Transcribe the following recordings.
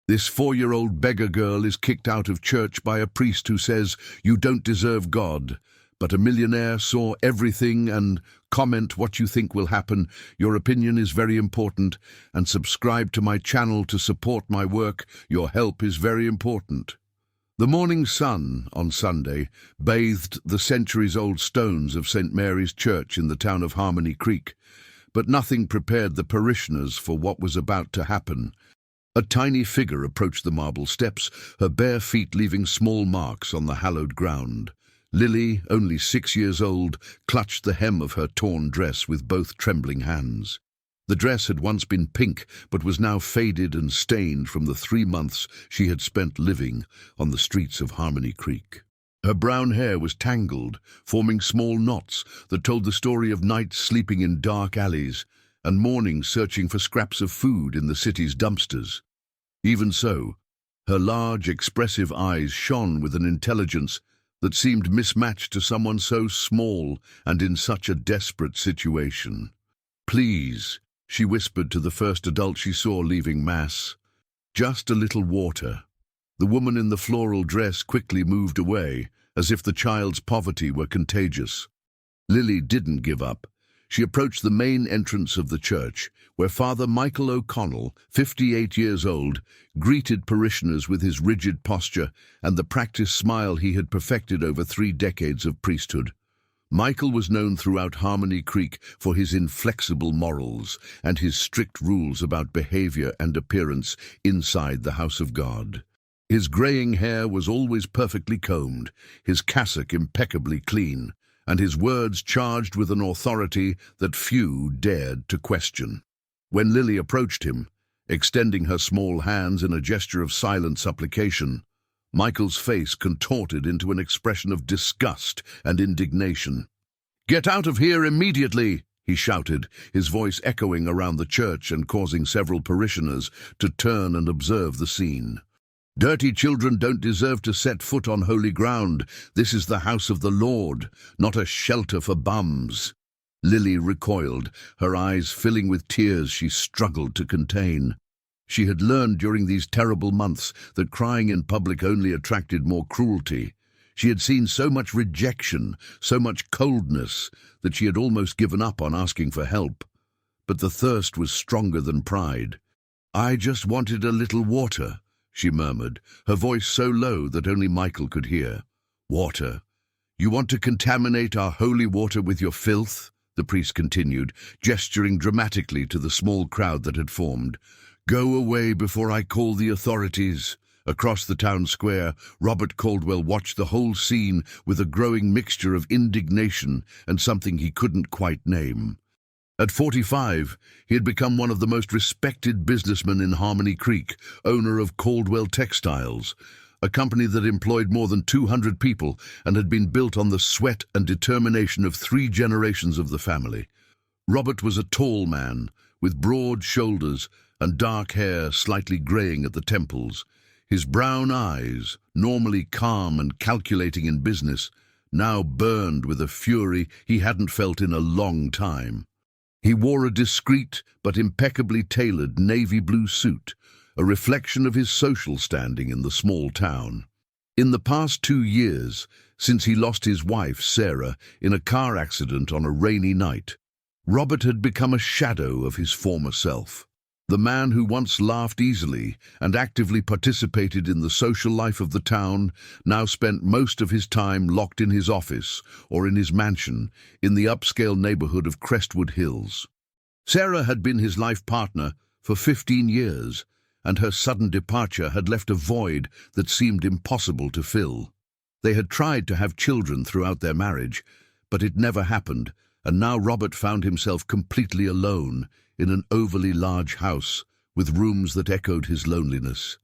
This 4-year-old beggar girl is kicked out of church by a priest who says, "You don't deserve God." But a millionaire saw everything and comment what you think will happen. Your opinion is very important, and subscribe to my channel to support my work. Your help is very important. The morning sun on Sunday bathed the centuries-old stones of St. Mary's Church in the town of Harmony Creek, but nothing prepared the parishioners for what was about to happen. A tiny figure approached the marble steps, her bare feet leaving small marks on the hallowed ground. Lily, only 6 years old, clutched the hem of her torn dress with both trembling hands. The dress had once been pink, but was now faded and stained from the 3 months she had spent living on the streets of Harmony Creek. Her brown hair was tangled, forming small knots that told the story of nights sleeping in dark alleys and mornings searching for scraps of food in the city's dumpsters. Even so, her large, expressive eyes shone with an intelligence that seemed mismatched to someone so small and in such a desperate situation. "Please," she whispered to the first adult she saw leaving Mass. "Just a little water." The woman in the floral dress quickly moved away, as if the child's poverty were contagious. Lily didn't give up. She approached the main entrance of the church, where Father Michael O'Connell, 58 years old, greeted parishioners with his rigid posture and the practiced smile he had perfected over 3 decades of priesthood. Michael was known throughout Harmony Creek for his inflexible morals and his strict rules about behavior and appearance inside the house of God. His graying hair was always perfectly combed, his cassock impeccably clean, and his words charged with an authority that few dared to question. When Lily approached him, extending her small hands in a gesture of silent supplication, Michael's face contorted into an expression of disgust and indignation. "Get out of here immediately!" he shouted, his voice echoing around the church and causing several parishioners to turn and observe the scene. "Dirty children don't deserve to set foot on holy ground. This is the house of the Lord, not a shelter for bums." Lily recoiled, her eyes filling with tears she struggled to contain. She had learned during these terrible months that crying in public only attracted more cruelty. She had seen so much rejection, so much coldness, that she had almost given up on asking for help. But the thirst was stronger than pride. "I just wanted a little water," she murmured, her voice so low that only Michael could hear. "Water? You want to contaminate our holy water with your filth?" the priest continued, gesturing dramatically to the small crowd that had formed. "Go away before I call the authorities." Across the town square, Robert Caldwell watched the whole scene with a growing mixture of indignation and something he couldn't quite name. At 45, he had become one of the most respected businessmen in Harmony Creek, owner of Caldwell Textiles, a company that employed more than 200 people and had been built on the sweat and determination of 3 generations of the family. Robert was a tall man, with broad shoulders and dark hair slightly graying at the temples. His brown eyes, normally calm and calculating in business, now burned with a fury he hadn't felt in a long time. He wore a discreet but impeccably tailored navy blue suit, a reflection of his social standing in the small town. In the past 2 years, since he lost his wife, Sarah, in a car accident on a rainy night, Robert had become a shadow of his former self. The man who once laughed easily and actively participated in the social life of the town now spent most of his time locked in his office or in his mansion in the upscale neighborhood of Crestwood Hills. Sarah had been his life partner for 15 years, and her sudden departure had left a void that seemed impossible to fill. They had tried to have children throughout their marriage, but it never happened, and now Robert found himself completely alone in an overly large house with rooms that echoed his loneliness.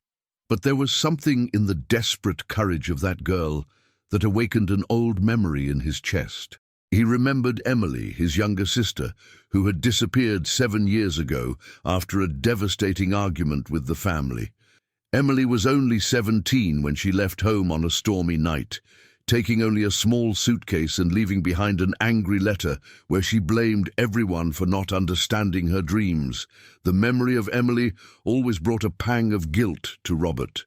But there was something in the desperate courage of that girl that awakened an old memory in his chest. He remembered Emily, his younger sister, who had disappeared 7 years ago after a devastating argument with the family. Emily was only 17 when she left home on a stormy night, taking only a small suitcase and leaving behind an angry letter where she blamed everyone for not understanding her dreams. The memory of Emily always brought a pang of guilt to Robert.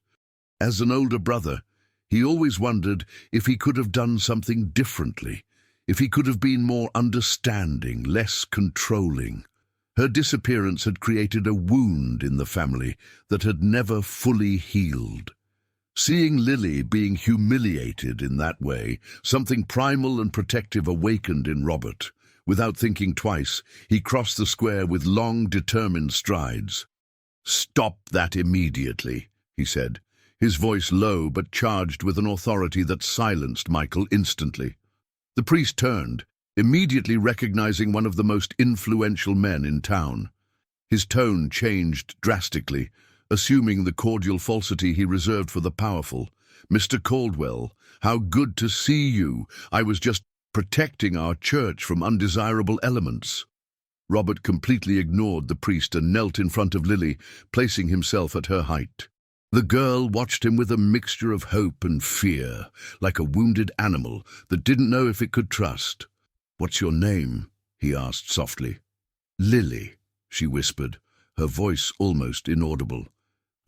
As an older brother, he always wondered if he could have done something differently, if he could have been more understanding, less controlling. Her disappearance had created a wound in the family that had never fully healed. Seeing Lily being humiliated in that way, something primal and protective awakened in Robert. Without thinking twice, he crossed the square with long, determined strides. "Stop that immediately," he said, his voice low but charged with an authority that silenced Michael instantly. The priest turned, immediately recognizing one of the most influential men in town. His tone changed drastically, assuming the cordial falsity he reserved for the powerful. "Mr. Caldwell, how good to see you. I was just protecting our church from undesirable elements." Robert completely ignored the priest and knelt in front of Lily, placing himself at her height. The girl watched him with a mixture of hope and fear, like a wounded animal that didn't know if it could trust. "What's your name?" he asked softly. "Lily," she whispered, her voice almost inaudible.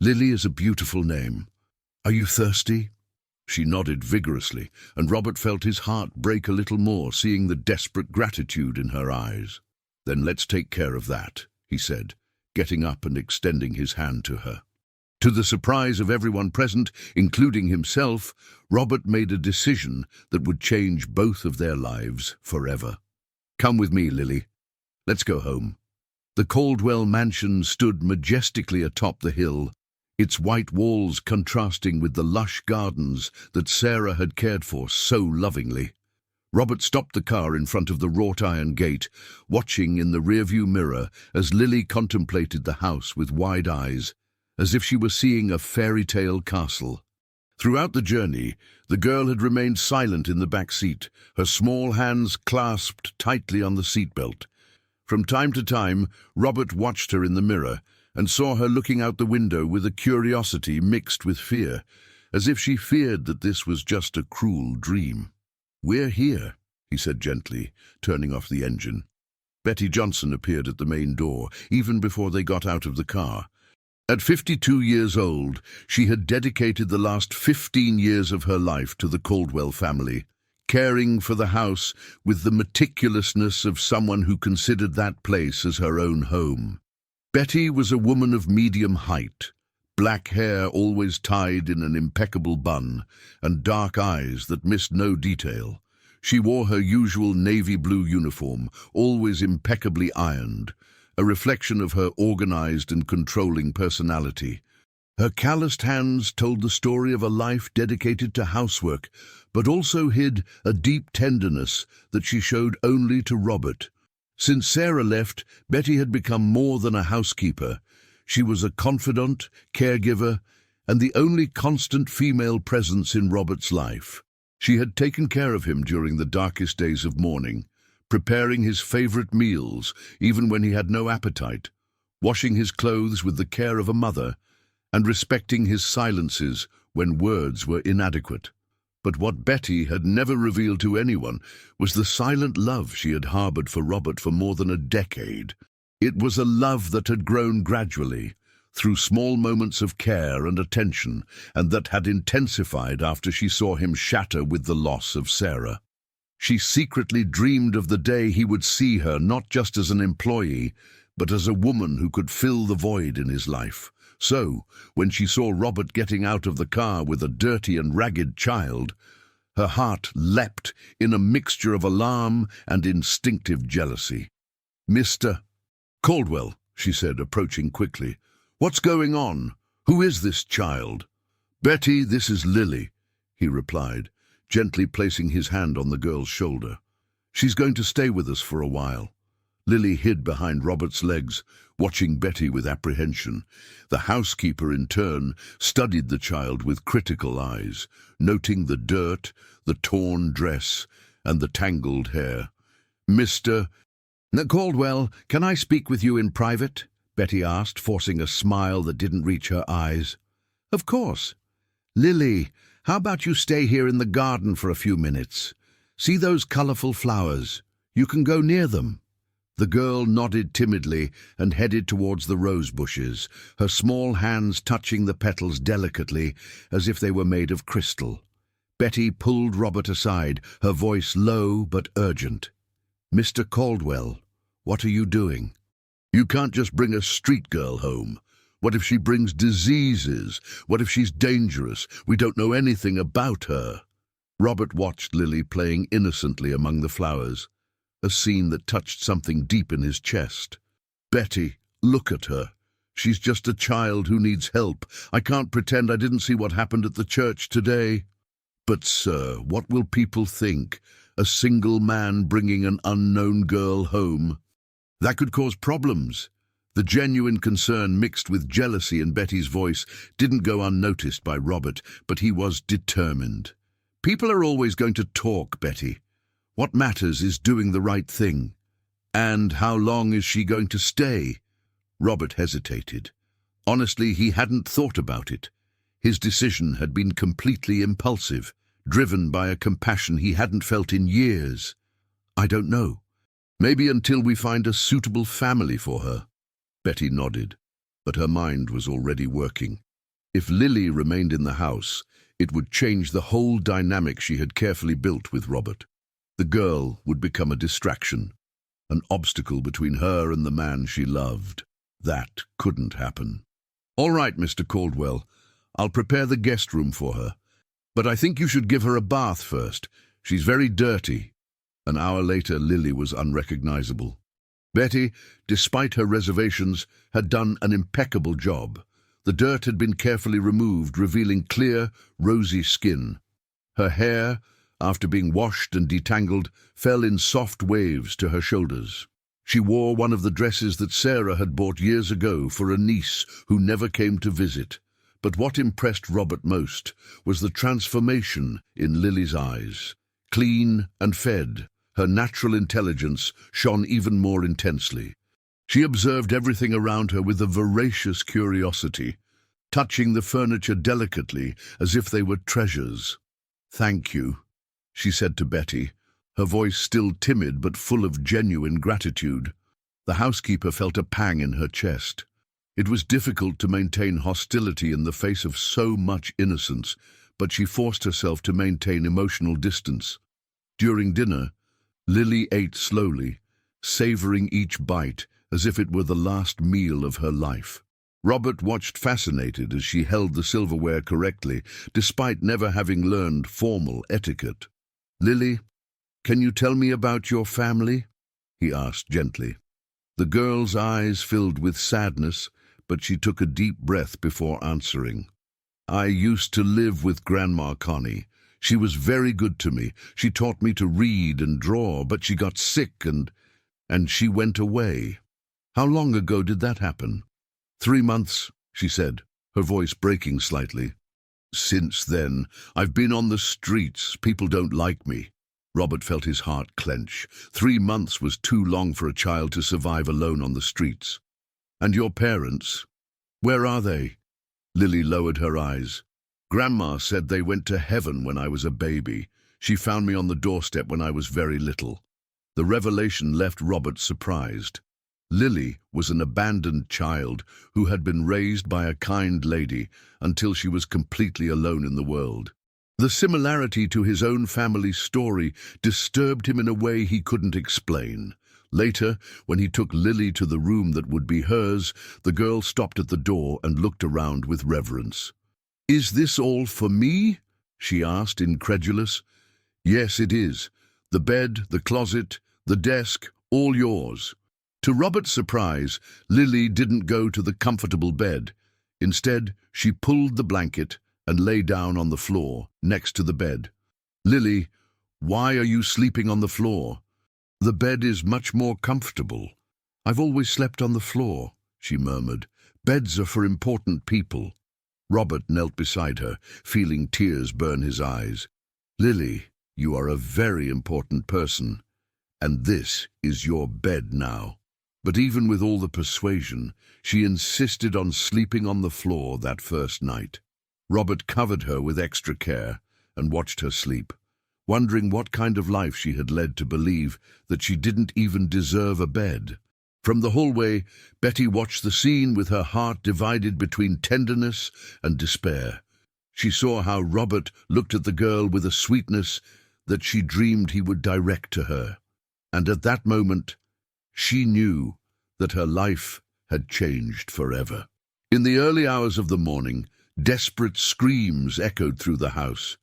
"Lily is a beautiful name. Are you thirsty?" She nodded vigorously, and Robert felt his heart break a little more, seeing the desperate gratitude in her eyes. "Then let's take care of that," he said, getting up and extending his hand to her. To the surprise of everyone present, including himself, Robert made a decision that would change both of their lives forever. "Come with me, Lily. Let's go home." The Caldwell mansion stood majestically atop the hill, its white walls contrasting with the lush gardens that Sarah had cared for so lovingly. Robert stopped the car in front of the wrought-iron gate, watching in the rearview mirror as Lily contemplated the house with wide eyes, as if she were seeing a fairy tale castle. Throughout the journey, the girl had remained silent in the back seat, her small hands clasped tightly on the seatbelt. From time to time, Robert watched her in the mirror and saw her looking out the window with a curiosity mixed with fear, as if she feared that this was just a cruel dream. "We're here," he said gently, turning off the engine. Betty Johnson appeared at the main door, even before they got out of the car. At 52 years old, she had dedicated the last 15 years of her life to the Caldwell family, caring for the house with the meticulousness of someone who considered that place as her own home. Betty was a woman of medium height, black hair always tied in an impeccable bun, and dark eyes that missed no detail. She wore her usual navy blue uniform, always impeccably ironed, a reflection of her organized and controlling personality. Her calloused hands told the story of a life dedicated to housework, but also hid a deep tenderness that she showed only to Robert. Since Sarah left, Betty had become more than a housekeeper. She was a confidant, caregiver, and the only constant female presence in Robert's life. She had taken care of him during the darkest days of mourning, preparing his favorite meals even when he had no appetite, washing his clothes with the care of a mother, and respecting his silences when words were inadequate. But what Betty had never revealed to anyone was the silent love she had harbored for Robert for more than a decade. It was a love that had grown gradually, through small moments of care and attention, and that had intensified after she saw him shatter with the loss of Sarah. She secretly dreamed of the day he would see her not just as an employee, but as a woman who could fill the void in his life. So, when she saw Robert getting out of the car with a dirty and ragged child, her heart leapt in a mixture of alarm and instinctive jealousy. "Mr. Caldwell," she said, approaching quickly. "What's going on? Who is this child?" "Betty, this is Lily," he replied, gently placing his hand on the girl's shoulder. "She's going to stay with us for a while." Lily hid behind Robert's legs, watching Betty with apprehension. The housekeeper, in turn, studied the child with critical eyes, noting the dirt, the torn dress, and the tangled hair. "Mr. Caldwell, can I speak with you in private?" Betty asked, forcing a smile that didn't reach her eyes. "Of course. "Lily, how about you stay here in the garden for a few minutes? See those colourful flowers? You can go near them." The girl nodded timidly and headed towards the rose bushes, her small hands touching the petals delicately as if they were made of crystal. Betty pulled Robert aside, her voice low but urgent. "Mr. Caldwell, what are you doing? You can't just bring a street girl home. What if she brings diseases? What if she's dangerous? We don't know anything about her." Robert watched Lily playing innocently among the flowers, a scene that touched something deep in his chest. "Betty, look at her. She's just a child who needs help. I can't pretend I didn't see what happened at the church today." "But, sir, what will people think? A single man bringing an unknown girl home? That could cause problems." The genuine concern mixed with jealousy in Betty's voice didn't go unnoticed by Robert, but he was determined. "People are always going to talk, Betty. What matters is doing the right thing. And how long is she going to stay?" Robert hesitated. Honestly, he hadn't thought about it. His decision had been completely impulsive, driven by a compassion he hadn't felt in years. "I don't know. Maybe until we find a suitable family for her." Betty nodded, but her mind was already working. If Lily remained in the house, it would change the whole dynamic she had carefully built with Robert. The girl would become a distraction, an obstacle between her and the man she loved. That couldn't happen. "All right, Mr. Caldwell, I'll prepare the guest room for her. But I think you should give her a bath first. She's very dirty." An hour later, Lily was unrecognizable. Betty, despite her reservations, had done an impeccable job. The dirt had been carefully removed, revealing clear, rosy skin. Her hair, after being washed and detangled, fell in soft waves to her shoulders. She wore one of the dresses that Sarah had bought years ago for a niece who never came to visit. But what impressed Robert most was the transformation in Lily's eyes. Clean and fed, her natural intelligence shone even more intensely. She observed everything around her with a voracious curiosity, touching the furniture delicately as if they were treasures. "Thank you," she said to Betty, her voice still timid but full of genuine gratitude. The housekeeper felt a pang in her chest. It was difficult to maintain hostility in the face of so much innocence, but she forced herself to maintain emotional distance. During dinner, Lily ate slowly, savoring each bite as if it were the last meal of her life. Robert watched fascinated as she held the silverware correctly, despite never having learned formal etiquette. "Lily, can you tell me about your family?" he asked gently. The girl's eyes filled with sadness, but she took a deep breath before answering. "I used to live with Grandma Connie. She was very good to me. She taught me to read and draw, but she got sick and she went away." "How long ago did that happen?" 3 months, she said, her voice breaking slightly. "Since then, I've been on the streets. People don't like me." Robert felt his heart clench. 3 months was too long for a child to survive alone on the streets. "And your parents? Where are they?" Lily lowered her eyes. "Grandma said they went to heaven when I was a baby. She found me on the doorstep when I was very little." The revelation left Robert surprised. Lily was an abandoned child who had been raised by a kind lady until she was completely alone in the world. The similarity to his own family's story disturbed him in a way he couldn't explain. Later, when he took Lily to the room that would be hers, the girl stopped at the door and looked around with reverence. "Is this all for me?" she asked, incredulous. "Yes, it is. The bed, the closet, the desk, all yours." To Robert's surprise, Lily didn't go to the comfortable bed. Instead, she pulled the blanket and lay down on the floor, next to the bed. "Lily, why are you sleeping on the floor?" "The bed is much more comfortable. I've always slept on the floor," she murmured. "Beds are for important people." Robert knelt beside her, feeling tears burn his eyes. "Lily, you are a very important person, and this is your bed now." But even with all the persuasion, she insisted on sleeping on the floor that first night. Robert covered her with extra care and watched her sleep, wondering what kind of life she had led to believe that she didn't even deserve a bed. From the hallway, Betty watched the scene with her heart divided between tenderness and despair. She saw how Robert looked at the girl with a sweetness that she dreamed he would direct to her. And at that moment, she knew that her life had changed forever. In the early hours of the morning, desperate screams echoed through the house.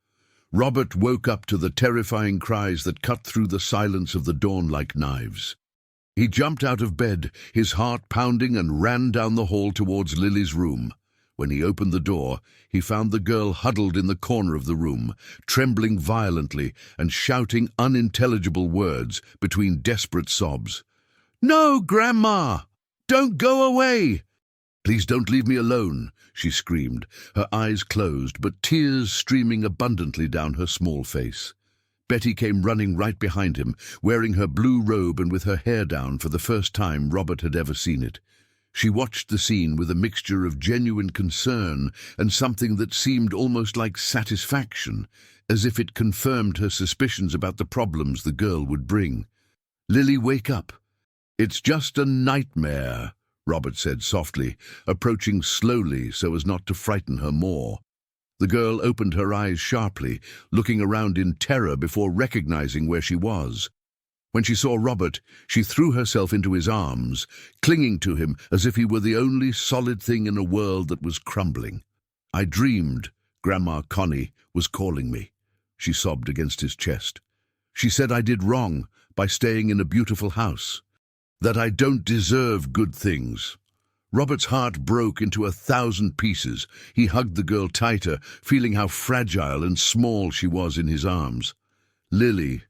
Robert woke up to the terrifying cries that cut through the silence of the dawn like knives. He jumped out of bed, his heart pounding, and ran down the hall towards Lily's room. When he opened the door, he found the girl huddled in the corner of the room, trembling violently and shouting unintelligible words between desperate sobs. "No, Grandma! Don't go away!" "Please don't leave me alone," she screamed, her eyes closed but tears streaming abundantly down her small face. Betty came running right behind him, wearing her blue robe and with her hair down for the first time Robert had ever seen it. She watched the scene with a mixture of genuine concern and something that seemed almost like satisfaction, as if it confirmed her suspicions about the problems the girl would bring. "Lily, wake up. It's just a nightmare," Robert said softly, approaching slowly so as not to frighten her more. The girl opened her eyes sharply, looking around in terror before recognizing where she was. When she saw Robert, she threw herself into his arms, clinging to him as if he were the only solid thing in a world that was crumbling. "I dreamed Grandma Connie was calling me," she sobbed against his chest. "She said I did wrong by staying in a beautiful house, that I don't deserve good things." Robert's heart broke into 1,000 pieces. He hugged the girl tighter, feeling how fragile and small she was in his arms. "Lily,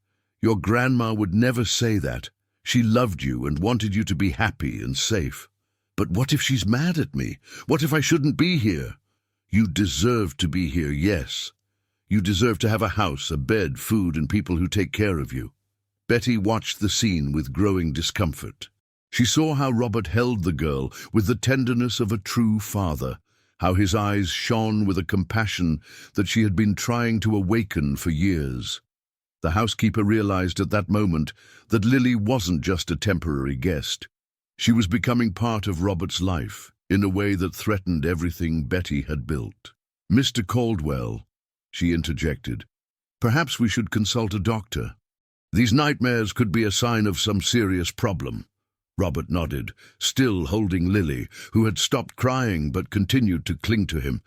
your grandma would never say that. She loved you and wanted you to be happy and safe. But what if she's mad at me? What if I shouldn't be here? You deserve to be here, yes. You deserve to have a house, a bed, food, and people who take care of you." Betty watched the scene with growing discomfort. She saw how Robert held the girl with the tenderness of a true father, how his eyes shone with a compassion that she had been trying to awaken for years. The housekeeper realized at that moment that Lily wasn't just a temporary guest. She was becoming part of Robert's life in a way that threatened everything Betty had built. "Mr. Caldwell," she interjected, "perhaps we should consult a doctor. These nightmares could be a sign of some serious problem." Robert nodded, still holding Lily, who had stopped crying but continued to cling to him.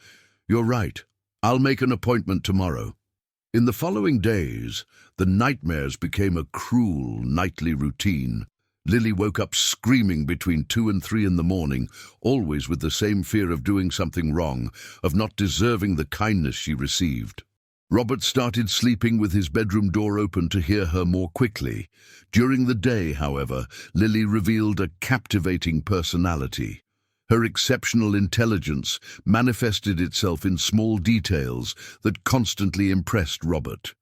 "You're right. I'll make an appointment tomorrow." In the following days, the nightmares became a cruel nightly routine. Lily woke up screaming between 2 and 3 in the morning, always with the same fear of doing something wrong, of not deserving the kindness she received. Robert started sleeping with his bedroom door open to hear her more quickly. During the day, however, Lily revealed a captivating personality. Her exceptional intelligence manifested itself in small details that constantly impressed Robert.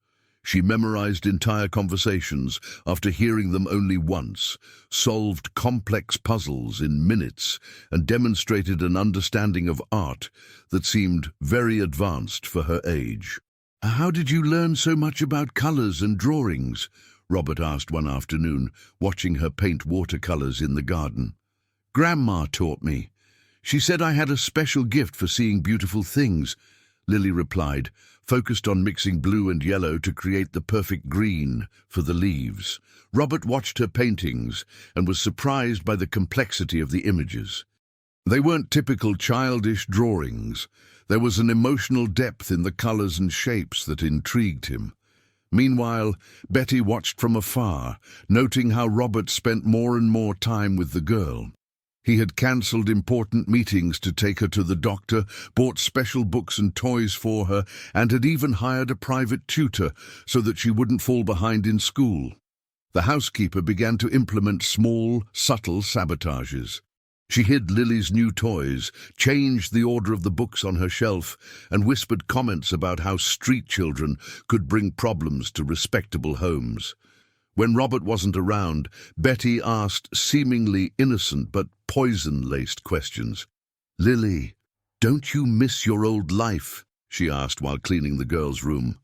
She memorized entire conversations after hearing them only once, solved complex puzzles in minutes, and demonstrated an understanding of art that seemed very advanced for her age. "How did you learn so much about colors and drawings?" Robert asked one afternoon, watching her paint watercolors in the garden. "Grandma taught me. She said I had a special gift for seeing beautiful things," Lily replied, focused on mixing blue and yellow to create the perfect green for the leaves. Robert watched her paintings and was surprised by the complexity of the images. They weren't typical childish drawings. There was an emotional depth in the colors and shapes that intrigued him. Meanwhile, Betty watched from afar, noting how Robert spent more and more time with the girl. He had cancelled important meetings to take her to the doctor, bought special books and toys for her, and had even hired a private tutor so that she wouldn't fall behind in school. The housekeeper began to implement small, subtle sabotages. She hid Lily's new toys, changed the order of the books on her shelf, and whispered comments about how street children could bring problems to respectable homes. When Robert wasn't around, Betty asked seemingly innocent but poison-laced questions. "Lily, don't you miss your old life?" she asked while cleaning the girl's room.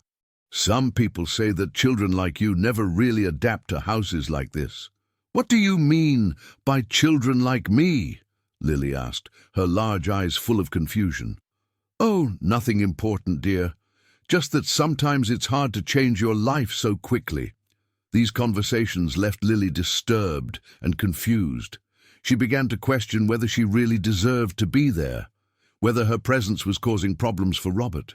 "Some people say that children like you never really adapt to houses like this." "What do you mean by children like me?" Lily asked, her large eyes full of confusion. "Oh, nothing important, dear. Just that sometimes it's hard to change your life so quickly." These conversations left Lily disturbed and confused. She began to question whether she really deserved to be there, whether her presence was causing problems for Robert.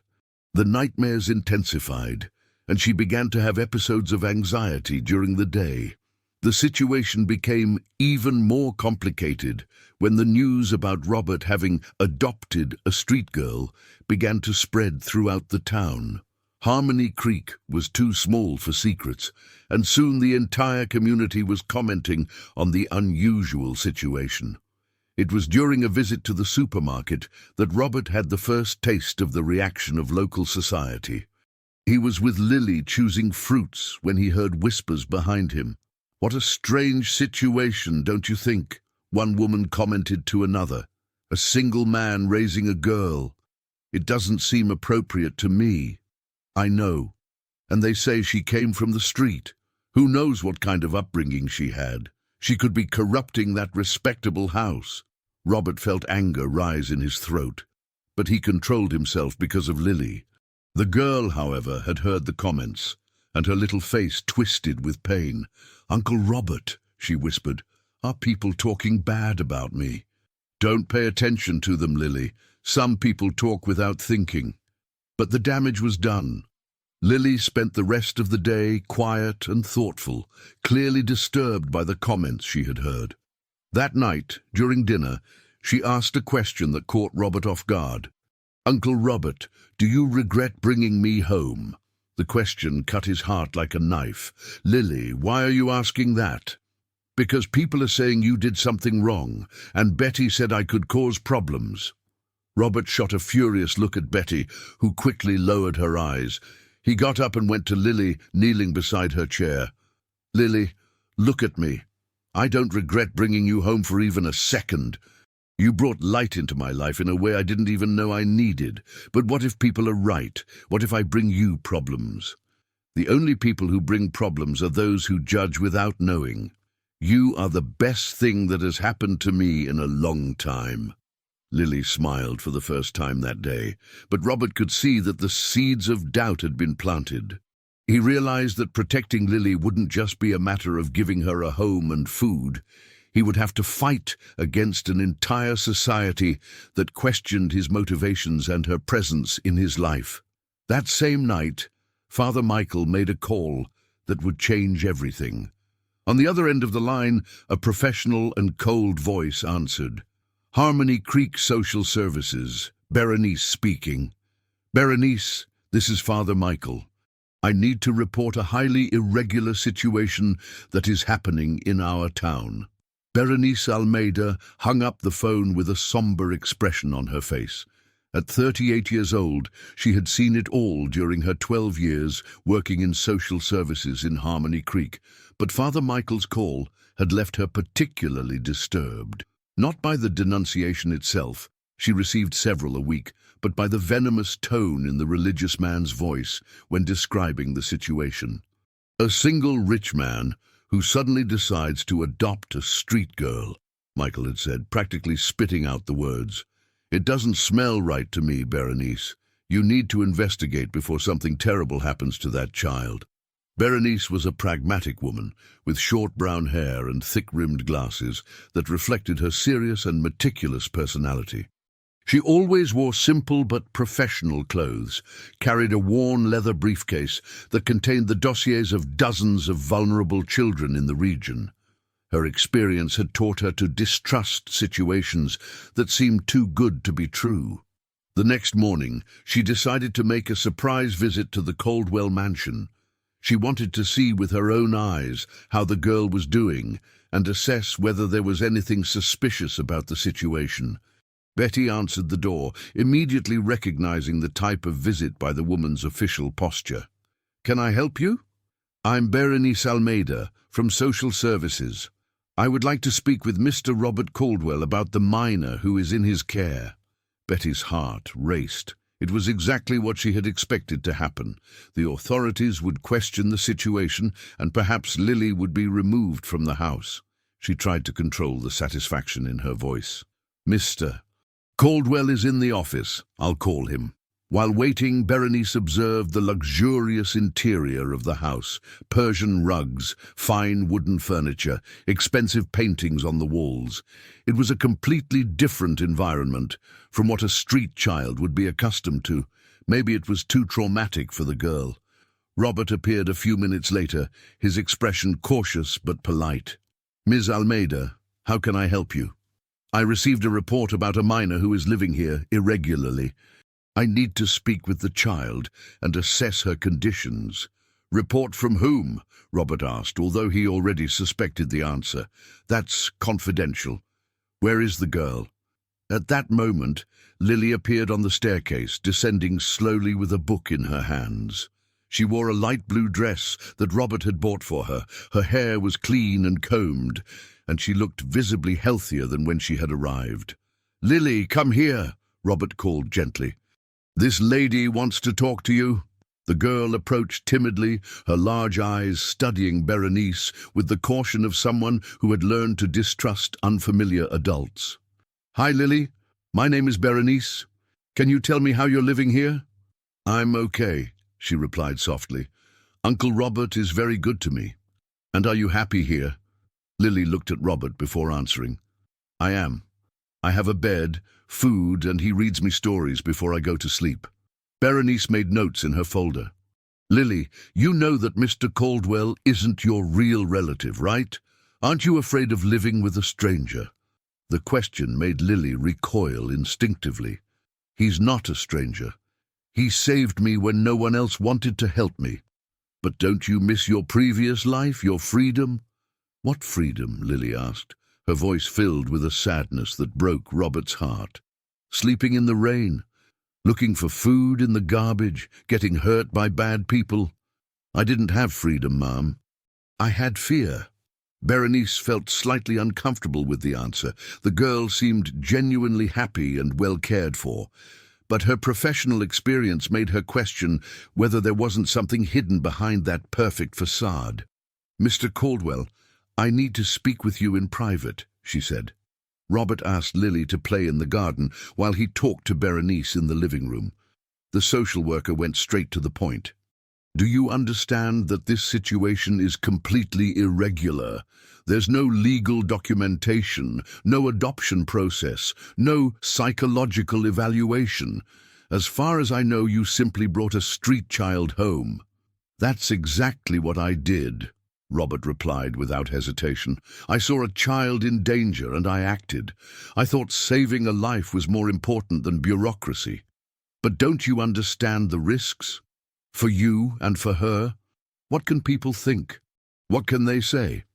The nightmares intensified, and she began to have episodes of anxiety during the day. The situation became even more complicated when the news about Robert having adopted a street girl began to spread throughout the town. Harmony Creek was too small for secrets, and soon the entire community was commenting on the unusual situation. It was during a visit to the supermarket that Robert had the first taste of the reaction of local society. He was with Lily choosing fruits when he heard whispers behind him. "What a strange situation, don't you think?" one woman commented to another. "A single man raising a girl. It doesn't seem appropriate to me." "I know. And they say she came from the street. Who knows what kind of upbringing she had? She could be corrupting that respectable house." Robert felt anger rise in his throat, but he controlled himself because of Lily. The girl, however, had heard the comments, and her little face twisted with pain. "Uncle Robert," she whispered, "are people talking bad about me?" "Don't pay attention to them, Lily. Some people talk without thinking." But the damage was done. Lily spent the rest of the day quiet and thoughtful, clearly disturbed by the comments she had heard. That night, during dinner, she asked a question that caught Robert off guard. "Uncle Robert, do you regret bringing me home?" The question cut his heart like a knife. "Lily, why are you asking that?" "Because people are saying you did something wrong, and Betty said I could cause problems." Robert shot a furious look at Betty, who quickly lowered her eyes. He got up and went to Lily, kneeling beside her chair. "Lily, look at me. I don't regret bringing you home for even a second. You brought light into my life in a way I didn't even know I needed. But what if people are right? What if I bring you problems? The only people who bring problems are those who judge without knowing. You are the best thing that has happened to me in a long time." Lily smiled for the first time that day, but Robert could see that the seeds of doubt had been planted. He realized that protecting Lily wouldn't just be a matter of giving her a home and food. He would have to fight against an entire society that questioned his motivations and her presence in his life. That same night, Father Michael made a call that would change everything. On the other end of the line, a professional and cold voice answered. "Harmony Creek Social Services, Berenice speaking." "Berenice, this is Father Michael. I need to report a highly irregular situation that is happening in our town." Berenice Almeida hung up the phone with a somber expression on her face. At 38 years old, she had seen it all during her 12 years working in social services in Harmony Creek, but Father Michael's call had left her particularly disturbed. Not by the denunciation itself, she received several a week, but by the venomous tone in the religious man's voice when describing the situation. "A single rich man who suddenly decides to adopt a street girl," Michael had said, practically spitting out the words. "It doesn't smell right to me, Berenice. You need to investigate before something terrible happens to that child." Berenice was a pragmatic woman, with short brown hair and thick-rimmed glasses that reflected her serious and meticulous personality. She always wore simple but professional clothes, carried a worn leather briefcase that contained the dossiers of dozens of vulnerable children in the region. Her experience had taught her to distrust situations that seemed too good to be true. The next morning, she decided to make a surprise visit to the Caldwell mansion. She wanted to see with her own eyes how the girl was doing and assess whether there was anything suspicious about the situation. Betty answered the door, immediately recognizing the type of visit by the woman's official posture. "Can I help you?" "I'm Berenice Almeida, from Social Services. I would like to speak with Mr. Robert Caldwell about the minor who is in his care." Betty's heart raced. It was exactly what she had expected to happen. The authorities would question the situation, and perhaps Lily would be removed from the house. She tried to control the satisfaction in her voice. "Mr. Caldwell is in the office. I'll call him." While waiting, Berenice observed the luxurious interior of the house. Persian rugs, fine wooden furniture, expensive paintings on the walls. It was a completely different environment from what a street child would be accustomed to. Maybe it was too traumatic for the girl. Robert appeared a few minutes later, his expression cautious but polite. "Ms. Almeida, how can I help you?" "I received a report about a minor who is living here irregularly. I need to speak with the child and assess her conditions." "Report from whom?" Robert asked, although he already suspected the answer. "That's confidential. Where is the girl?" At that moment, Lily appeared on the staircase, descending slowly with a book in her hands. She wore a light blue dress that Robert had bought for her. Her hair was clean and combed, and she looked visibly healthier than when she had arrived. "Lily, come here," Robert called gently. "This lady wants to talk to you." The girl approached timidly, her large eyes studying Berenice with the caution of someone who had learned to distrust unfamiliar adults. "Hi, Lily. My name is Berenice. Can you tell me how you're living here?" "I'm okay," she replied softly. "Uncle Robert is very good to me." "And are you happy here?" Lily looked at Robert before answering. "I am. I have a bed, food, and he reads me stories before I go to sleep." Berenice made notes in her folder. "Lily, you know that Mr. Caldwell isn't your real relative, right? Aren't you afraid of living with a stranger?" The question made Lily recoil instinctively. "He's not a stranger. He saved me when no one else wanted to help me." "But don't you miss your previous life, your freedom?" "What freedom?" Lily asked, her voice filled with a sadness that broke Robert's heart. "Sleeping in the rain, looking for food in the garbage, getting hurt by bad people. I didn't have freedom, Mom. I had fear." Berenice felt slightly uncomfortable with the answer. The girl seemed genuinely happy and well cared for, but her professional experience made her question whether there wasn't something hidden behind that perfect facade. "Mr. Caldwell, I need to speak with you in private," she said. Robert asked Lily to play in the garden while he talked to Berenice in the living room. The social worker went straight to the point. "Do you understand that this situation is completely irregular? There's no legal documentation, no adoption process, no psychological evaluation. As far as I know, you simply brought a street child home." "That's exactly what I did," Robert replied without hesitation. "I saw a child in danger and I acted. I thought saving a life was more important than bureaucracy. But don't you understand the risks? For you and for her? What can people think? What can they say?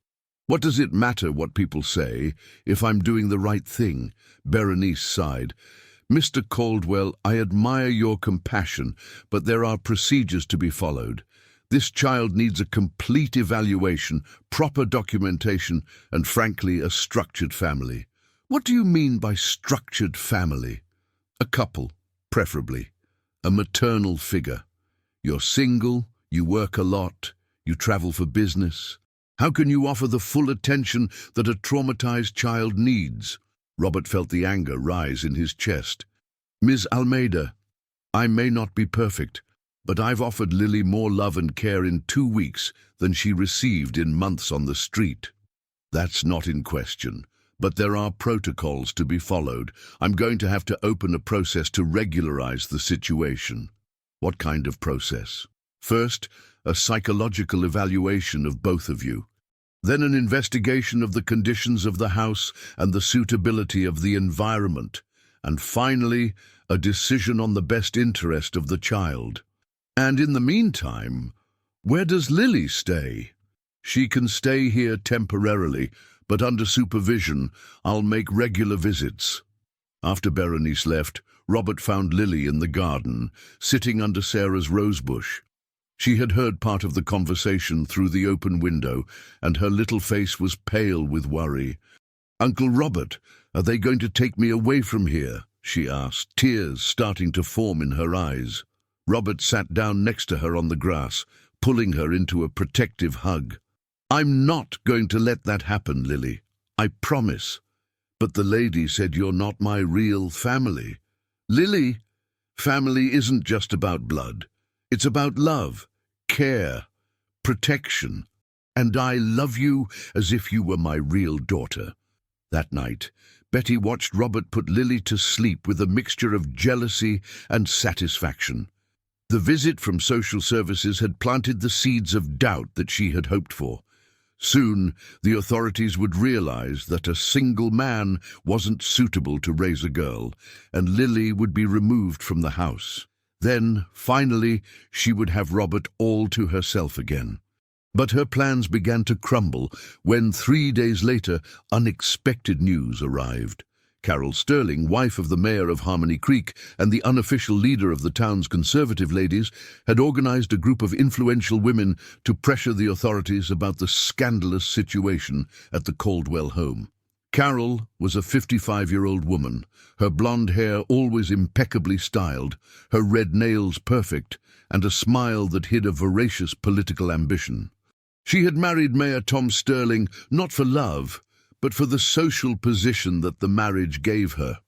What does it matter what people say if I'm doing the right thing?" Berenice sighed. "Mr. Caldwell, I admire your compassion, but there are procedures to be followed. This child needs a complete evaluation, proper documentation, and frankly, a structured family." "What do you mean by structured family?" "A couple, preferably. A maternal figure. You're single, you work a lot, you travel for business. How can you offer the full attention that a traumatized child needs?" Robert felt the anger rise in his chest. "Ms. Almeida, I may not be perfect, but I've offered Lily more love and care in 2 weeks than she received in months on the street." "That's not in question, but there are protocols to be followed. I'm going to have to open a process to regularize the situation." "What kind of process?" "First, a psychological evaluation of both of you. Then an investigation of the conditions of the house and the suitability of the environment. And finally, a decision on the best interest of the child." "And in the meantime, where does Lily stay?" "She can stay here temporarily, but under supervision. I'll make regular visits." After Berenice left, Robert found Lily in the garden, sitting under Sarah's rosebush. She had heard part of the conversation through the open window, and her little face was pale with worry. "Uncle Robert, are they going to take me away from here?" she asked, tears starting to form in her eyes. Robert sat down next to her on the grass, pulling her into a protective hug. "I'm not going to let that happen, Lily. I promise. But the lady said you're not my real family." "Lily, family isn't just about blood. It's about love, care, protection. And I love you as if you were my real daughter." That night, Betty watched Robert put Lily to sleep with a mixture of jealousy and satisfaction. The visit from social services had planted the seeds of doubt that she had hoped for. Soon, the authorities would realize that a single man wasn't suitable to raise a girl, and Lily would be removed from the house. Then, finally, she would have Robert all to herself again. But her plans began to crumble when 3 days later, unexpected news arrived. Carol Sterling, wife of the mayor of Harmony Creek and the unofficial leader of the town's conservative ladies, had organized a group of influential women to pressure the authorities about the scandalous situation at the Caldwell home. Carol was a 55-year-old woman, her blonde hair always impeccably styled, her red nails perfect, and a smile that hid a voracious political ambition. She had married Mayor Tom Sterling not for love, but for the social position that the marriage gave her.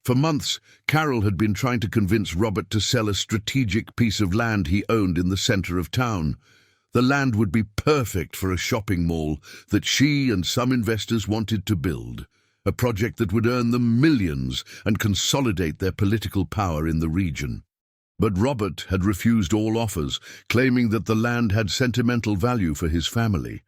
For months, Carol had been trying to convince Robert to sell a strategic piece of land he owned in the center of town. The land would be perfect for a shopping mall that she and some investors wanted to build, a project that would earn them millions and consolidate their political power in the region. But Robert had refused all offers, claiming that the land had sentimental value for his family.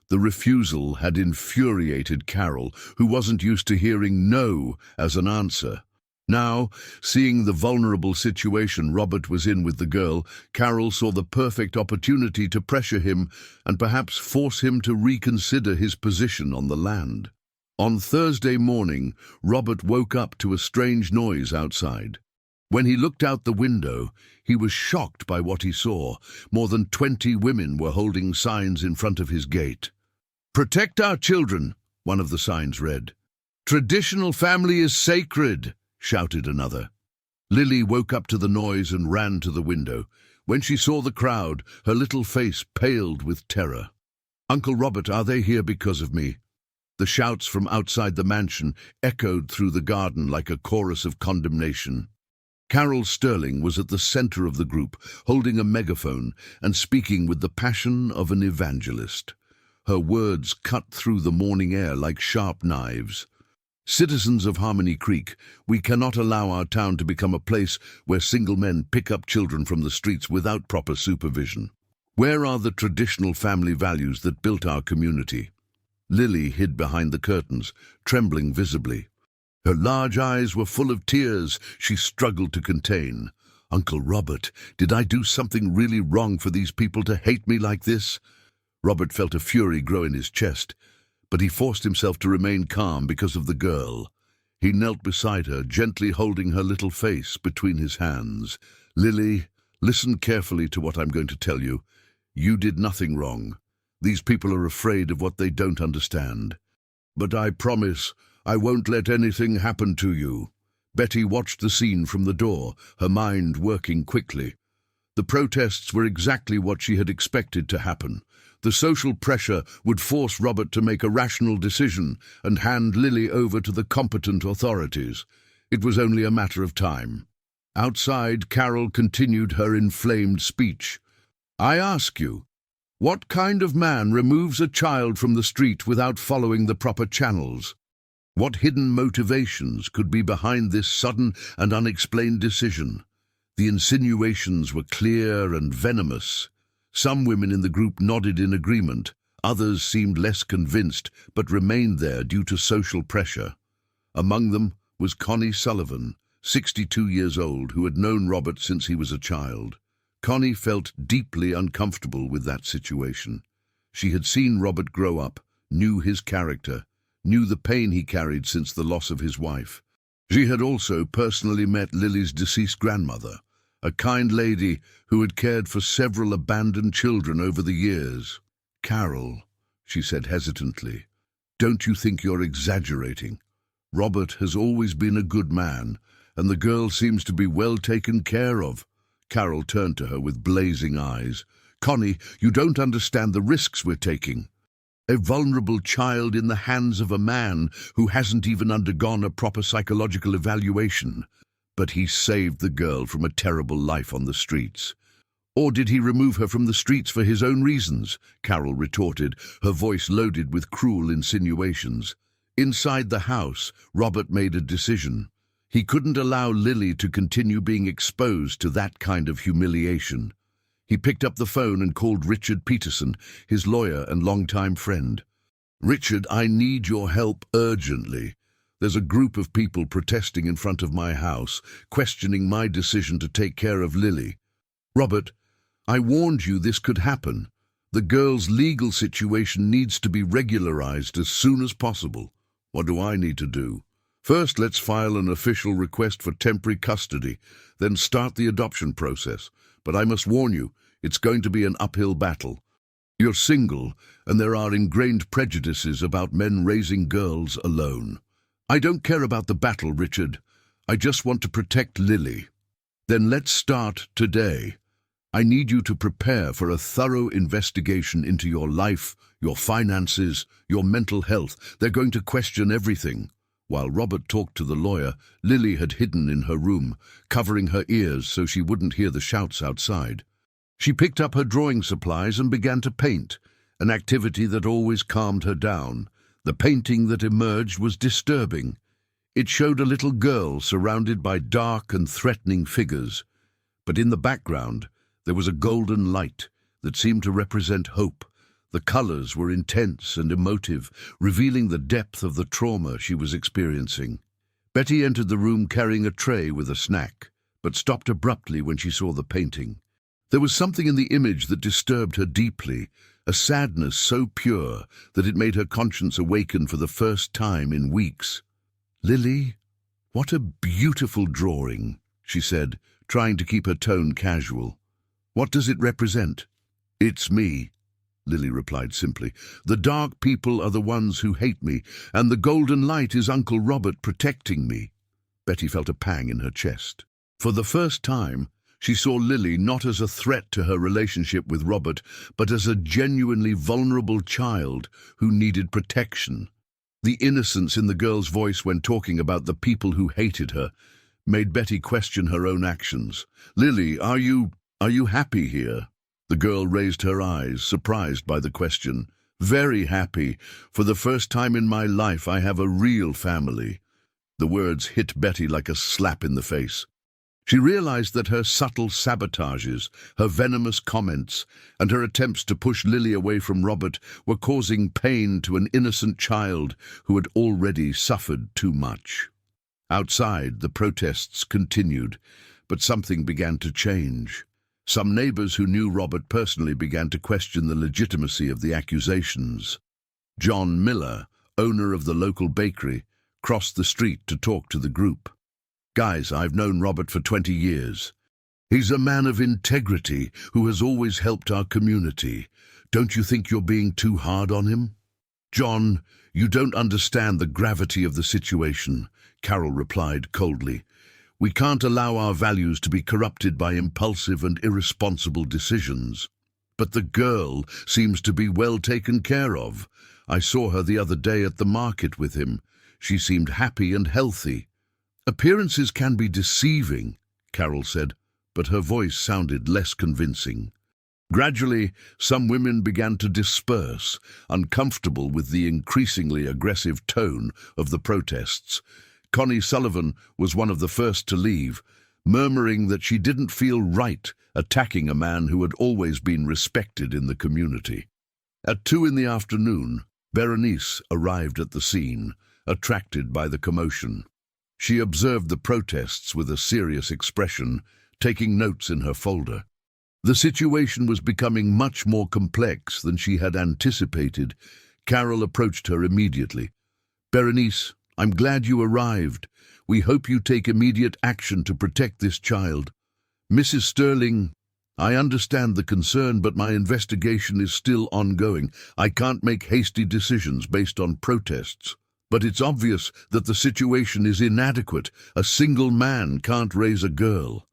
The refusal had infuriated Carol, who wasn't used to hearing no as an answer. Now, seeing the vulnerable situation Robert was in with the girl, Carol saw the perfect opportunity to pressure him and perhaps force him to reconsider his position on the land. On Thursday morning, Robert woke up to a strange noise outside. When he looked out the window, he was shocked by what he saw. More than 20 women were holding signs in front of his gate. "Protect our children," one of the signs read. "Traditional family is sacred," shouted another. Lily woke up to the noise and ran to the window. When she saw the crowd, her little face paled with terror. "Uncle Robert, are they here because of me?" The shouts from outside the mansion echoed through the garden like a chorus of condemnation. Carol Sterling was at the center of the group, holding a megaphone and speaking with the passion of an evangelist. Her words cut through the morning air like sharp knives. "Citizens of Harmony Creek, we cannot allow our town to become a place where single men pick up children from the streets without proper supervision. Where are the traditional family values that built our community?" Lily hid behind the curtains, trembling visibly. Her large eyes were full of tears she struggled to contain. "Uncle Robert, did I do something really wrong for these people to hate me like this?" Robert felt a fury grow in his chest, but he forced himself to remain calm because of the girl. He knelt beside her, gently holding her little face between his hands. "Lily, listen carefully to what I'm going to tell you. You did nothing wrong. These people are afraid of what they don't understand. But I promise I won't let anything happen to you." Betty watched the scene from the door, her mind working quickly. The protests were exactly what she had expected to happen. The social pressure would force Robert to make a rational decision and hand Lily over to the competent authorities. It was only a matter of time. Outside, Carol continued her inflamed speech. "I ask you, what kind of man removes a child from the street without following the proper channels? What hidden motivations could be behind this sudden and unexplained decision?" The insinuations were clear and venomous. Some women in the group nodded in agreement. Others seemed less convinced, but remained there due to social pressure. Among them was Connie Sullivan, 62 years old, who had known Robert since he was a child. Connie felt deeply uncomfortable with that situation. She had seen Robert grow up, knew his character, knew the pain he carried since the loss of his wife. She had also personally met Lily's deceased grandmother, a kind lady who had cared for several abandoned children over the years. "Carol," she said hesitantly, "don't you think you're exaggerating? Robert has always been a good man, and the girl seems to be well taken care of. Carol turned to her with blazing eyes. Connie, you don't understand the risks we're taking. A vulnerable child in the hands of a man who hasn't even undergone a proper psychological evaluation. But he saved the girl from a terrible life on the streets. Or did he remove her from the streets for his own reasons? Carol retorted, her voice loaded with cruel insinuations. Inside the house, Robert made a decision. He couldn't allow Lily to continue being exposed to that kind of humiliation. He picked up the phone and called Richard Peterson, his lawyer and longtime friend. Richard, I need your help urgently. There's a group of people protesting in front of my house, questioning my decision to take care of Lily. Robert, I warned you this could happen. The girl's legal situation needs to be regularized as soon as possible. What do I need to do? First, let's file an official request for temporary custody, then start the adoption process. But I must warn you, it's going to be an uphill battle. You're single, and there are ingrained prejudices about men raising girls alone. I don't care about the battle, Richard. I just want to protect Lily. Then let's start today. I need you to prepare for a thorough investigation into your life, your finances, your mental health. They're going to question everything. While Robert talked to the lawyer, Lily had hidden in her room, covering her ears so she wouldn't hear the shouts outside. She picked up her drawing supplies and began to paint, an activity that always calmed her down. The painting that emerged was disturbing. It showed a little girl surrounded by dark and threatening figures. But in the background, there was a golden light that seemed to represent hope. The colors were intense and emotive, revealing the depth of the trauma she was experiencing. Betty entered the room carrying a tray with a snack, but stopped abruptly when she saw the painting. There was something in the image that disturbed her deeply, a sadness so pure that it made her conscience awaken for the first time in weeks. "Lily, what a beautiful drawing," she said, trying to keep her tone casual. "What does it represent?" "It's me," Lily replied simply. "The dark people are the ones who hate me, and the golden light is Uncle Robert protecting me." Betty felt a pang in her chest. For the first time, she saw Lily not as a threat to her relationship with Robert, but as a genuinely vulnerable child who needed protection. The innocence in the girl's voice when talking about the people who hated her made Betty question her own actions. "Lily, are you happy here?" The girl raised her eyes, surprised by the question. "Very happy. For the first time in my life, I have a real family." The words hit Betty like a slap in the face. She realized that her subtle sabotages, her venomous comments, and her attempts to push Lily away from Robert were causing pain to an innocent child who had already suffered too much. Outside, the protests continued, but something began to change. Some neighbors who knew Robert personally began to question the legitimacy of the accusations. John Miller, owner of the local bakery, crossed the street to talk to the group. "Guys, I've known Robert for 20 years. He's a man of integrity who has always helped our community. Don't you think you're being too hard on him?" "John, you don't understand the gravity of the situation," Carol replied coldly. "We can't allow our values to be corrupted by impulsive and irresponsible decisions. But the girl seems to be well taken care of. I saw her the other day at the market with him. She seemed happy and healthy." "Appearances can be deceiving," Carol said, but her voice sounded less convincing. Gradually, some women began to disperse, uncomfortable with the increasingly aggressive tone of the protests. Connie Sullivan was one of the first to leave, murmuring that she didn't feel right attacking a man who had always been respected in the community. At 2 in the afternoon, Berenice arrived at the scene, attracted by the commotion. She observed the protests with a serious expression, taking notes in her folder. The situation was becoming much more complex than she had anticipated. Carol approached her immediately. "Berenice, I'm glad you arrived. We hope you take immediate action to protect this child. Mrs. Sterling, I understand the concern, but my investigation is still ongoing. I can't make hasty decisions based on protests." But it's obvious that the situation is inadequate. A single man can't raise a girl.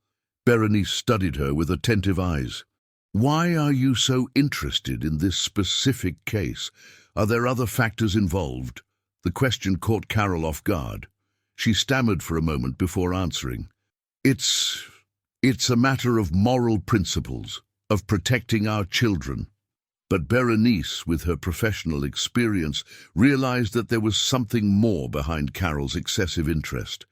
Berenice studied her with attentive eyes. Why are you so interested in this specific case? Are there other factors involved? The question caught Carol off guard. She stammered for a moment before answering. It's a matter of moral principles, of protecting our children. But Berenice, with her professional experience, realized that there was something more behind Carol's excessive interest.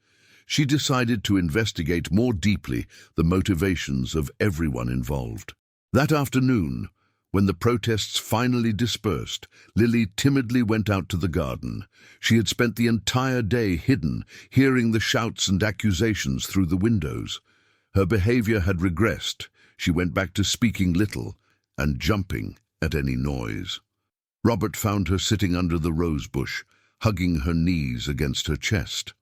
She decided to investigate more deeply the motivations of everyone involved. That afternoon, when the protests finally dispersed, Lily timidly went out to the garden. She had spent the entire day hidden, hearing the shouts and accusations through the windows. Her behavior had regressed. She went back to speaking little and jumping at any noise. Robert found her sitting under the rose bush, hugging her knees against her chest.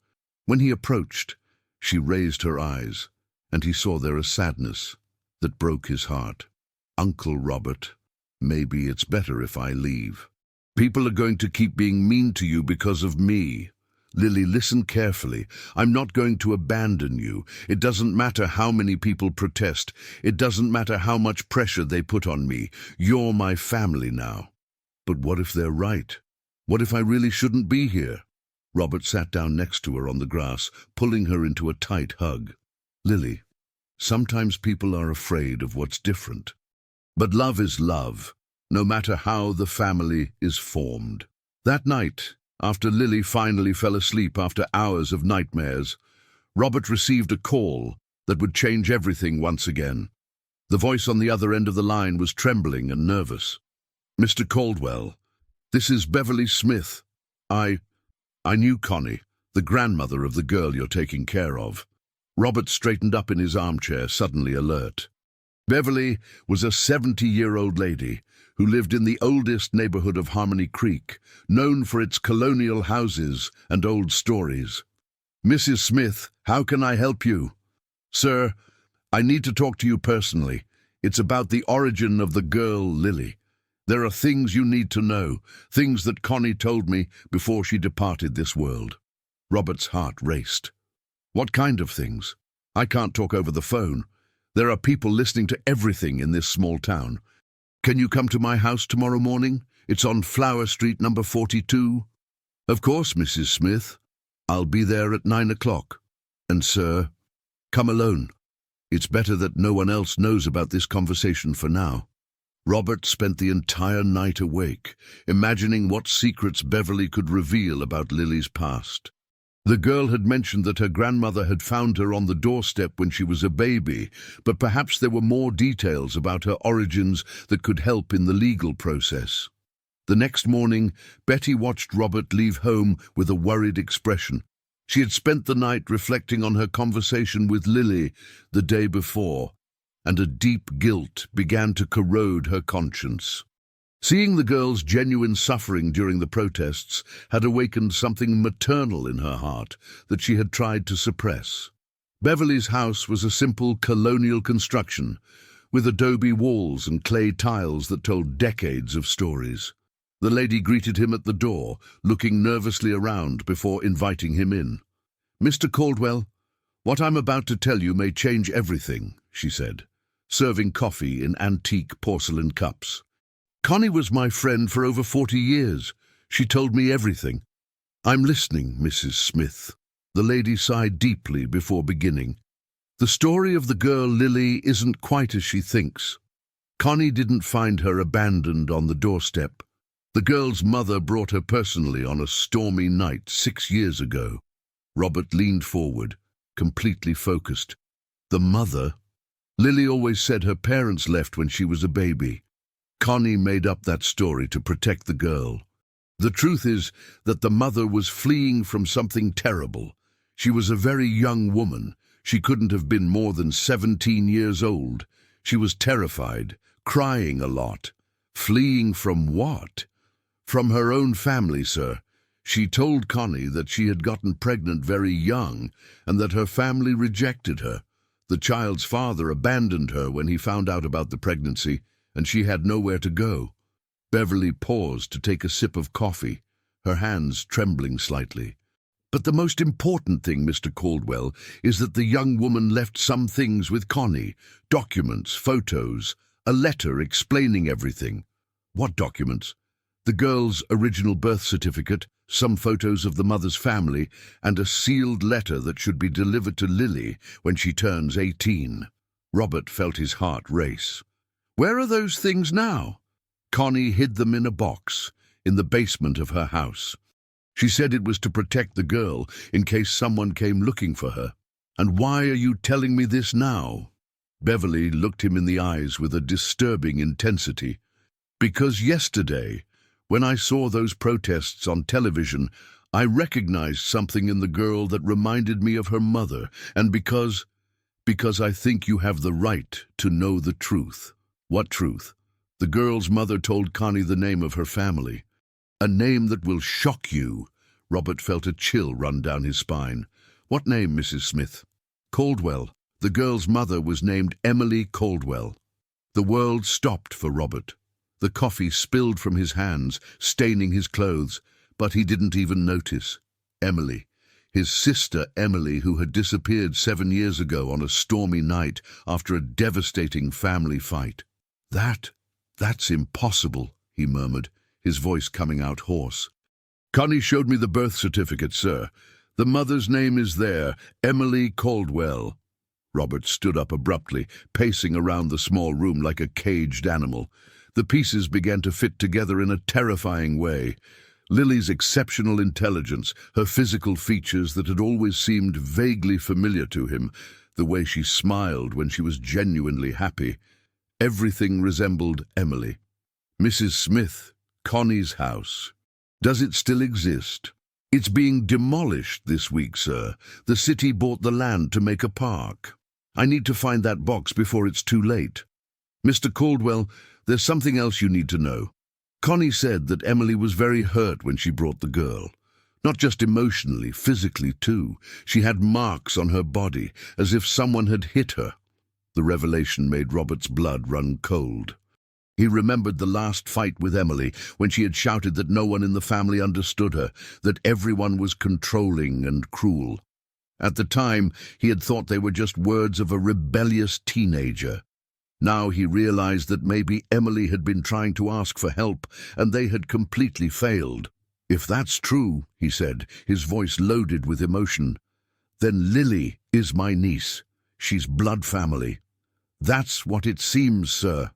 When he approached, she raised her eyes, and he saw there a sadness that broke his heart. "Uncle Robert, maybe it's better if I leave. People are going to keep being mean to you because of me. Lily, listen carefully. I'm not going to abandon you. It doesn't matter how many people protest. It doesn't matter how much pressure they put on me. You're my family now." "But what if they're right? What if I really shouldn't be here?" Robert sat down next to her on the grass, pulling her into a tight hug. "Lily, sometimes people are afraid of what's different. But love is love, no matter how the family is formed." That night, after Lily finally fell asleep after hours of nightmares, Robert received a call that would change everything once again. The voice on the other end of the line was trembling and nervous. "Mr. Caldwell, this is Beverly Smith. I knew Connie, the grandmother of the girl you're taking care of." Robert straightened up in his armchair, suddenly alert. Beverly was a 70-year-old lady who lived in the oldest neighborhood of Harmony Creek, known for its colonial houses and old stories. "Mrs. Smith, how can I help you?" "Sir, I need to talk to you personally. It's about the origin of the girl, Lily. There are things you need to know, things that Connie told me before she departed this world." Robert's heart raced. "What kind of things? I can't talk over the phone. There are people listening to everything in this small town. Can you come to my house tomorrow morning? It's on Flower Street, number 42. "Of course, Mrs. Smith. I'll be there at 9 o'clock. And, sir, come alone. It's better that no one else knows about this conversation for now." Robert spent the entire night awake, imagining what secrets Beverly could reveal about Lily's past. The girl had mentioned that her grandmother had found her on the doorstep when she was a baby, but perhaps there were more details about her origins that could help in the legal process. The next morning, Betty watched Robert leave home with a worried expression. She had spent the night reflecting on her conversation with Lily the day before, and a deep guilt began to corrode her conscience. Seeing the girl's genuine suffering during the protests had awakened something maternal in her heart that she had tried to suppress. Beverly's house was a simple colonial construction, with adobe walls and clay tiles that told decades of stories. The lady greeted him at the door, looking nervously around before inviting him in. "Mr. Caldwell, what I'm about to tell you may change everything," she said, serving coffee in antique porcelain cups. "Connie was my friend for over 40 years. She told me everything." "I'm listening, Mrs. Smith." The lady sighed deeply before beginning. "The story of the girl Lily isn't quite as she thinks. Connie didn't find her abandoned on the doorstep. The girl's mother brought her personally on a stormy night 6 years ago." Robert leaned forward, completely focused. "The mother? Lily always said her parents left when she was a baby. Connie made up that story to protect the girl. The truth is that the mother was fleeing from something terrible. She was a very young woman. She couldn't have been more than 17 years old. She was terrified, crying a lot. Fleeing from what? From her own family, sir. She told Connie that she had gotten pregnant very young and that her family rejected her. The child's father abandoned her when he found out about the pregnancy, and she had nowhere to go." Beverly paused to take a sip of coffee, her hands trembling slightly. "But the most important thing, Mr. Caldwell, is that the young woman left some things with Connie. Documents, photos, a letter explaining everything." "What documents?" "The girl's original birth certificate, some photos of the mother's family, and a sealed letter that should be delivered to Lily when she turns 18. Robert felt his heart race. "Where are those things now?" "Connie hid them in a box in the basement of her house. She said it was to protect the girl in case someone came looking for her." "And why are you telling me this now?" Beverly looked him in the eyes with a disturbing intensity. "Because yesterday, when I saw those protests on television, I recognized something in the girl that reminded me of her mother, and because I think you have the right to know the truth." "What truth?" "The girl's mother told Connie the name of her family. A name that will shock you." Robert felt a chill run down his spine. "What name, Mrs. Smith?" "Caldwell. The girl's mother was named Emily Caldwell." The world stopped for Robert. The coffee spilled from his hands, staining his clothes, but he didn't even notice. Emily. His sister Emily, who had disappeared 7 years ago on a stormy night after a devastating family fight. That's impossible," he murmured, his voice coming out hoarse. "Connie showed me the birth certificate, sir. The mother's name is there, Emily Caldwell." Robert stood up abruptly, pacing around the small room like a caged animal. The pieces began to fit together in a terrifying way. Lily's exceptional intelligence, her physical features that had always seemed vaguely familiar to him, the way she smiled when she was genuinely happy. Everything resembled Emily. "Mrs. Smith, Connie's house. Does it still exist?" "It's being demolished this week, sir. The city bought the land to make a park. I need to find that box before it's too late. Mr. Caldwell, there's something else you need to know. Connie said that Emily was very hurt when she brought the girl. Not just emotionally, physically too. She had marks on her body, as if someone had hit her." The revelation made Robert's blood run cold. He remembered the last fight with Emily, when she had shouted that no one in the family understood her, that everyone was controlling and cruel. At the time, he had thought they were just words of a rebellious teenager. Now he realized that maybe Emily had been trying to ask for help, and they had completely failed. "If that's true," he said, his voice loaded with emotion, "then Lily is my niece. She's blood family." "That's what it seems, sir."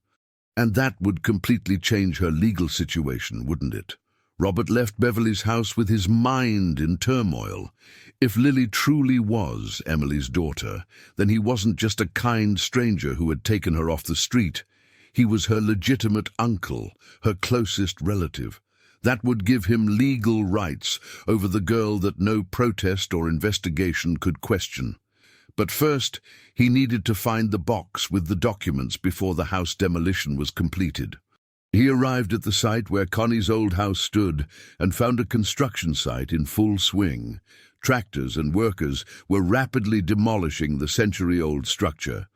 "And that would completely change her legal situation, wouldn't it?" Robert left Beverly's house with his mind in turmoil. If Lily truly was Emily's daughter, then he wasn't just a kind stranger who had taken her off the street. He was her legitimate uncle, her closest relative. That would give him legal rights over the girl that no protest or investigation could question. But first, he needed to find the box with the documents before the house demolition was completed. He arrived at the site where Connie's old house stood and found a construction site in full swing. Tractors and workers were rapidly demolishing the century-old structure.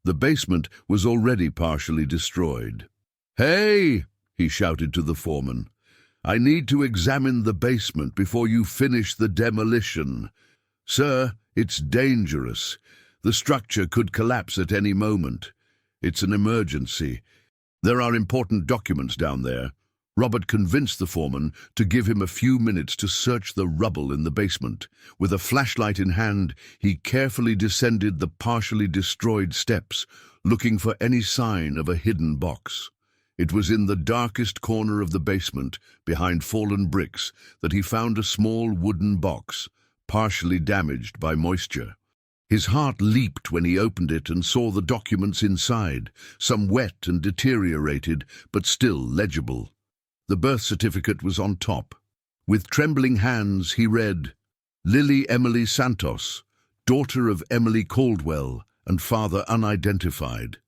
The basement was already partially destroyed. "Hey!" he shouted to the foreman. "I need to examine the basement before you finish the demolition. Sir, it's dangerous. The structure could collapse at any moment. It's an emergency. There are important documents down there." Robert convinced the foreman to give him a few minutes to search the rubble in the basement. With a flashlight in hand, he carefully descended the partially destroyed steps, looking for any sign of a hidden box. It was in the darkest corner of the basement, behind fallen bricks, that he found a small wooden box, partially damaged by moisture. His heart leaped when he opened it and saw the documents inside, some wet and deteriorated, but still legible. The birth certificate was on top. With trembling hands, he read, "Lily Emily Santos, daughter of Emily Caldwell and father unidentified."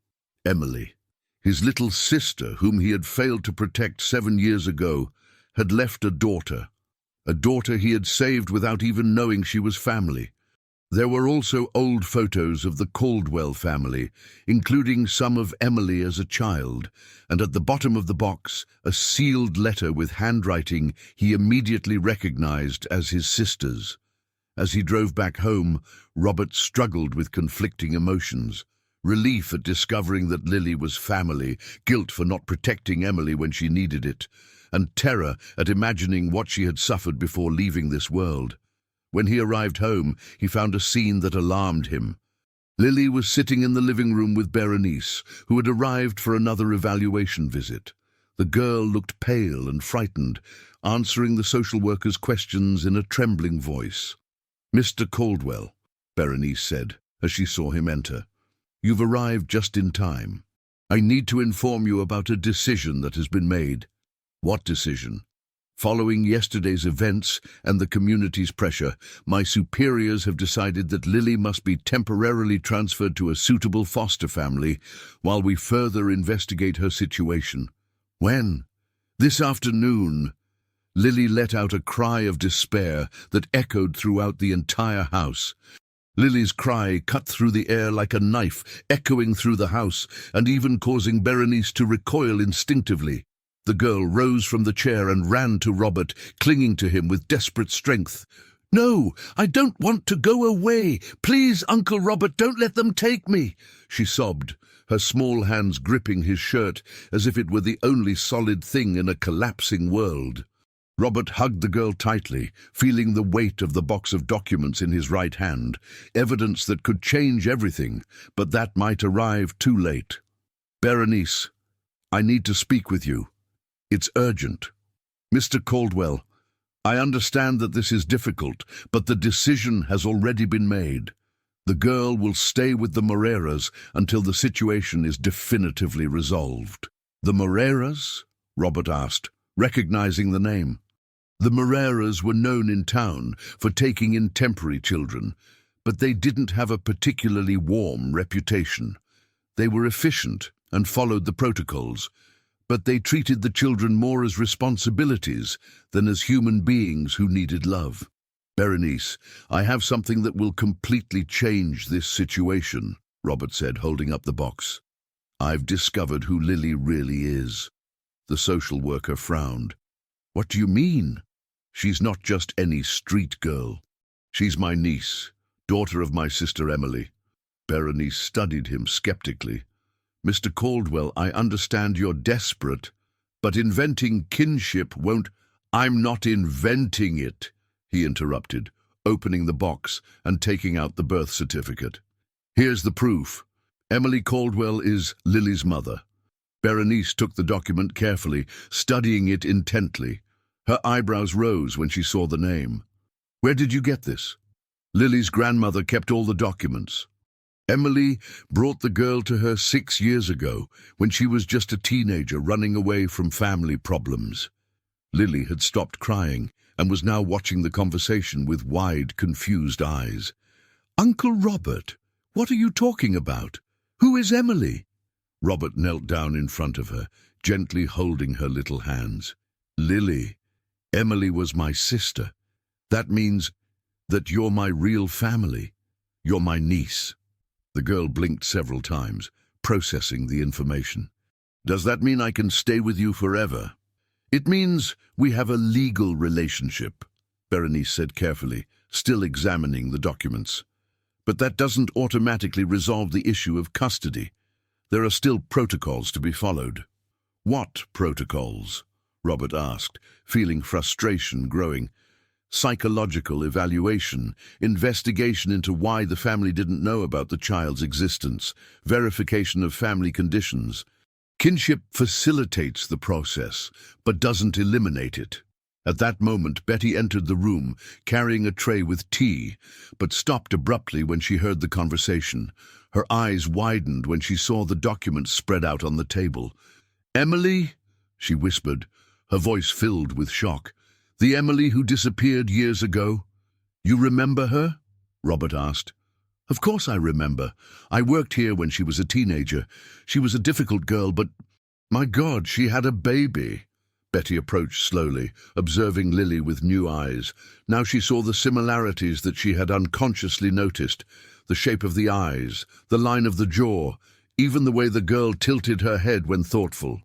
Emily, his little sister whom he had failed to protect 7 years ago, had left a daughter he had saved without even knowing she was family. There were also old photos of the Caldwell family, including some of Emily as a child, and at the bottom of the box, a sealed letter with handwriting he immediately recognized as his sister's. As he drove back home, Robert struggled with conflicting emotions. Relief at discovering that Lily was family, guilt for not protecting Emily when she needed it, and terror at imagining what she had suffered before leaving this world. When he arrived home, he found a scene that alarmed him. Lily was sitting in the living room with Berenice, who had arrived for another evaluation visit. The girl looked pale and frightened, answering the social worker's questions in a trembling voice. "Mr. Caldwell," Berenice said, as she saw him enter, "you've arrived just in time. I need to inform you about a decision that has been made." "What decision?" "Following yesterday's events and the community's pressure, my superiors have decided that Lily must be temporarily transferred to a suitable foster family while we further investigate her situation." "When?" "This afternoon." Lily let out a cry of despair that echoed throughout the entire house. Lily's cry cut through the air like a knife, echoing through the house, and even causing Berenice to recoil instinctively. The girl rose from the chair and ran to Robert, clinging to him with desperate strength. "No, I don't want to go away. Please, Uncle Robert, don't let them take me," she sobbed, her small hands gripping his shirt as if it were the only solid thing in a collapsing world. Robert hugged the girl tightly, feeling the weight of the box of documents in his right hand, evidence that could change everything, but that might arrive too late. "Berenice, I need to speak with you. It's urgent." "Mr. Caldwell, I understand that this is difficult, but the decision has already been made. The girl will stay with the Moreiras until the situation is definitively resolved." "The Moreiras?" Robert asked, recognizing the name. The Moreiras were known in town for taking in temporary children, but they didn't have a particularly warm reputation. They were efficient and followed the protocols, but they treated the children more as responsibilities than as human beings who needed love. "Berenice, I have something that will completely change this situation," Robert said, holding up the box. "I've discovered who Lily really is." The social worker frowned. "What do you mean?" "She's not just any street girl. She's my niece, daughter of my sister Emily." Berenice studied him skeptically. "Mr. Caldwell, I understand you're desperate, but inventing kinship won't—" "I'm not inventing it," he interrupted, opening the box and taking out the birth certificate. "Here's the proof. Emily Caldwell is Lily's mother." Berenice took the document carefully, studying it intently. Her eyebrows rose when she saw the name. "Where did you get this?" "Lily's grandmother kept all the documents. Emily brought the girl to her 6 years ago, when she was just a teenager running away from family problems." Lily had stopped crying and was now watching the conversation with wide, confused eyes. "Uncle Robert, what are you talking about? Who is Emily?" Robert knelt down in front of her, gently holding her little hands. "Lily, Emily was my sister. That means that you're my real family. You're my niece." The girl blinked several times, processing the information. "Does that mean I can stay with you forever?" "It means we have a legal relationship," Berenice said carefully, still examining the documents. "But that doesn't automatically resolve the issue of custody. There are still protocols to be followed." "What protocols?" Robert asked, feeling frustration growing. "Psychological evaluation, investigation into why the family didn't know about the child's existence, verification of family conditions. Kinship facilitates the process, but doesn't eliminate it." At that moment, Betty entered the room, carrying a tray with tea, but stopped abruptly when she heard the conversation. Her eyes widened when she saw the documents spread out on the table. "Emily?" she whispered, her voice filled with shock. "The Emily who disappeared years ago? You remember her?" Robert asked. "Of course I remember. I worked here when she was a teenager. She was a difficult girl, but, my God, she had a baby." Betty approached slowly, observing Lily with new eyes. Now she saw the similarities that she had unconsciously noticed, the shape of the eyes, the line of the jaw, even the way the girl tilted her head when thoughtful.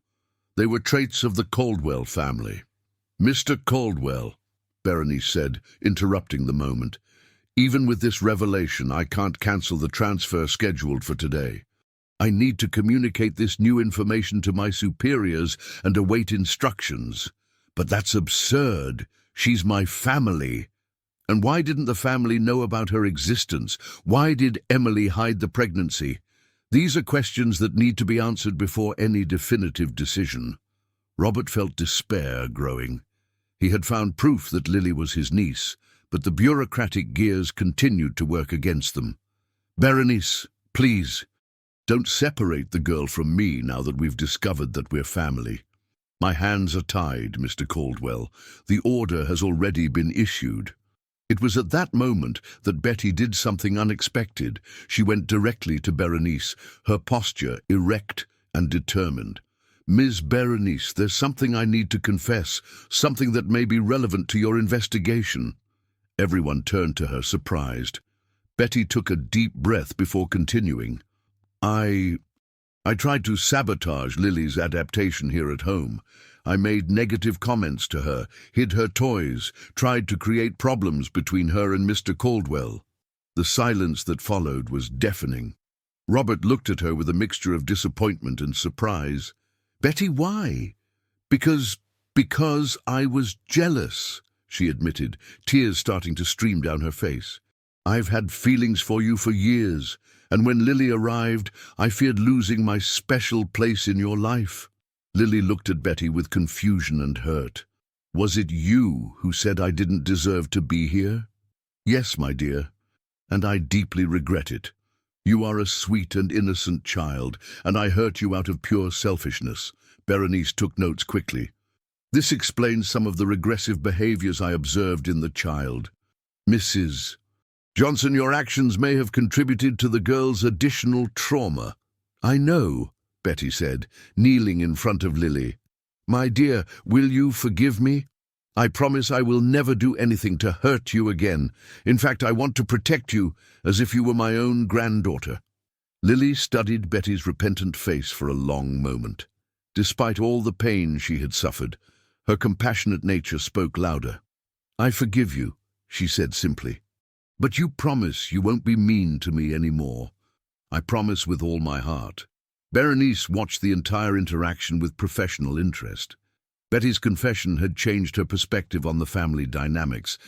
They were traits of the Caldwell family. "Mr. Caldwell," Berenice said, interrupting the moment, "even with this revelation, I can't cancel the transfer scheduled for today. I need to communicate this new information to my superiors and await instructions. But that's absurd. She's my family. And why didn't the family know about her existence? Why did Emily hide the pregnancy? These are questions that need to be answered before any definitive decision." Robert felt despair growing. He had found proof that Lily was his niece, but the bureaucratic gears continued to work against them. "Berenice, please, don't separate the girl from me now that we've discovered that we're family." "My hands are tied, Mr. Caldwell. The order has already been issued." It was at that moment that Betty did something unexpected. She went directly to Berenice, her posture erect and determined. "Ms. Berenice, there's something I need to confess, something that may be relevant to your investigation." Everyone turned to her, surprised. Betty took a deep breath before continuing. I tried to sabotage Lily's adaptation here at home. I made negative comments to her, hid her toys, tried to create problems between her and Mr. Caldwell. The silence that followed was deafening. Robert looked at her with a mixture of disappointment and surprise. "Betty, why?" Because I was jealous," she admitted, tears starting to stream down her face. "I've had feelings for you for years, and when Lily arrived, I feared losing my special place in your life." Lily looked at Betty with confusion and hurt. "Was it you who said I didn't deserve to be here?" "Yes, my dear, and I deeply regret it. You are a sweet and innocent child, and I hurt you out of pure selfishness." Berenice took notes quickly. "This explains some of the regressive behaviors I observed in the child. Mrs. Johnson, your actions may have contributed to the girl's additional trauma." "I know," Betty said, kneeling in front of Lily. "My dear, will you forgive me? I promise I will never do anything to hurt you again. In fact, I want to protect you as if you were my own granddaughter." Lily studied Betty's repentant face for a long moment. Despite all the pain she had suffered, her compassionate nature spoke louder. "I forgive you," she said simply. "But you promise you won't be mean to me anymore." "I promise with all my heart." Berenice watched the entire interaction with professional interest. Betty's confession had changed her perspective on the family dynamics,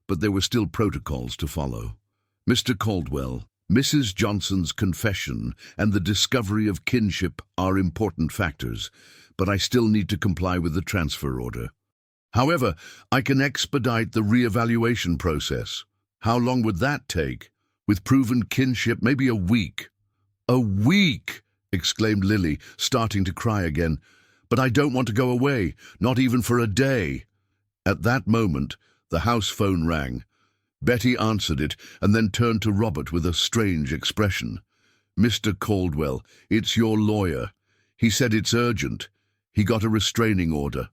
but there were still protocols to follow. "Mr. Caldwell, Mrs. Johnson's confession and the discovery of kinship are important factors, but I still need to comply with the transfer order. However, I can expedite the re-evaluation process." "How long would that take?" "With proven kinship, maybe a week." "A week!" exclaimed Lily, starting to cry again. "But I don't want to go away, not even for a day." At that moment, the house phone rang. Betty answered it and then turned to Robert with a strange expression. "Mr. Caldwell, it's your lawyer. He said it's urgent. He got a restraining order."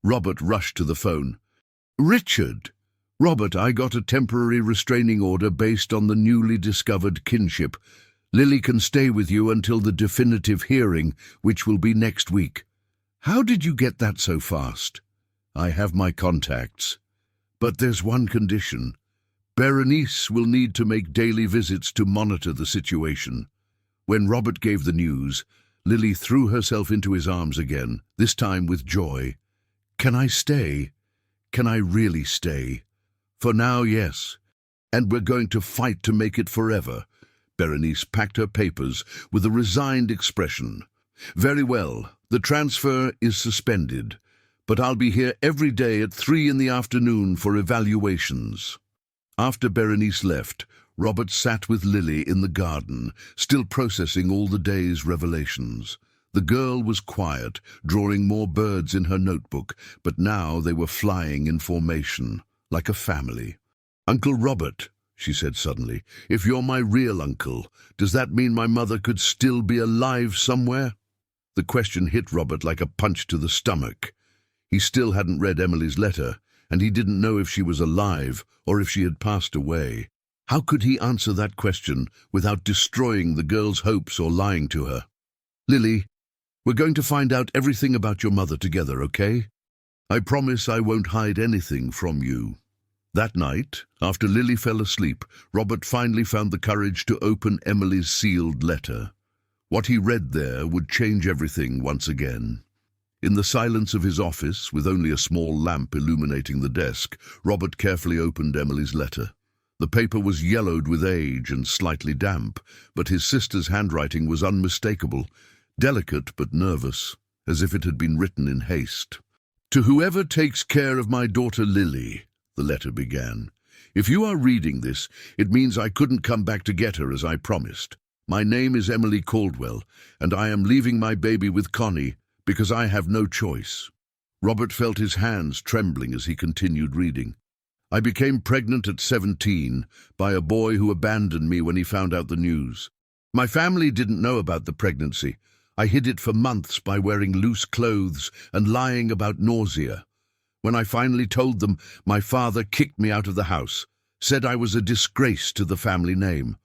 Robert rushed to the phone. "Richard!" "Robert, I got a temporary restraining order based on the newly discovered kinship. Lily can stay with you until the definitive hearing, which will be next week." "How did you get that so fast?" "I have my contacts. But there's one condition. Berenice will need to make daily visits to monitor the situation." When Robert gave the news, Lily threw herself into his arms again, this time with joy. "Can I stay? Can I really stay?" "For now, yes. And we're going to fight to make it forever." Berenice packed her papers with a resigned expression. "Very well, the transfer is suspended, but I'll be here every day at 3 in the afternoon for evaluations." After Berenice left, Robert sat with Lily in the garden, still processing all the day's revelations. The girl was quiet, drawing more birds in her notebook, but now they were flying in formation, like a family. "Uncle Robert," she said suddenly, "if you're my real uncle, does that mean my mother could still be alive somewhere?" The question hit Robert like a punch to the stomach. He still hadn't read Emily's letter, and he didn't know if she was alive or if she had passed away. How could he answer that question without destroying the girl's hopes or lying to her? "Lily, we're going to find out everything about your mother together, okay? I promise I won't hide anything from you." That night, after Lily fell asleep, Robert finally found the courage to open Emily's sealed letter. What he read there would change everything once again. In the silence of his office, with only a small lamp illuminating the desk, Robert carefully opened Emily's letter. The paper was yellowed with age and slightly damp, but his sister's handwriting was unmistakable, delicate but nervous, as if it had been written in haste. "To whoever takes care of my daughter Lily," the letter began. "If you are reading this, it means I couldn't come back to get her as I promised. My name is Emily Caldwell, and I am leaving my baby with Connie because I have no choice." Robert felt his hands trembling as he continued reading. "I became pregnant at 17 by a boy who abandoned me when he found out the news. My family didn't know about the pregnancy. I hid it for months by wearing loose clothes and lying about nausea. When I finally told them, my father kicked me out of the house, said I was a disgrace to the family name.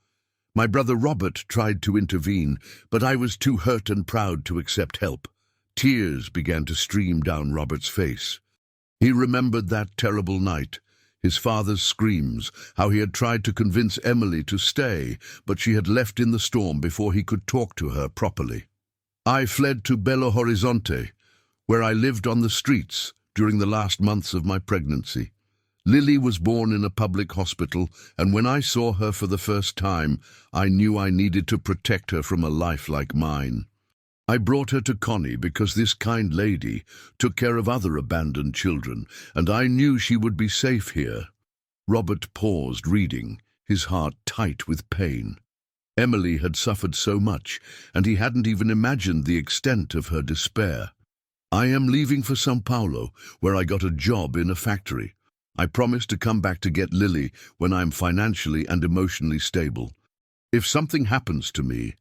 My brother Robert tried to intervene, but I was too hurt and proud to accept help." Tears began to stream down Robert's face. He remembered that terrible night, his father's screams, how he had tried to convince Emily to stay, but she had left in the storm before he could talk to her properly. "I fled to Belo Horizonte, where I lived on the streets during the last months of my pregnancy. Lily was born in a public hospital, and when I saw her for the first time, I knew I needed to protect her from a life like mine. I brought her to Connie because this kind lady took care of other abandoned children, and I knew she would be safe here." Robert paused, reading, his heart tight with pain. Emily had suffered so much, and he hadn't even imagined the extent of her despair. "I am leaving for São Paulo, where I got a job in a factory. I promise to come back to get Lily when I'm financially and emotionally stable. If something happens to me,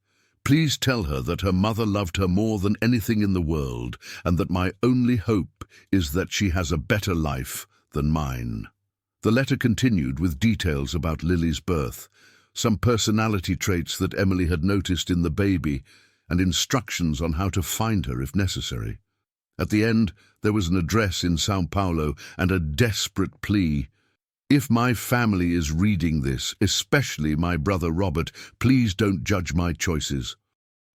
please tell her that her mother loved her more than anything in the world, and that my only hope is that she has a better life than mine." The letter continued with details about Lily's birth, some personality traits that Emily had noticed in the baby, and instructions on how to find her if necessary. At the end, there was an address in São Paulo and a desperate plea. "If my family is reading this, especially my brother Robert, please don't judge my choices.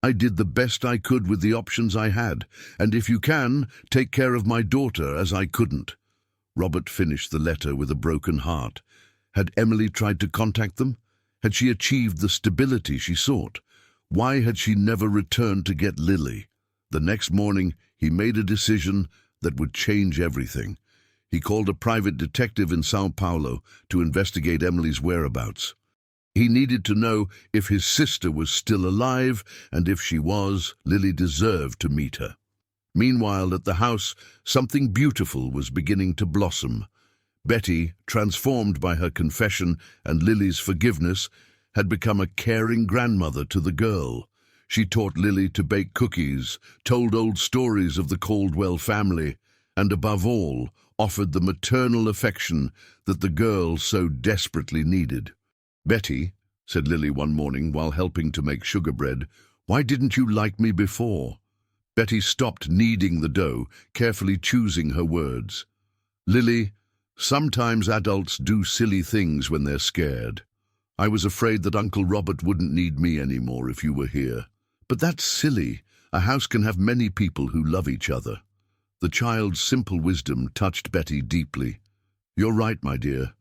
I did the best I could with the options I had, and if you can, take care of my daughter as I couldn't." Robert finished the letter with a broken heart. Had Emily tried to contact them? Had she achieved the stability she sought? Why had she never returned to get Lily? The next morning, he made a decision that would change everything. He called a private detective in São Paulo to investigate Emily's whereabouts. He needed to know if his sister was still alive, and if she was, Lily deserved to meet her. Meanwhile, at the house, something beautiful was beginning to blossom. Betty, transformed by her confession and Lily's forgiveness, had become a caring grandmother to the girl. She taught Lily to bake cookies, told old stories of the Caldwell family, and above all, offered the maternal affection that the girl so desperately needed. "Betty," said Lily one morning while helping to make sugar bread, "why didn't you like me before?" Betty stopped kneading the dough, carefully choosing her words. "Lily, sometimes adults do silly things when they're scared. I was afraid that Uncle Robert wouldn't need me anymore if you were here. But that's silly. A house can have many people who love each other." The child's simple wisdom touched Betty deeply. "You're right, my dear.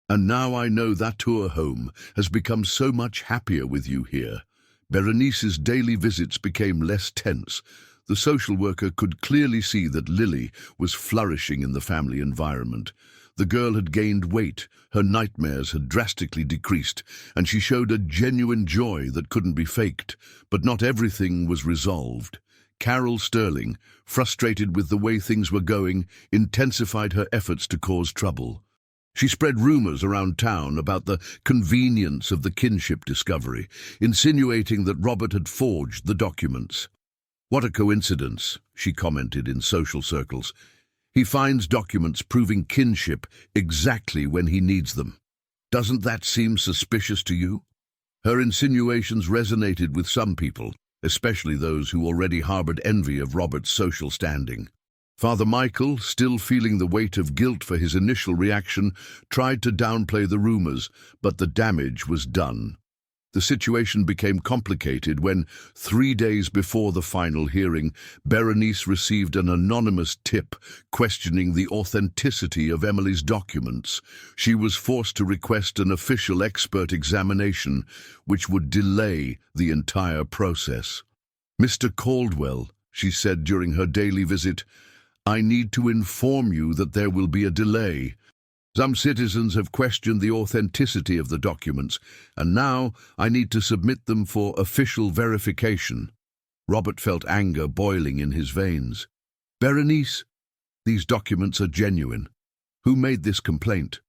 And now I know that tour home has become so much happier with you here." Berenice's daily visits became less tense. The social worker could clearly see that Lily was flourishing in the family environment. The girl had gained weight, her nightmares had drastically decreased, and she showed a genuine joy that couldn't be faked. But not everything was resolved. Carol Sterling, frustrated with the way things were going, intensified her efforts to cause trouble. She spread rumors around town about the convenience of the kinship discovery, insinuating that Robert had forged the documents. "What a coincidence," she commented in social circles. He finds documents proving kinship exactly when he needs them. Doesn't that seem suspicious to you? Her insinuations resonated with some people, especially those who already harbored envy of Robert's social standing. Father Michael, still feeling the weight of guilt for his initial reaction, tried to downplay the rumors, but the damage was done. The situation became complicated when, 3 days before the final hearing, Berenice received an anonymous tip questioning the authenticity of Emily's documents. She was forced to request an official expert examination, which would delay the entire process. "Mr. Caldwell," she said during her daily visit, "I need to inform you that there will be a delay. Some citizens have questioned the authenticity of the documents, and now I need to submit them for official verification." Robert felt anger boiling in his veins. "Berenice, these documents are genuine. Who made this complaint?"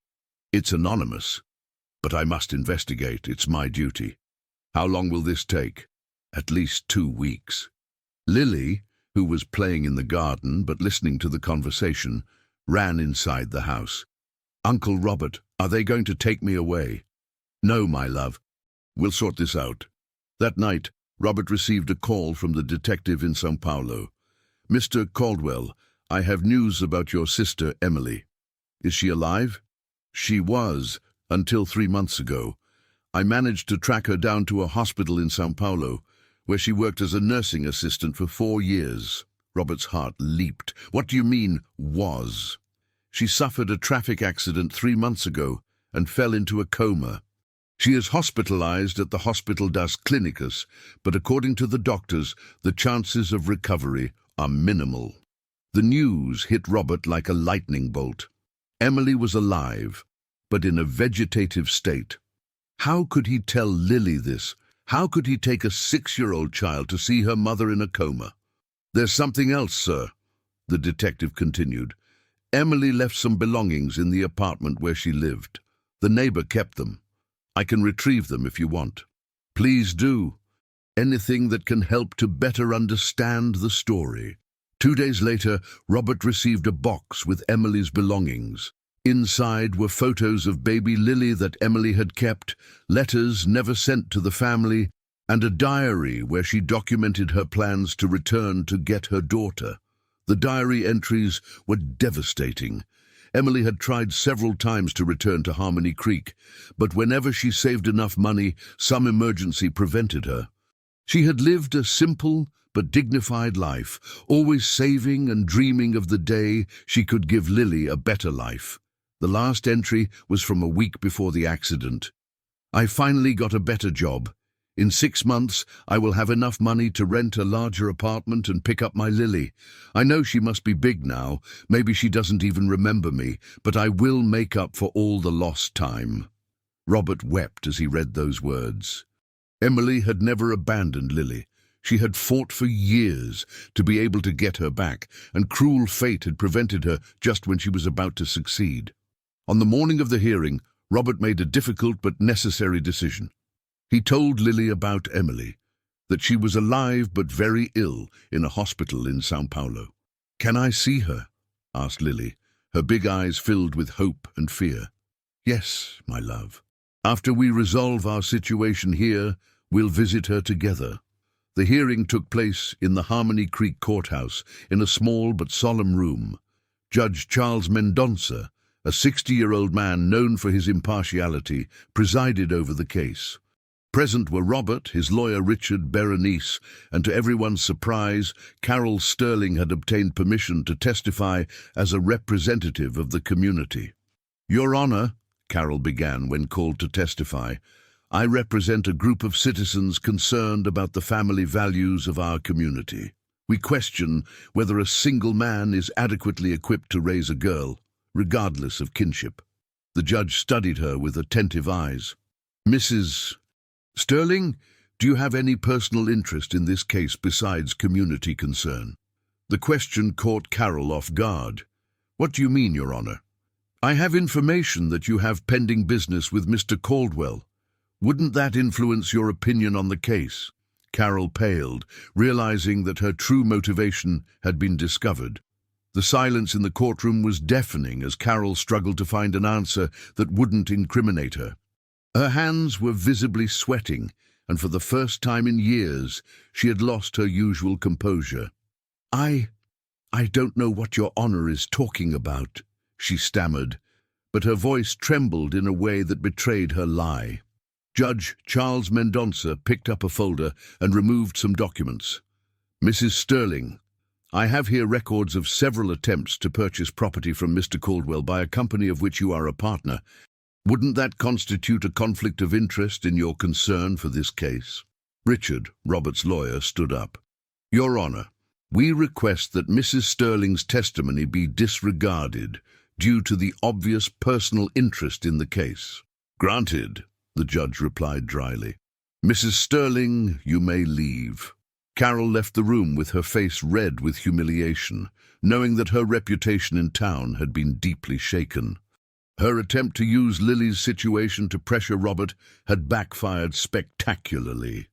"It's anonymous, but I must investigate. It's my duty." "How long will this take?" "At least 2 weeks." Lily, who was playing in the garden but listening to the conversation, ran inside the house. "Uncle Robert, are they going to take me away?" "No, my love. We'll sort this out." That night, Robert received a call from the detective in São Paulo. "Mr. Caldwell, I have news about your sister, Emily." "Is she alive?" "She was, until 3 months ago. I managed to track her down to a hospital in São Paulo, where she worked as a nursing assistant for 4 years. Robert's heart leaped. "What do you mean, was?" "She suffered a traffic accident 3 months ago and fell into a coma. She is hospitalized at the Hospital das Clínicas, but according to the doctors, the chances of recovery are minimal." The news hit Robert like a lightning bolt. Emily was alive, but in a vegetative state. How could he tell Lily this? How could he take a 6-year-old child to see her mother in a coma? "There's something else, sir," the detective continued. "Emily left some belongings in the apartment where she lived. The neighbor kept them. I can retrieve them if you want." "Please do. Anything that can help to better understand the story." 2 days later, Robert received a box with Emily's belongings. Inside were photos of baby Lily that Emily had kept, letters never sent to the family, and a diary where she documented her plans to return to get her daughter. The diary entries were devastating. Emily had tried several times to return to Harmony Creek, but whenever she saved enough money, some emergency prevented her. She had lived a simple but dignified life, always saving and dreaming of the day she could give Lily a better life. The last entry was from a week before the accident. "I finally got a better job. In 6 months, I will have enough money to rent a larger apartment and pick up my Lily. I know she must be big now. Maybe she doesn't even remember me, but I will make up for all the lost time." Robert wept as he read those words. Emily had never abandoned Lily. She had fought for years to be able to get her back, and cruel fate had prevented her just when she was about to succeed. On the morning of the hearing, Robert made a difficult but necessary decision. He told Lily about Emily, that she was alive but very ill in a hospital in São Paulo. "Can I see her?" asked Lily, her big eyes filled with hope and fear. "Yes, my love. After we resolve our situation here, we'll visit her together." The hearing took place in the Harmony Creek Courthouse, in a small but solemn room. Judge Charles Mendonça, a 60-year-old man known for his impartiality, presided over the case. Present were Robert, his lawyer Richard, Berenice, and to everyone's surprise, Carol Sterling had obtained permission to testify as a representative of the community. "Your Honor," Carol began when called to testify, "I represent a group of citizens concerned about the family values of our community. We question whether a single man is adequately equipped to raise a girl, regardless of kinship." The judge studied her with attentive eyes. "Mrs. Sterling, do you have any personal interest in this case besides community concern?" The question caught Carol off guard. "What do you mean, Your Honor?" "I have information that you have pending business with Mr. Caldwell. Wouldn't that influence your opinion on the case?" Carol paled, realizing that her true motivation had been discovered. The silence in the courtroom was deafening as Carol struggled to find an answer that wouldn't incriminate her. Her hands were visibly sweating, and for the first time in years, she had lost her usual composure. I don't know what Your Honor is talking about," she stammered, but her voice trembled in a way that betrayed her lie. Judge Charles Mendonça picked up a folder and removed some documents. "Mrs. Sterling, I have here records of several attempts to purchase property from Mr. Caldwell by a company of which you are a partner. Wouldn't that constitute a conflict of interest in your concern for this case?" Richard, Robert's lawyer, stood up. "Your Honor, we request that Mrs. Sterling's testimony be disregarded due to the obvious personal interest in the case." "Granted," the judge replied dryly. "Mrs. Sterling, you may leave." Carol left the room with her face red with humiliation, knowing that her reputation in town had been deeply shaken. Her attempt to use Lily's situation to pressure Robert had backfired spectacularly.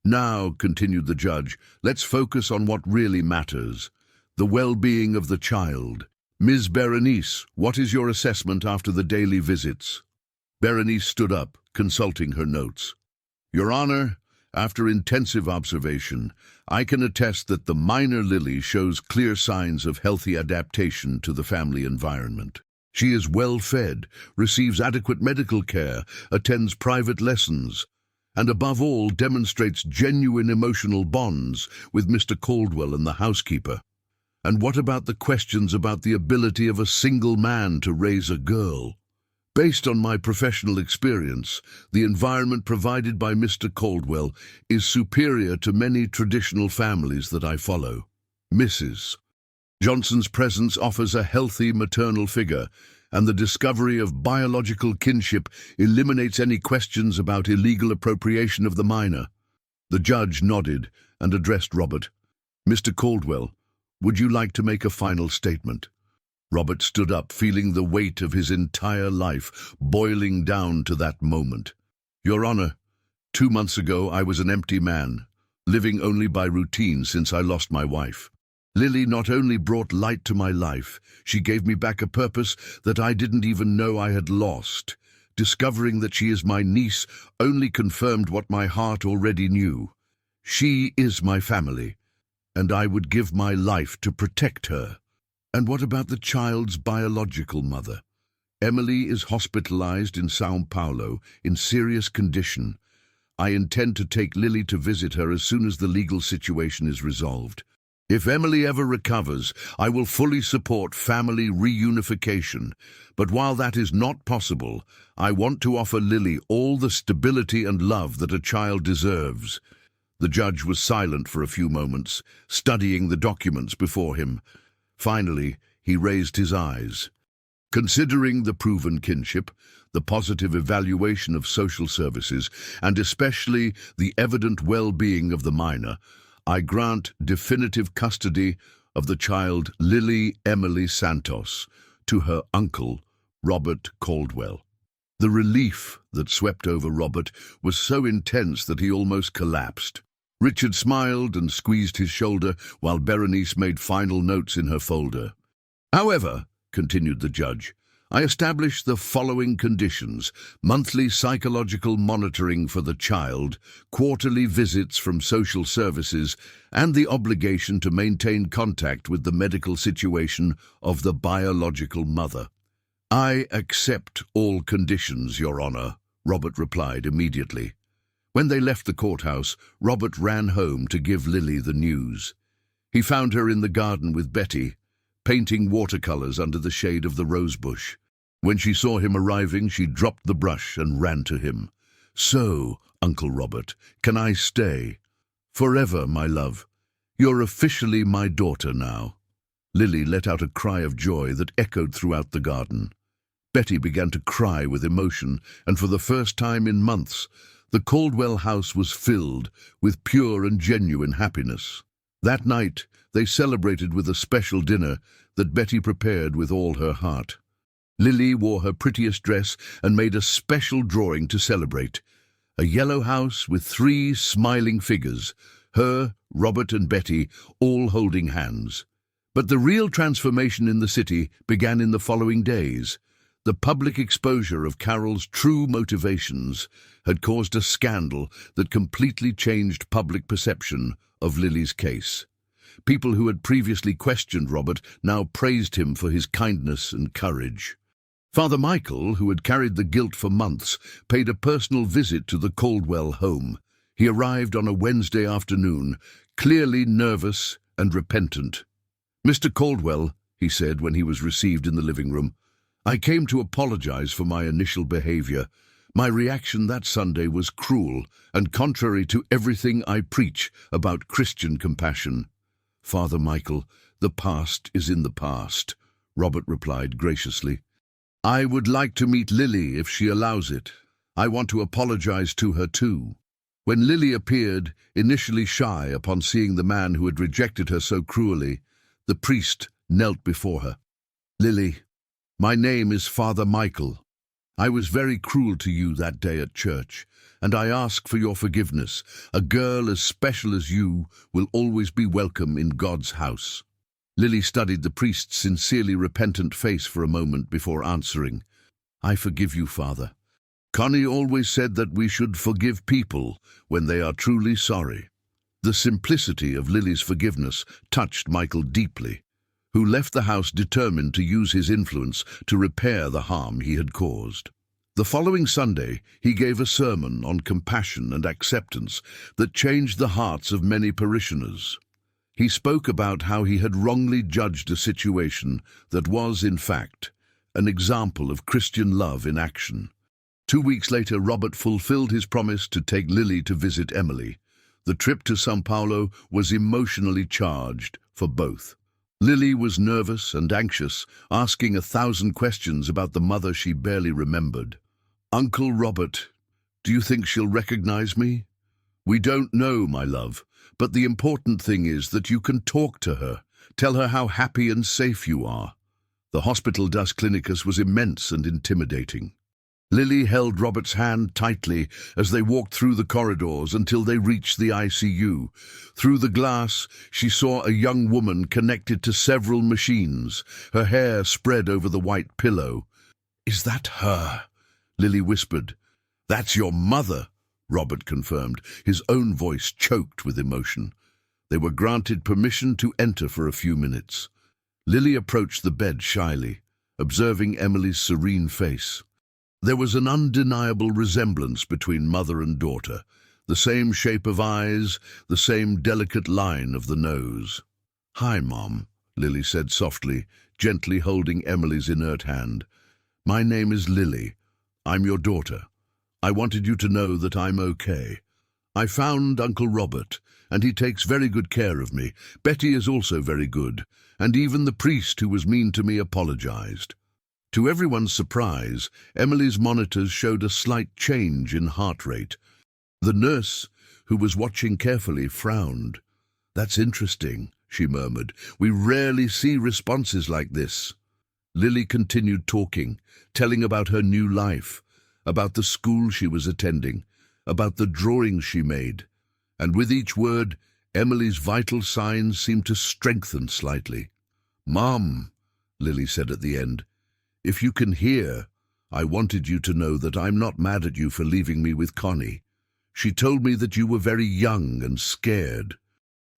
"Now," continued the judge, "let's focus on what really matters, the well-being of the child. Ms. Berenice, what is your assessment after the daily visits?" Berenice stood up, consulting her notes. "Your Honor, after intensive observation, I can attest that the minor Lily shows clear signs of healthy adaptation to the family environment. She is well fed, receives adequate medical care, attends private lessons, and above all demonstrates genuine emotional bonds with Mr. Caldwell and the housekeeper. And what about the questions about the ability of a single man to raise a girl? Based on my professional experience, the environment provided by Mr. Caldwell is superior to many traditional families that I follow. Mrs. Johnson's presence offers a healthy maternal figure, and the discovery of biological kinship eliminates any questions about illegal appropriation of the minor." The judge nodded and addressed Robert. "Mr. Caldwell, would you like to make a final statement?" Robert stood up, feeling the weight of his entire life boiling down to that moment. "Your Honor, 2 months ago I was an empty man, living only by routine since I lost my wife. Lily not only brought light to my life, she gave me back a purpose that I didn't even know I had lost. Discovering that she is my niece only confirmed what my heart already knew. She is my family, and I would give my life to protect her." "And what about the child's biological mother?" "Emily is hospitalized in São Paulo in serious condition. I intend to take Lily to visit her as soon as the legal situation is resolved. If Emily ever recovers, I will fully support family reunification. But while that is not possible, I want to offer Lily all the stability and love that a child deserves." The judge was silent for a few moments, studying the documents before him. Finally, he raised his eyes. "Considering the proven kinship, the positive evaluation of social services, and especially the evident well-being of the minor, I grant definitive custody of the child Lily Emily Santos to her uncle, Robert Caldwell." The relief that swept over Robert was so intense that he almost collapsed. Richard smiled and squeezed his shoulder while Berenice made final notes in her folder. "However," continued the judge, "I established the following conditions: monthly psychological monitoring for the child, quarterly visits from social services, and the obligation to maintain contact with the medical situation of the biological mother." "I accept all conditions, Your Honor," Robert replied immediately. When they left the courthouse, Robert ran home to give Lily the news. He found her in the garden with Betty, painting watercolors under the shade of the rosebush. When she saw him arriving, she dropped the brush and ran to him. "So, Uncle Robert, can I stay?" "Forever, my love. You're officially my daughter now." Lily let out a cry of joy that echoed throughout the garden. Betty began to cry with emotion, and for the first time in months, the Caldwell house was filled with pure and genuine happiness. That night, they celebrated with a special dinner that Betty prepared with all her heart. Lily wore her prettiest dress and made a special drawing to celebrate. A yellow house with 3 smiling figures, her, Robert and Betty, all holding hands. But the real transformation in the city began in the following days. The public exposure of Carol's true motivations had caused a scandal that completely changed public perception of Lily's case. People who had previously questioned Robert now praised him for his kindness and courage. Father Michael, who had carried the guilt for months, paid a personal visit to the Caldwell home. He arrived on a Wednesday afternoon, clearly nervous and repentant. "Mr. Caldwell," he said when he was received in the living room, "I came to apologize for my initial behavior. My reaction that Sunday was cruel and contrary to everything I preach about Christian compassion." "Father Michael, the past is in the past," Robert replied graciously. "I would like to meet Lily if she allows it. I want to apologize to her too." When Lily appeared, initially shy upon seeing the man who had rejected her so cruelly, the priest knelt before her. "Lily, my name is Father Michael. I was very cruel to you that day at church, and I ask for your forgiveness. A girl as special as you will always be welcome in God's house." Lily studied the priest's sincerely repentant face for a moment before answering. "I forgive you, Father. Connie always said that we should forgive people when they are truly sorry." The simplicity of Lily's forgiveness touched Michael deeply, who left the house determined to use his influence to repair the harm he had caused. The following Sunday, he gave a sermon on compassion and acceptance that changed the hearts of many parishioners. He spoke about how he had wrongly judged a situation that was, in fact, an example of Christian love in action. 2 weeks later, Robert fulfilled his promise to take Lily to visit Emily. The trip to São Paulo was emotionally charged for both. Lily was nervous and anxious, asking 1,000 questions about the mother she barely remembered. "Uncle Robert, do you think she'll recognize me?" "We don't know, my love, but the important thing is that you can talk to her, tell her how happy and safe you are." The Hospital das Clínicas was immense and intimidating. Lily held Robert's hand tightly as they walked through the corridors until they reached the ICU. Through the glass, she saw a young woman connected to several machines, her hair spread over the white pillow. "Is that her?" Lily whispered. "That's your mother," Robert confirmed, his own voice choked with emotion. They were granted permission to enter for a few minutes. Lily approached the bed shyly, observing Emily's serene face. There was an undeniable resemblance between mother and daughter, the same shape of eyes, the same delicate line of the nose. "Hi, Mom," Lily said softly, gently holding Emily's inert hand. "My name is Lily. I'm your daughter. I wanted you to know that I'm okay. I found Uncle Robert, and he takes very good care of me. Betty is also very good, and even the priest who was mean to me apologized." To everyone's surprise, Emily's monitors showed a slight change in heart rate. The nurse, who was watching carefully, frowned. "That's interesting," she murmured. "We rarely see responses like this." Lily continued talking, telling about her new life, about the school she was attending, about the drawings she made. And with each word, Emily's vital signs seemed to strengthen slightly. "Mom," Lily said at the end, "if you can hear, I wanted you to know that I'm not mad at you for leaving me with Connie. She told me that you were very young and scared.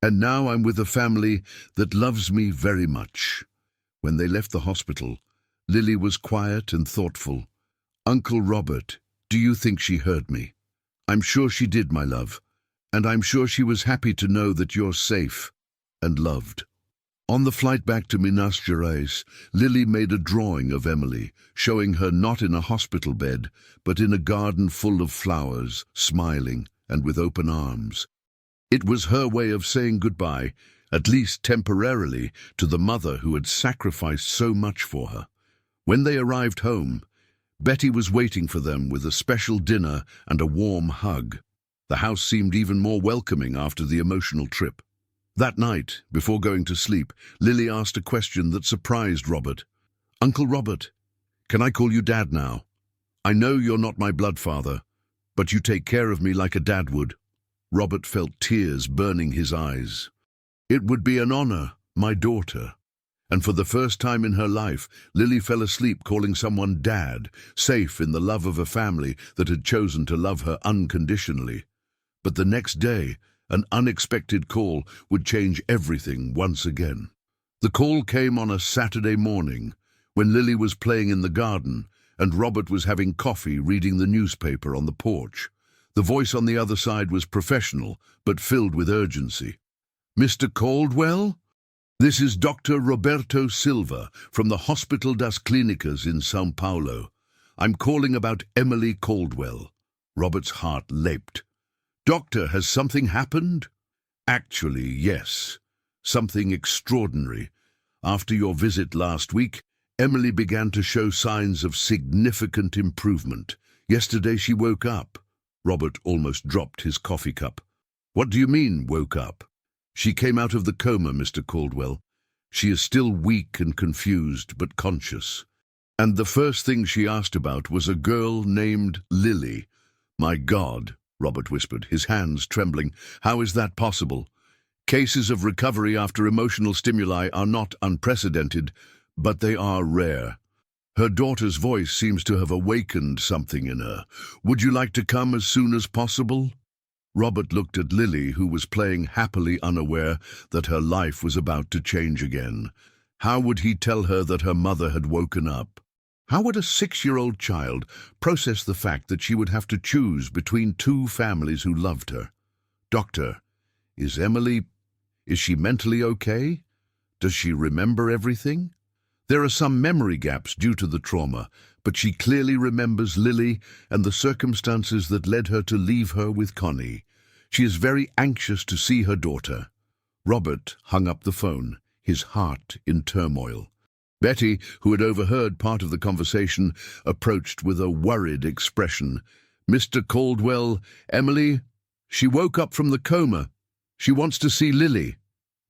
And now I'm with a family that loves me very much." When they left the hospital, Lily was quiet and thoughtful. "Uncle Robert, do you think she heard me?" "I'm sure she did, my love. And I'm sure she was happy to know that you're safe and loved." On the flight back to Minas Gerais, Lily made a drawing of Emily, showing her not in a hospital bed, but in a garden full of flowers, smiling and with open arms. It was her way of saying goodbye, at least temporarily, to the mother who had sacrificed so much for her. When they arrived home, Betty was waiting for them with a special dinner and a warm hug. The house seemed even more welcoming after the emotional trip. That night, before going to sleep, Lily asked a question that surprised Robert. "Uncle Robert, can I call you Dad now? I know you're not my blood father, but you take care of me like a dad would." Robert felt tears burning his eyes. "It would be an honor, my daughter." And for the first time in her life, Lily fell asleep calling someone Dad, safe in the love of a family that had chosen to love her unconditionally. But the next day, an unexpected call would change everything once again. The call came on a Saturday morning, when Lily was playing in the garden and Robert was having coffee reading the newspaper on the porch. The voice on the other side was professional, but filled with urgency. "Mr. Caldwell? This is Dr. Roberto Silva from the Hospital das Clínicas in São Paulo. I'm calling about Emily Caldwell." Robert's heart leapt. "Doctor, has something happened?" "Actually, yes. Something extraordinary. After your visit last week, Emily began to show signs of significant improvement. Yesterday she woke up." Robert almost dropped his coffee cup. "What do you mean, woke up?" "She came out of the coma, Mr. Caldwell. She is still weak and confused, but conscious. And the first thing she asked about was a girl named Lily." "My God," Robert whispered, his hands trembling. "How is that possible?" "Cases of recovery after emotional stimuli are not unprecedented, but they are rare. Her daughter's voice seems to have awakened something in her. Would you like to come as soon as possible?" Robert looked at Lily, who was playing happily unaware that her life was about to change again. How would he tell her that her mother had woken up? How would a 6-year-old child process the fact that she would have to choose between two families who loved her? "Doctor, is she mentally okay? Does she remember everything?" "There are some memory gaps due to the trauma, but she clearly remembers Lily and the circumstances that led her to leave her with Connie. She is very anxious to see her daughter." Robert hung up the phone, his heart in turmoil. Betty, who had overheard part of the conversation, approached with a worried expression. "Mr. Caldwell, Emily, she woke up from the coma. She wants to see Lily."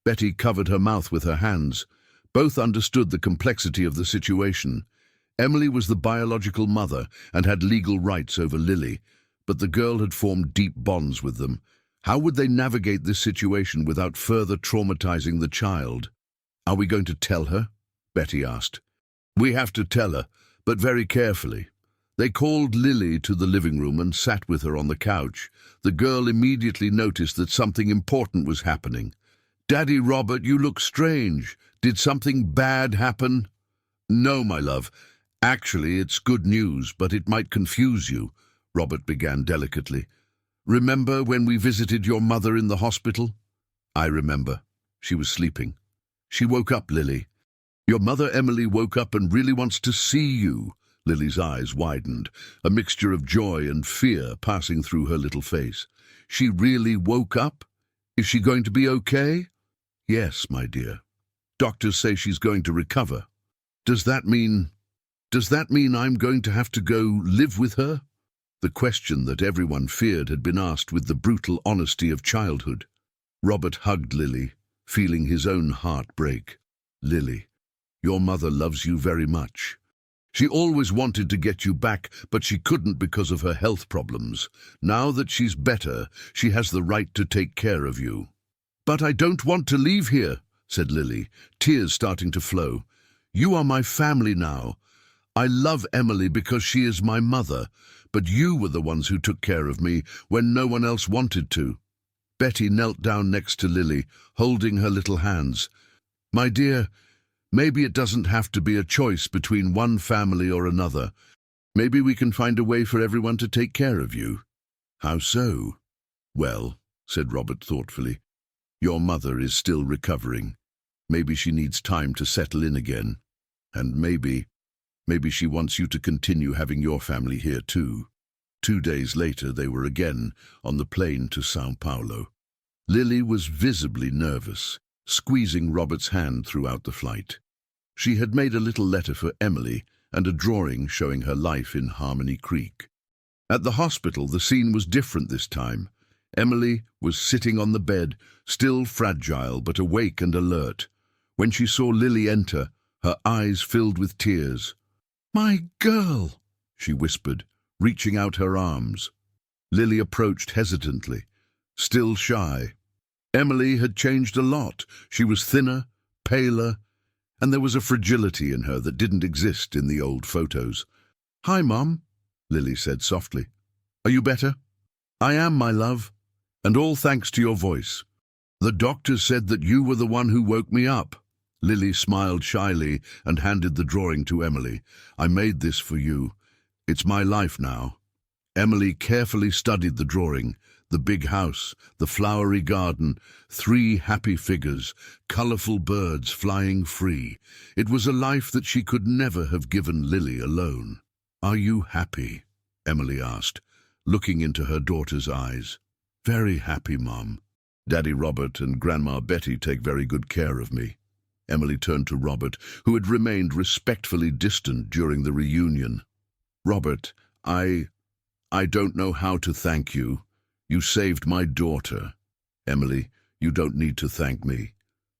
Betty covered her mouth with her hands. Both understood the complexity of the situation. Emily was the biological mother and had legal rights over Lily, but the girl had formed deep bonds with them. How would they navigate this situation without further traumatizing the child? "Are we going to tell her?" Betty asked. "We have to tell her, but very carefully." They called Lily to the living room and sat with her on the couch. The girl immediately noticed that something important was happening. "Daddy Robert, you look strange. Did something bad happen?" "No, my love. Actually, it's good news, but it might confuse you," Robert began delicately. "Remember when we visited your mother in the hospital?" "I remember. She was sleeping." "She woke up, Lily. Your mother Emily woke up and really wants to see you." Lily's eyes widened, a mixture of joy and fear passing through her little face. "She really woke up? Is she going to be okay?" "Yes, my dear. Doctors say she's going to recover." Does that mean I'm going to have to go live with her?" The question that everyone feared had been asked with the brutal honesty of childhood. Robert hugged Lily, feeling his own heart break. "Lily, your mother loves you very much. She always wanted to get you back, but she couldn't because of her health problems. Now that she's better, she has the right to take care of you." "But I don't want to leave here," said Lily, tears starting to flow. "You are my family now. I love Emily because she is my mother, but you were the ones who took care of me when no one else wanted to." Betty knelt down next to Lily, holding her little hands. "My dear, maybe it doesn't have to be a choice between one family or another. Maybe we can find a way for everyone to take care of you." "How so?" "Well," said Robert thoughtfully, "your mother is still recovering. Maybe she needs time to settle in again. And maybe she wants you to continue having your family here too." 2 days later, they were again on the plane to São Paulo. Lily was visibly nervous, squeezing Robert's hand throughout the flight. She had made a little letter for Emily and a drawing showing her life in Harmony Creek. At the hospital, the scene was different this time. Emily was sitting on the bed, still fragile but awake and alert. When she saw Lily enter, her eyes filled with tears. "My girl," she whispered, reaching out her arms. Lily approached hesitantly, still shy. Emily had changed a lot. She was thinner, paler, and there was a fragility in her that didn't exist in the old photos. "Hi, Mom," Lily said softly. "Are you better?" "I am, my love, and all thanks to your voice. The doctors said that you were the one who woke me up." Lily smiled shyly and handed the drawing to Emily. "I made this for you. It's my life now." Emily carefully studied the drawing. The big house, the flowery garden, 3 happy figures, colourful birds flying free. It was a life that she could never have given Lily alone. "Are you happy?" Emily asked, looking into her daughter's eyes. "Very happy, Mom. Daddy Robert and Grandma Betty take very good care of me." Emily turned to Robert, who had remained respectfully distant during the reunion. "Robert, I don't know how to thank you. You saved my daughter." "Emily, you don't need to thank me.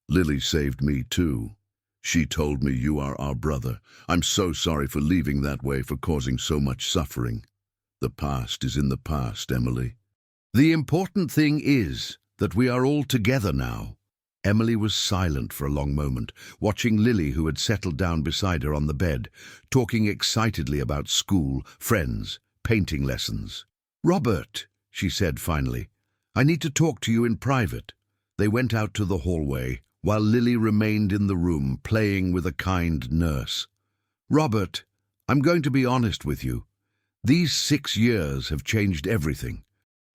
Lily saved me too. She told me you are our brother. I'm so sorry for leaving that way, for causing so much suffering. The past is in the past, Emily. The important thing is that we are all together now." Emily was silent for a long moment, watching Lily, who had settled down beside her on the bed, talking excitedly about school, friends, painting lessons. "Robert," she said finally, "I need to talk to you in private." They went out to the hallway, while Lily remained in the room, playing with a kind nurse. "Robert, I'm going to be honest with you. These 6 years have changed everything.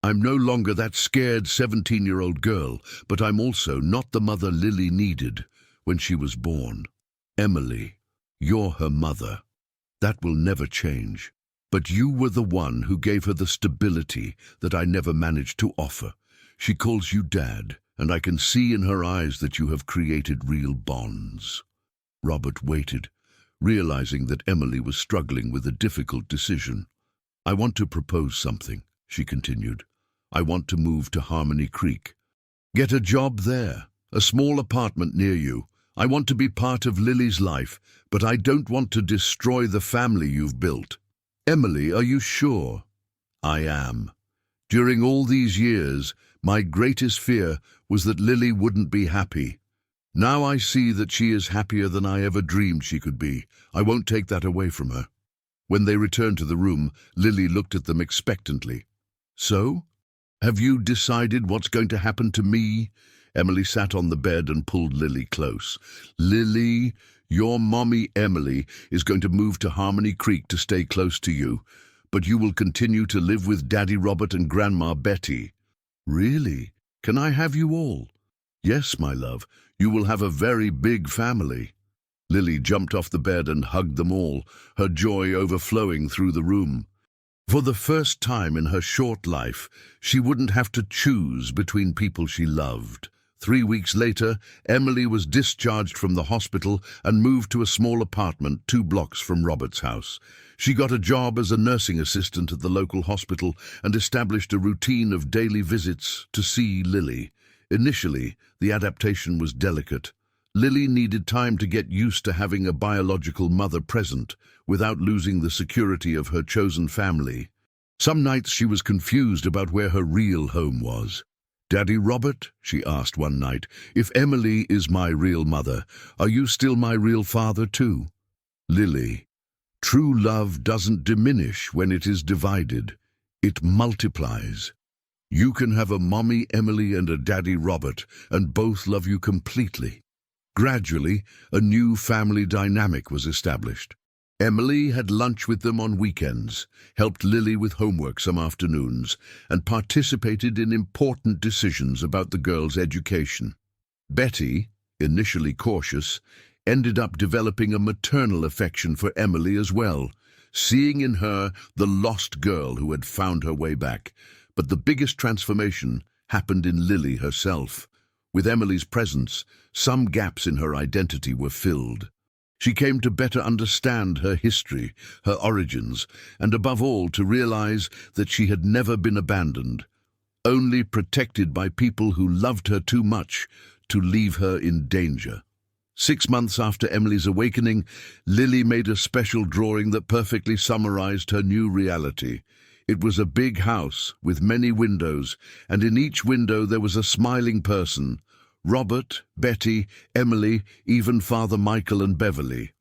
I'm no longer that scared 17-year-old girl, but I'm also not the mother Lily needed when she was born. Emily, you're her mother. That will never change. But you were the one who gave her the stability that I never managed to offer. She calls you Dad, and I can see in her eyes that you have created real bonds." Robert waited, realizing that Emily was struggling with a difficult decision. "I want to propose something," she continued. "I want to move to Harmony Creek. Get a job there, a small apartment near you. I want to be part of Lily's life, but I don't want to destroy the family you've built." "Emily, are you sure?" "I am. During all these years, my greatest fear was that Lily wouldn't be happy. Now I see that she is happier than I ever dreamed she could be. I won't take that away from her." When they returned to the room, Lily looked at them expectantly. "So? Have you decided what's going to happen to me?" Emily sat on the bed and pulled Lily close. "Lily, your mommy Emily is going to move to Harmony Creek to stay close to you, but you will continue to live with Daddy Robert and Grandma Betty." "Really? Can I have you all?" "Yes, my love. You will have a very big family." Lily jumped off the bed and hugged them all, her joy overflowing through the room. For the first time in her short life, she wouldn't have to choose between people she loved. 3 weeks later, Emily was discharged from the hospital and moved to a small apartment 2 blocks from Robert's house. She got a job as a nursing assistant at the local hospital and established a routine of daily visits to see Lily. Initially, the adaptation was delicate. Lily needed time to get used to having a biological mother present without losing the security of her chosen family. Some nights she was confused about where her real home was. "Daddy Robert," she asked one night, "if Emily is my real mother, are you still my real father too?" "Lily, true love doesn't diminish when it is divided. It multiplies. You can have a mommy Emily and a daddy Robert, and both love you completely." Gradually, a new family dynamic was established. Emily had lunch with them on weekends, helped Lily with homework some afternoons, and participated in important decisions about the girls' education. Betty, initially cautious, ended up developing a maternal affection for Emily as well, seeing in her the lost girl who had found her way back. But the biggest transformation happened in Lily herself. With Emily's presence, some gaps in her identity were filled. She came to better understand her history, her origins, and above all to realize that she had never been abandoned, only protected by people who loved her too much to leave her in danger. 6 months after Emily's awakening, Lily made a special drawing that perfectly summarized her new reality. It was a big house with many windows, and in each window there was a smiling person. Robert, Betty, Emily, even Father Michael and Beverly.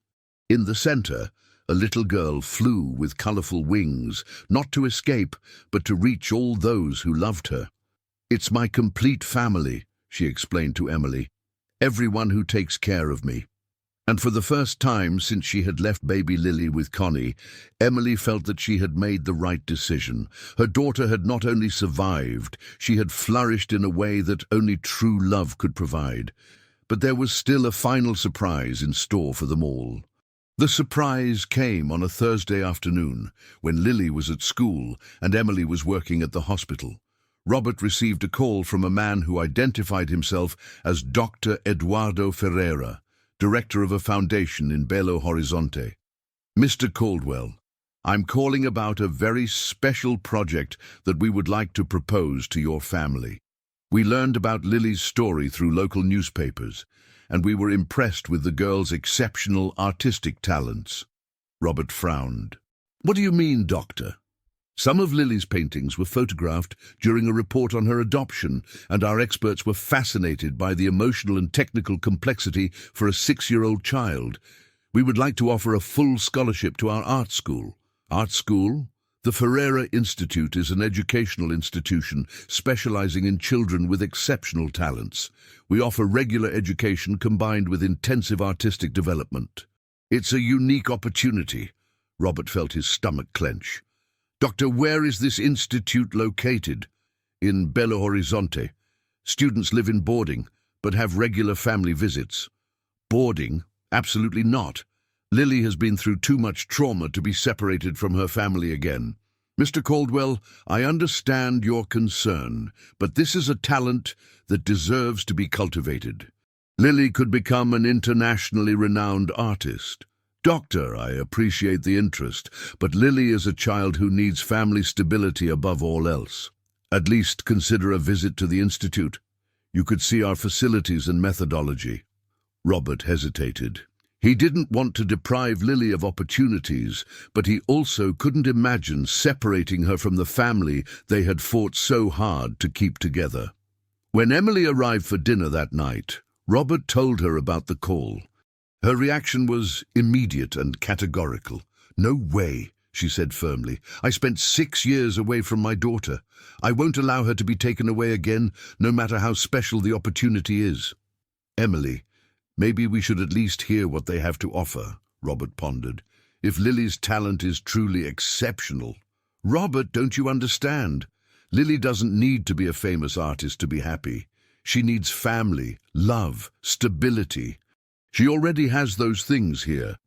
In the center, a little girl flew with colorful wings, not to escape, but to reach all those who loved her. "It's my complete family," she explained to Emily. "Everyone who takes care of me." And for the first time since she had left baby Lily with Connie, Emily felt that she had made the right decision. Her daughter had not only survived, she had flourished in a way that only true love could provide. But there was still a final surprise in store for them all. The surprise came on a Thursday afternoon, when Lily was at school and Emily was working at the hospital. Robert received a call from a man who identified himself as Dr. Eduardo Ferreira, director of a foundation in Belo Horizonte. "Mr. Caldwell, I'm calling about a very special project that we would like to propose to your family. We learned about Lily's story through local newspapers, and we were impressed with the girl's exceptional artistic talents." Robert frowned. "What do you mean, Doctor?" "Some of Lily's paintings were photographed during a report on her adoption, and our experts were fascinated by the emotional and technical complexity for a 6-year-old child. We would like to offer a full scholarship to our art school." "Art school?" "The Ferreira Institute is an educational institution specializing in children with exceptional talents. We offer regular education combined with intensive artistic development." "It's a unique opportunity." Robert felt his stomach clench. "Doctor, where is this institute located?" "In Belo Horizonte. Students live in boarding, but have regular family visits." "Boarding? Absolutely not. Lily has been through too much trauma to be separated from her family again." "Mr. Caldwell, I understand your concern, but this is a talent that deserves to be cultivated. Lily could become an internationally renowned artist." "Doctor, I appreciate the interest, but Lily is a child who needs family stability above all else. At least consider a visit to the Institute. You could see our facilities and methodology." Robert hesitated. He didn't want to deprive Lily of opportunities, but he also couldn't imagine separating her from the family they had fought so hard to keep together. When Emily arrived for dinner that night, Robert told her about the call. Her reaction was immediate and categorical. "No way," she said firmly. "I spent 6 years away from my daughter. I won't allow her to be taken away again, no matter how special the opportunity is." "Emily, maybe we should at least hear what they have to offer," Robert pondered. "If Lily's talent is truly exceptional." "Robert, don't you understand? Lily doesn't need to be a famous artist to be happy. She needs family, love, stability. She already has those things here."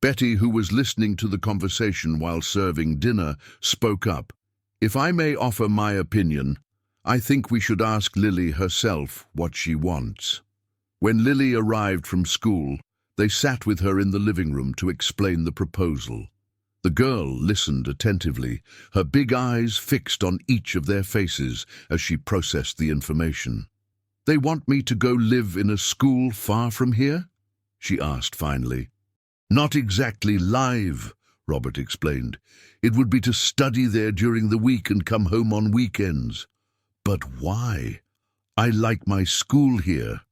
Betty, who was listening to the conversation while serving dinner, spoke up. "If I may offer my opinion, I think we should ask Lily herself what she wants." When Lily arrived from school, they sat with her in the living room to explain the proposal. The girl listened attentively, her big eyes fixed on each of their faces as she processed the information. "They want me to go live in a school far from here?" she asked finally. "Not exactly live," Robert explained. "It would be to study there during the week and come home on weekends." "But why?" "I like my school here,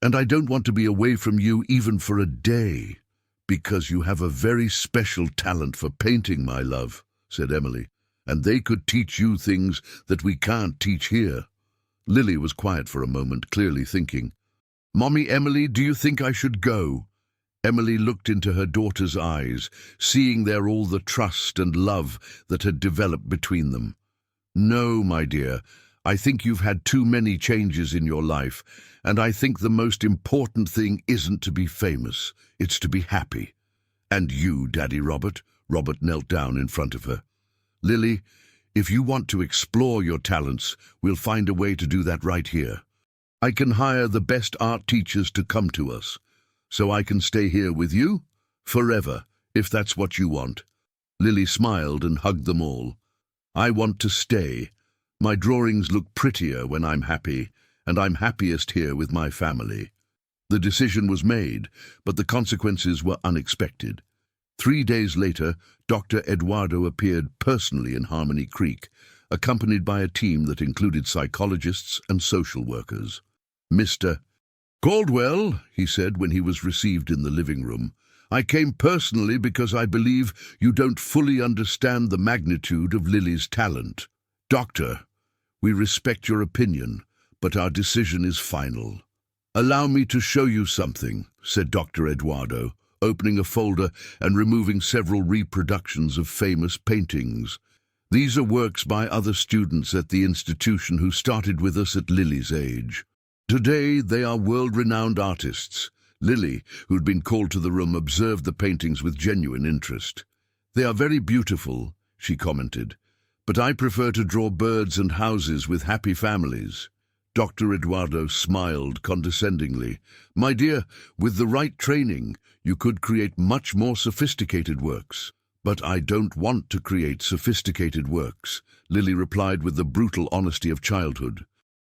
and I don't want to be away from you even for a day." "Because you have a very special talent for painting, my love," said Emily, "and they could teach you things that we can't teach here." Lily was quiet for a moment, clearly thinking. "Mommy, Emily, do you think I should go?" Emily looked into her daughter's eyes, seeing there all the trust and love that had developed between them. "No, my dear, I think you've had too many changes in your life, and I think the most important thing isn't to be famous, it's to be happy. And you, Daddy Robert." Robert knelt down in front of her. "Lily, if you want to explore your talents, we'll find a way to do that right here. I can hire the best art teachers to come to us, so I can stay here with you forever, if that's what you want." Lily smiled and hugged them all. "I want to stay. My drawings look prettier when I'm happy, and I'm happiest here with my family." The decision was made, but the consequences were unexpected. 3 days later, Dr. Eduardo appeared personally in Harmony Creek, accompanied by a team that included psychologists and social workers. "Mr. "Caldwell," he said when he was received in the living room, "I came personally because I believe you don't fully understand the magnitude of Lily's talent. Doctor, we respect your opinion, but our decision is final." "Allow me to show you something," said Dr. Eduardo, opening a folder and removing several reproductions of famous paintings. "These are works by other students at the institution who started with us at Lily's age. Today they are world-renowned artists." Lily, who'd been called to the room, observed the paintings with genuine interest. "They are very beautiful," she commented, "but I prefer to draw birds and houses with happy families." Dr. Eduardo smiled condescendingly. "My dear, with the right training, you could create much more sophisticated works." "But I don't want to create sophisticated works," Lily replied with the brutal honesty of childhood.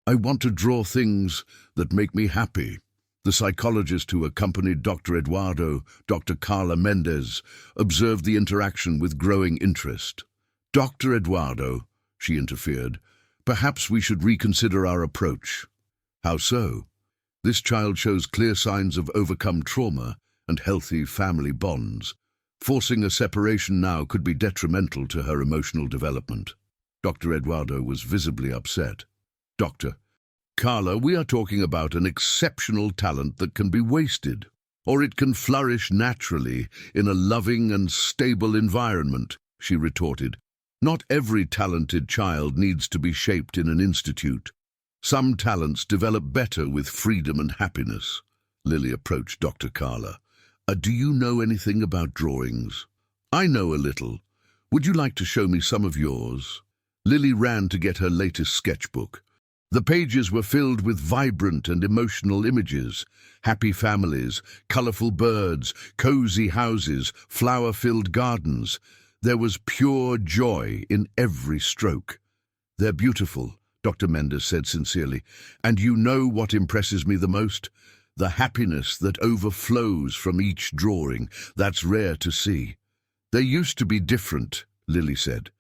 "I want to draw things that make me happy." The psychologist who accompanied Dr. Eduardo, Dr. Carla Mendez, observed the interaction with growing interest. "Dr. Eduardo," she interfered, "perhaps we should reconsider our approach." "How so?" "This child shows clear signs of overcome trauma and healthy family bonds. Forcing a separation now could be detrimental to her emotional development." Dr. Eduardo was visibly upset. "Doctor, Carla, we are talking about an exceptional talent that can be wasted, or it can flourish naturally in a loving and stable environment," she retorted. "Not every talented child needs to be shaped in an institute. Some talents develop better with freedom and happiness." Lily approached Dr. Carla. Do you know anything about drawings?" "I know a little. Would you like to show me some of yours?" Lily ran to get her latest sketchbook. The pages were filled with vibrant and emotional images: happy families, colorful birds, cozy houses, flower-filled gardens. There was pure joy in every stroke. "They're beautiful," Dr. Mendes said sincerely. "And you know what impresses me the most? The happiness that overflows from each drawing. That's rare to see." "They used to be different," Lily said.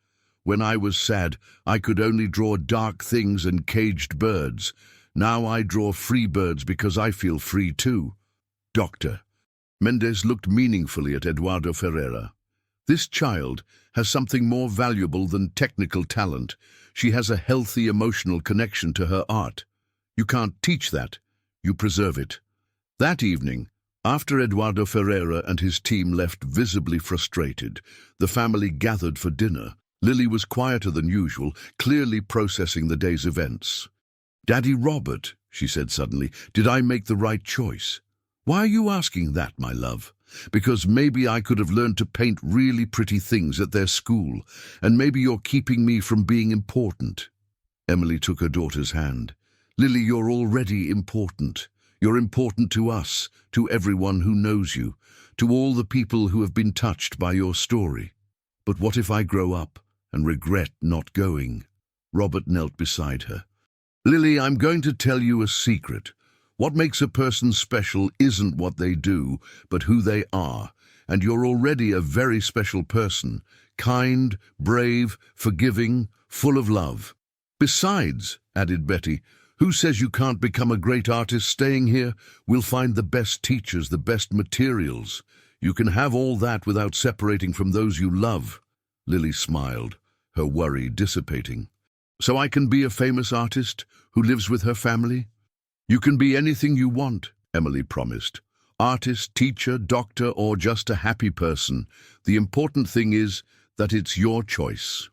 "When I was sad, I could only draw dark things and caged birds. Now I draw free birds because I feel free too." "Doctor." Mendes looked meaningfully at Eduardo Ferreira. "This child has something more valuable than technical talent. She has a healthy emotional connection to her art. You can't teach that. You preserve it." That evening, after Eduardo Ferreira and his team left visibly frustrated, the family gathered for dinner. Lily was quieter than usual, clearly processing the day's events. "Daddy Robert," she said suddenly, "did I make the right choice?" "Why are you asking that, my love?" "Because maybe I could have learned to paint really pretty things at their school, and maybe you're keeping me from being important." Emily took her daughter's hand. "Lily, you're already important. You're important to us, to everyone who knows you, to all the people who have been touched by your story. But what if I grow up and regret not going?" Robert knelt beside her. "Lily, I'm going to tell you a secret. What makes a person special isn't what they do, but who they are. And you're already a very special person, kind, brave, forgiving, full of love." "Besides," added Betty, "who says you can't become a great artist staying here? We'll find the best teachers, the best materials. You can have all that without separating from those you love." Lily smiled, her worry dissipating. "So I can be a famous artist who lives with her family?" "You can be anything you want," Emily promised. "Artist, teacher, doctor, or just a happy person. The important thing is that it's your choice."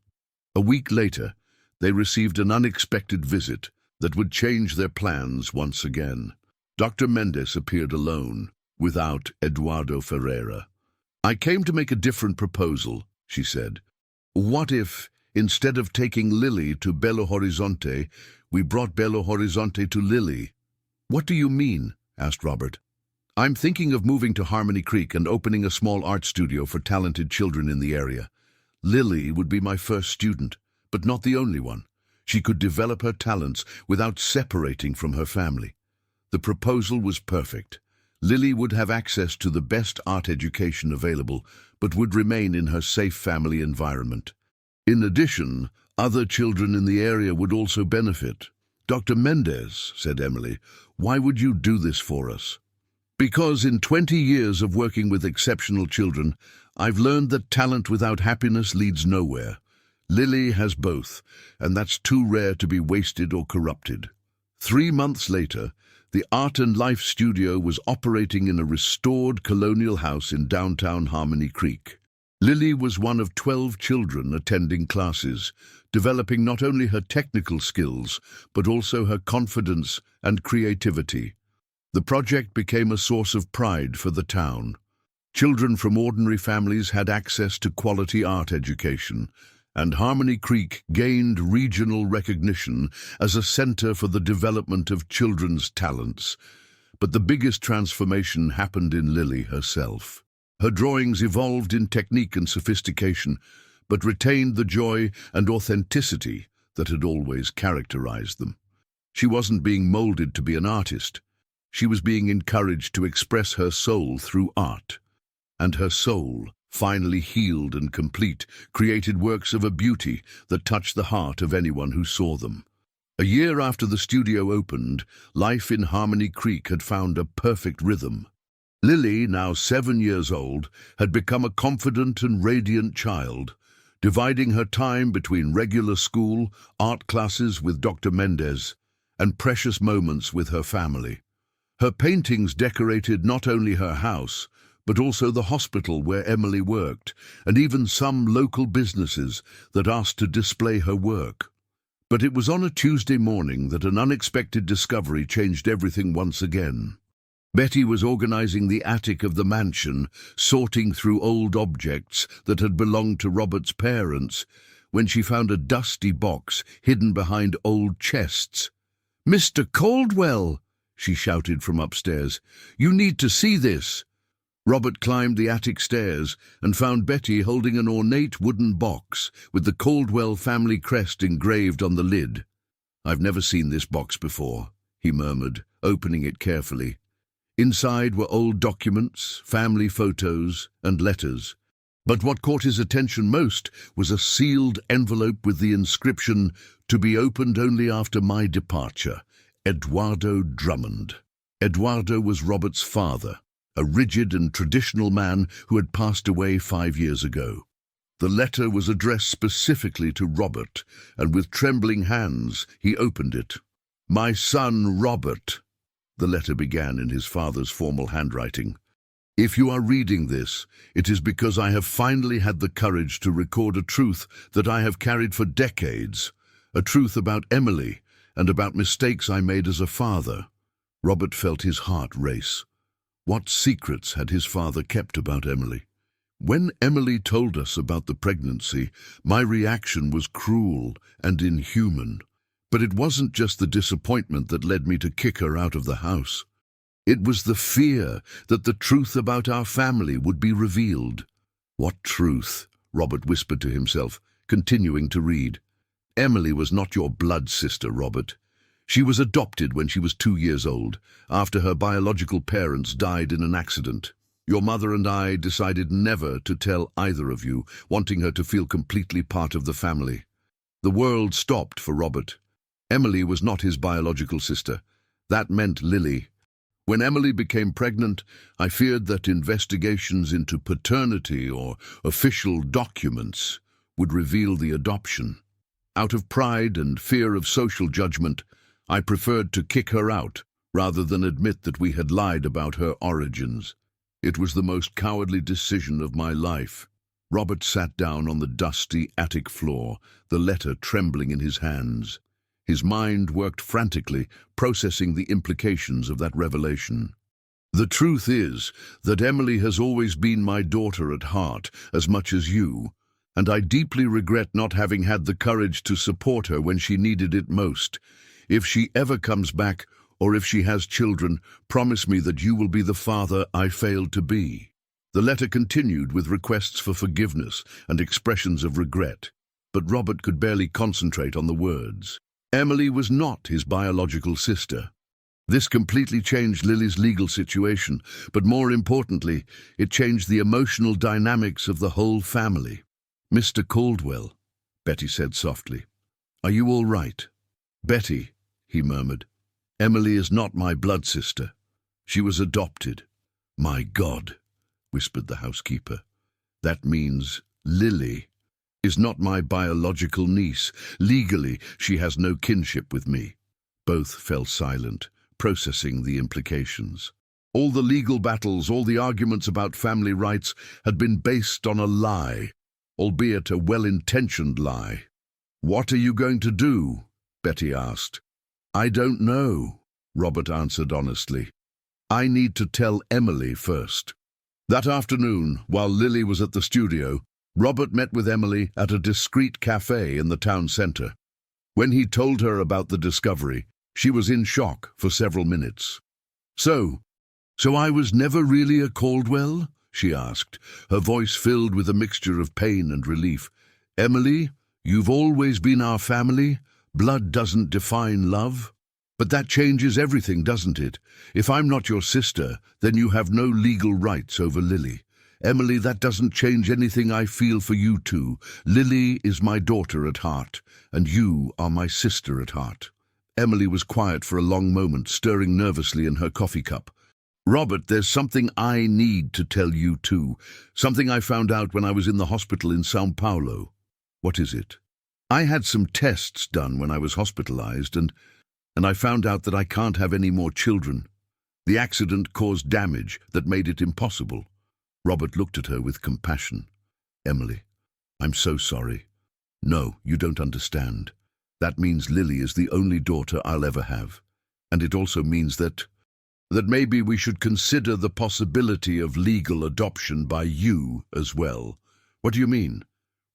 A week later, they received an unexpected visit that would change their plans once again. Dr. Mendes appeared alone, without Eduardo Ferreira. "I came to make a different proposal," she said. "What if, instead of taking Lily to Belo Horizonte, we brought Belo Horizonte to Lily?" "What do you mean?" asked Robert. "I'm thinking of moving to Harmony Creek and opening a small art studio for talented children in the area. Lily would be my first student, but not the only one. She could develop her talents without separating from her family." The proposal was perfect. Lily would have access to the best art education available, but would remain in her safe family environment. In addition, other children in the area would also benefit. "Dr. Mendez," said Emily, "why would you do this for us?" "Because in 20 years of working with exceptional children, I've learned that talent without happiness leads nowhere. Lily has both, and that's too rare to be wasted or corrupted." 3 months later, the Art and Life studio was operating in a restored colonial house in downtown Harmony Creek. Lily was one of 12 children attending classes, developing not only her technical skills, but also her confidence and creativity. The project became a source of pride for the town. Children from ordinary families had access to quality art education, and Harmony Creek gained regional recognition as a center for the development of children's talents. But the biggest transformation happened in Lily herself. Her drawings evolved in technique and sophistication, but retained the joy and authenticity that had always characterized them. She wasn't being molded to be an artist. She was being encouraged to express her soul through art. And her soul, finally healed and complete, created works of a beauty that touched the heart of anyone who saw them. A year after the studio opened, life in Harmony Creek had found a perfect rhythm. Lily, now 7 years old, had become a confident and radiant child, dividing her time between regular school, art classes with Dr. Mendez, and precious moments with her family. Her paintings decorated not only her house, but also the hospital where Emily worked, and even some local businesses that asked to display her work. But it was on a Tuesday morning that an unexpected discovery changed everything once again. Betty was organizing the attic of the mansion, sorting through old objects that had belonged to Robert's parents, when she found a dusty box hidden behind old chests. "Mr. Caldwell!" she shouted from upstairs. "You need to see this." Robert climbed the attic stairs and found Betty holding an ornate wooden box with the Caldwell family crest engraved on the lid. "I've never seen this box before," he murmured, opening it carefully. Inside were old documents, family photos, and letters. But what caught his attention most was a sealed envelope with the inscription, "To be opened only after my departure, Eduardo Drummond." Eduardo was Robert's father, a rigid and traditional man who had passed away 5 years ago. The letter was addressed specifically to Robert, and with trembling hands he opened it. "My son Robert," the letter began in his father's formal handwriting. "If you are reading this, it is because I have finally had the courage to record a truth that I have carried for decades, a truth about Emily and about mistakes I made as a father." Robert felt his heart race. What secrets had his father kept about Emily? When Emily told us about the pregnancy, my reaction was cruel and inhuman. But it wasn't just the disappointment that led me to kick her out of the house. It was the fear that the truth about our family would be revealed. "What truth?" Robert whispered to himself, continuing to read. "Emily was not your blood sister, Robert. She was adopted when she was 2 years old, after her biological parents died in an accident. Your mother and I decided never to tell either of you, wanting her to feel completely part of the family." The world stopped for Robert. Emily was not his biological sister. That meant Lily. When Emily became pregnant, I feared that investigations into paternity or official documents would reveal the adoption. Out of pride and fear of social judgment, I preferred to kick her out rather than admit that we had lied about her origins. It was the most cowardly decision of my life. Robert sat down on the dusty attic floor, the letter trembling in his hands. His mind worked frantically, processing the implications of that revelation. "The truth is that Emily has always been my daughter at heart, as much as you, and I deeply regret not having had the courage to support her when she needed it most. If she ever comes back, or if she has children, promise me that you will be the father I failed to be." The letter continued with requests for forgiveness and expressions of regret, but Robert could barely concentrate on the words. Emily was not his biological sister. This completely changed Lily's legal situation, but more importantly, it changed the emotional dynamics of the whole family. "Mr. Caldwell," Betty said softly, "are you all right?" "Betty," he murmured. "Emily is not my blood sister. She was adopted." "My God," whispered the housekeeper. "That means Lily is not my biological niece. Legally, she has no kinship with me." Both fell silent, processing the implications. All the legal battles, all the arguments about family rights had been based on a lie, albeit a well-intentioned lie. "What are you going to do?" Betty asked. "I don't know," Robert answered honestly. "I need to tell Emily first." That afternoon, while Lily was at the studio, Robert met with Emily at a discreet cafe in the town centre. When he told her about the discovery, she was in shock for several minutes. So I was never really a Caldwell?" she asked, her voice filled with a mixture of pain and relief. "Emily, you've always been our family. Blood doesn't define love. But that changes everything, doesn't it? If I'm not your sister, then you have no legal rights over Lily. Emily, that doesn't change anything I feel for you two. Lily is my daughter at heart, and you are my sister at heart." Emily was quiet for a long moment, stirring nervously in her coffee cup. "Robert, there's something I need to tell you too. Something I found out when I was in the hospital in São Paulo." "What is it?" "I had some tests done when I was hospitalized, and I found out that I can't have any more children. The accident caused damage that made it impossible." Robert looked at her with compassion. "Emily, I'm so sorry. No, you don't understand. That means Lily is the only daughter I'll ever have. And it also means that maybe we should consider the possibility of legal adoption by you as well." "What do you mean?"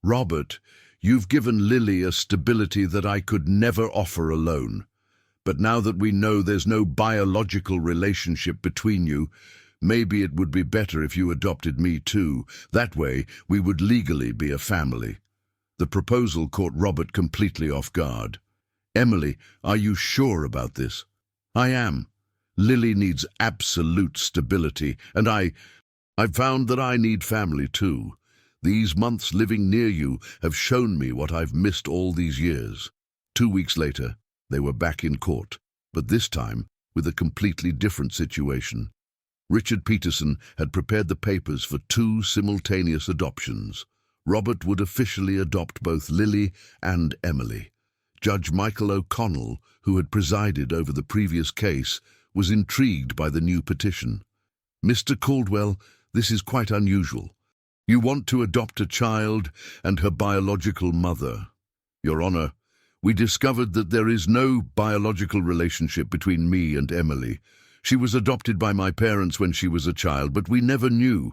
"Robert, you've given Lily a stability that I could never offer alone. But now that we know there's no biological relationship between you, maybe it would be better if you adopted me too. That way, we would legally be a family." The proposal caught Robert completely off guard. "Emily, are you sure about this?" "I am. Lily needs absolute stability, and I've found that I need family too. These months living near you have shown me what I've missed all these years." 2 weeks later, they were back in court, but this time with a completely different situation. Richard Peterson had prepared the papers for 2 simultaneous adoptions. Robert would officially adopt both Lily and Emily. Judge Michael O'Connell, who had presided over the previous case, was intrigued by the new petition. "Mr. Caldwell, this is quite unusual. You want to adopt a child and her biological mother. Your Honor, we discovered that there is no biological relationship between me and Emily. She was adopted by my parents when she was a child, but we never knew.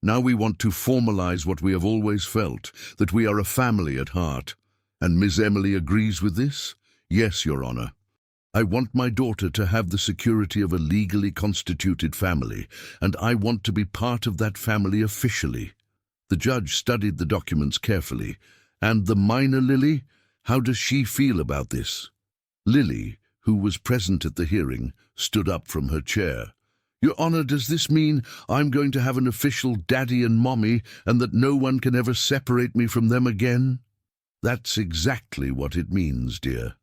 Now we want to formalize what we have always felt, that we are a family at heart. And Miss Emily agrees with this?" "Yes, Your Honor. I want my daughter to have the security of a legally constituted family, and I want to be part of that family officially." The judge studied the documents carefully. "And the minor Lily? How does she feel about this?" Lily, who was present at the hearing, stood up from her chair. "Your Honor, does this mean I'm going to have an official daddy and mommy, and that no one can ever separate me from them again?" "That's exactly what it means, dear."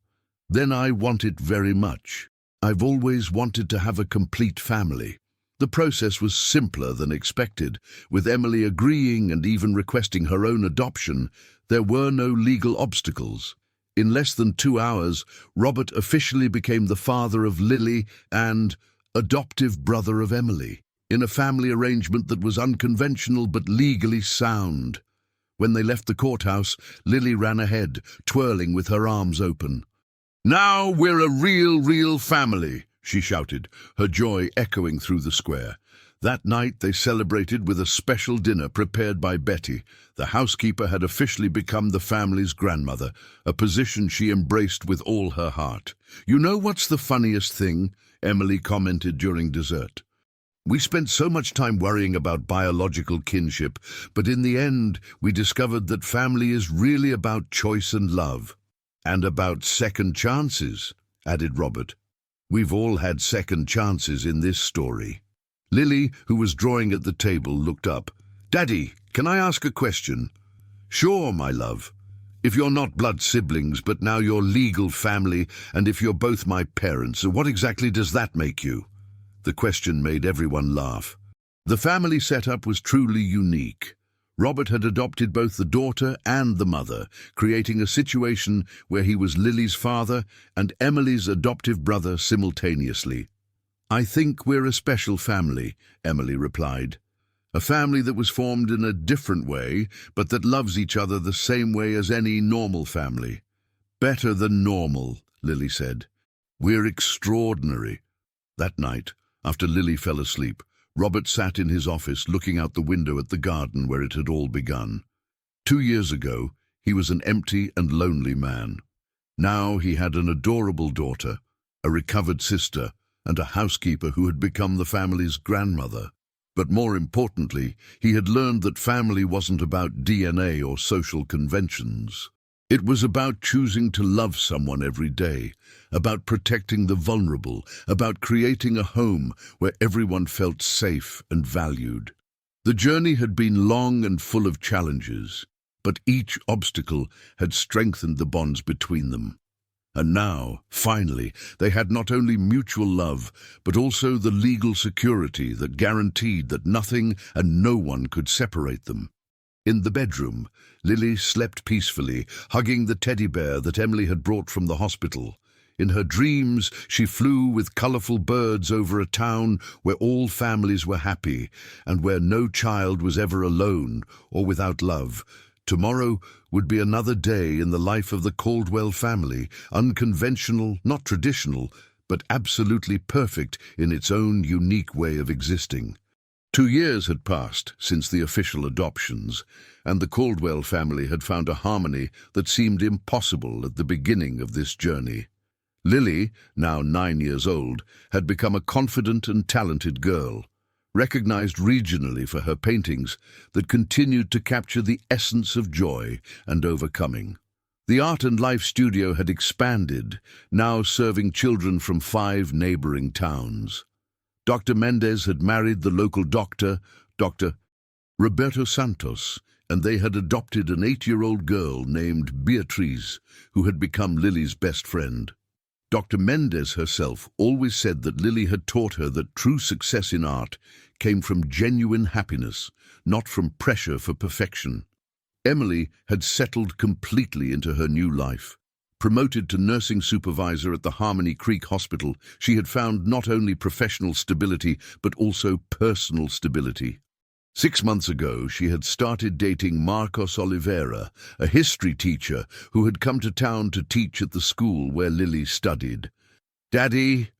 "Then I want it very much. I've always wanted to have a complete family." The process was simpler than expected. With Emily agreeing and even requesting her own adoption, there were no legal obstacles. In less than 2 hours, Robert officially became the father of Lily and adoptive brother of Emily, in a family arrangement that was unconventional but legally sound. When they left the courthouse, Lily ran ahead, twirling with her arms open. "Now we're a real family," she shouted, her joy echoing through the square. That night they celebrated with a special dinner prepared by Betty. The housekeeper had officially become the family's grandmother, a position she embraced with all her heart. "You know what's the funniest thing?" Emily commented during dessert. "We spent so much time worrying about biological kinship, but in the end we discovered that family is really about choice and love. And about second chances," added Robert. "We've all had second chances in this story." Lily, who was drawing at the table, looked up. "Daddy, can I ask a question?" "Sure, my love." If you're not blood siblings, but now you're legal family, and if you're both my parents, what exactly does that make you? The question made everyone laugh. The family setup was truly unique. Robert had adopted both the daughter and the mother, creating a situation where he was Lily's father and Emily's adoptive brother simultaneously. "I think we're a special family," Emily replied. "A family that was formed in a different way, but that loves each other the same way as any normal family." "Better than normal," Lily said. "We're extraordinary." That night, after Lily fell asleep, Robert sat in his office looking out the window at the garden where it had all begun. 2 years ago, he was an empty and lonely man. Now he had an adorable daughter, a recovered sister, and a housekeeper who had become the family's grandmother. But more importantly, he had learned that family wasn't about DNA or social conventions. It was about choosing to love someone every day, about protecting the vulnerable, about creating a home where everyone felt safe and valued. The journey had been long and full of challenges, but each obstacle had strengthened the bonds between them. And now, finally, they had not only mutual love, but also the legal security that guaranteed that nothing and no one could separate them. In the bedroom, Lily slept peacefully, hugging the teddy bear that Emily had brought from the hospital. In her dreams, she flew with colourful birds over a town where all families were happy and where no child was ever alone or without love. Tomorrow would be another day in the life of the Caldwell family, unconventional, not traditional, but absolutely perfect in its own unique way of existing. 2 years had passed since the official adoptions, and the Caldwell family had found a harmony that seemed impossible at the beginning of this journey. Lily, now 9 years old, had become a confident and talented girl, recognized regionally for her paintings that continued to capture the essence of joy and overcoming. The Art and Life studio had expanded, now serving children from 5 neighboring towns. Dr. Mendez had married the local doctor, Dr. Roberto Santos, and they had adopted an 8-year-old girl named Beatriz, who had become Lily's best friend. Dr. Mendez herself always said that Lily had taught her that true success in art came from genuine happiness, not from pressure for perfection. Emily had settled completely into her new life. Promoted to nursing supervisor at the Harmony Creek Hospital, she had found not only professional stability, but also personal stability. 6 months ago, she had started dating Marcos Oliveira, a history teacher who had come to town to teach at the school where Lily studied. "Daddy,"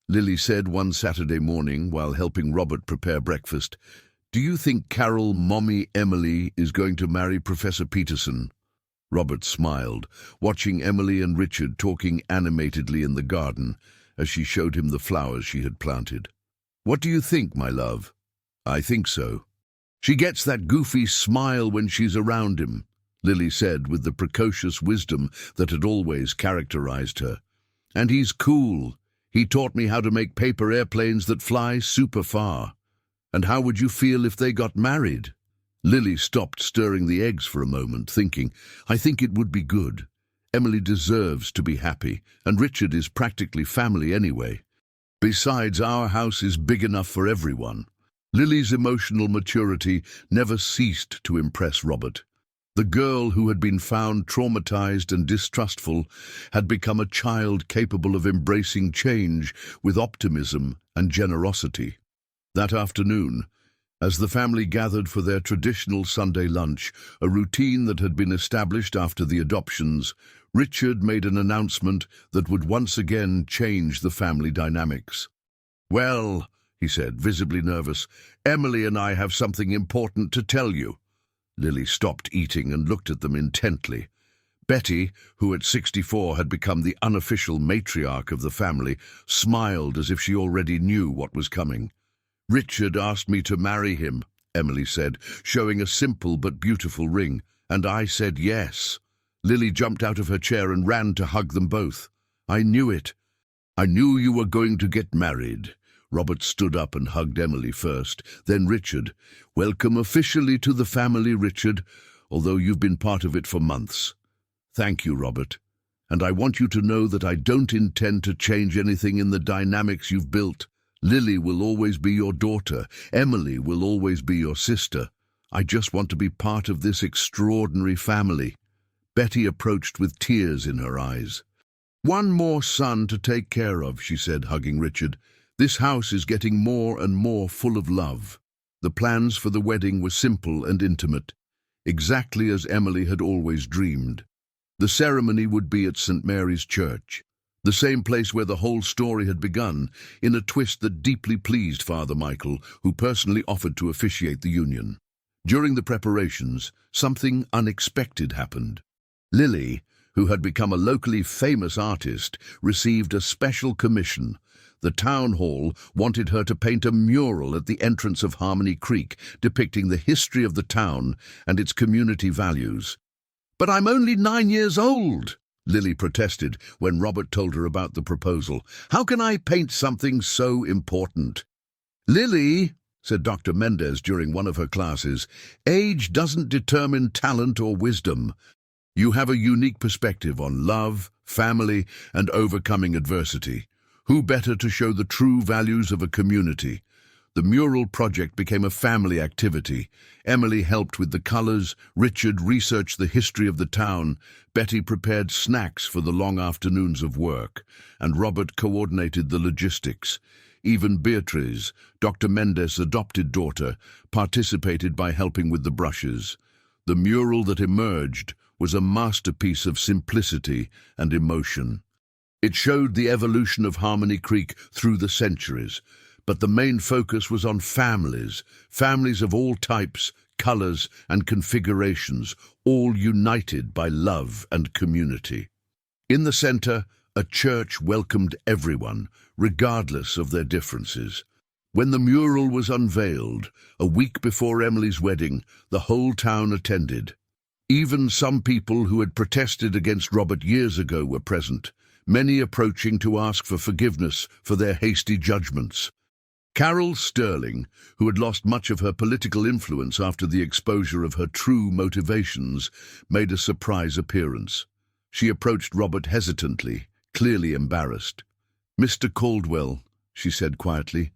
Lily said one Saturday morning while helping Robert prepare breakfast, "do you think Carol, Mommy Emily, is going to marry Professor Peterson?" Robert smiled, watching Emily and Richard talking animatedly in the garden as she showed him the flowers she had planted. "What do you think, my love?" "I think so. She gets that goofy smile when she's around him," Lily said with the precocious wisdom that had always characterized her. "And he's cool. He taught me how to make paper airplanes that fly super far. And how would you feel if they got married?" Lily stopped stirring the eggs for a moment, thinking, "I think it would be good. Emily deserves to be happy, and Richard is practically family anyway. Besides, our house is big enough for everyone." Lily's emotional maturity never ceased to impress Robert. The girl who had been found traumatized and distrustful had become a child capable of embracing change with optimism and generosity. That afternoon, as the family gathered for their traditional Sunday lunch, a routine that had been established after the adoptions, Richard made an announcement that would once again change the family dynamics. "Well," he said, visibly nervous, "Emily and I have something important to tell you." Lily stopped eating and looked at them intently. Betty, who at 64 had become the unofficial matriarch of the family, smiled as if she already knew what was coming. "Richard asked me to marry him," Emily said, showing a simple but beautiful ring, "and I said yes." Lily jumped out of her chair and ran to hug them both. "I knew it. I knew you were going to get married." Robert stood up and hugged Emily first, then Richard. "Welcome officially to the family, Richard, although you've been part of it for months." Thank you, Robert. And I want you to know that I don't intend to change anything in the dynamics you've built. Lily will always be your daughter. Emily will always be your sister. I just want to be part of this extraordinary family. Betty approached with tears in her eyes. One more son to take care of, she said, hugging Richard. This house is getting more and more full of love. The plans for the wedding were simple and intimate, exactly as Emily had always dreamed. The ceremony would be at St. Mary's Church, the same place where the whole story had begun, in a twist that deeply pleased Father Michael, who personally offered to officiate the union. During the preparations, something unexpected happened. Lily, who had become a locally famous artist, received a special commission. The town hall wanted her to paint a mural at the entrance of Harmony Creek, depicting the history of the town and its community values. "But I'm only 9 years old," Lily protested when Robert told her about the proposal. "How can I paint something so important?" "Lily," said Dr. Mendez during one of her classes, "age doesn't determine talent or wisdom. You have a unique perspective on love, family, and overcoming adversity. Who better to show the true values of a community?" The mural project became a family activity. Emily helped with the colors, Richard researched the history of the town, Betty prepared snacks for the long afternoons of work, and Robert coordinated the logistics. Even Beatriz, Dr. Mendez' adopted daughter, participated by helping with the brushes. The mural that emerged was a masterpiece of simplicity and emotion. It showed the evolution of Harmony Creek through the centuries, but the main focus was on families of all types, colors, and configurations, all united by love and community. In the center, a church welcomed everyone, regardless of their differences. When the mural was unveiled, a week before Emily's wedding, the whole town attended. Even some people who had protested against Robert years ago were present, many approaching to ask for forgiveness for their hasty judgments. Carol Sterling, who had lost much of her political influence after the exposure of her true motivations, made a surprise appearance. She approached Robert hesitantly, clearly embarrassed. "Mr. Caldwell," she said quietly,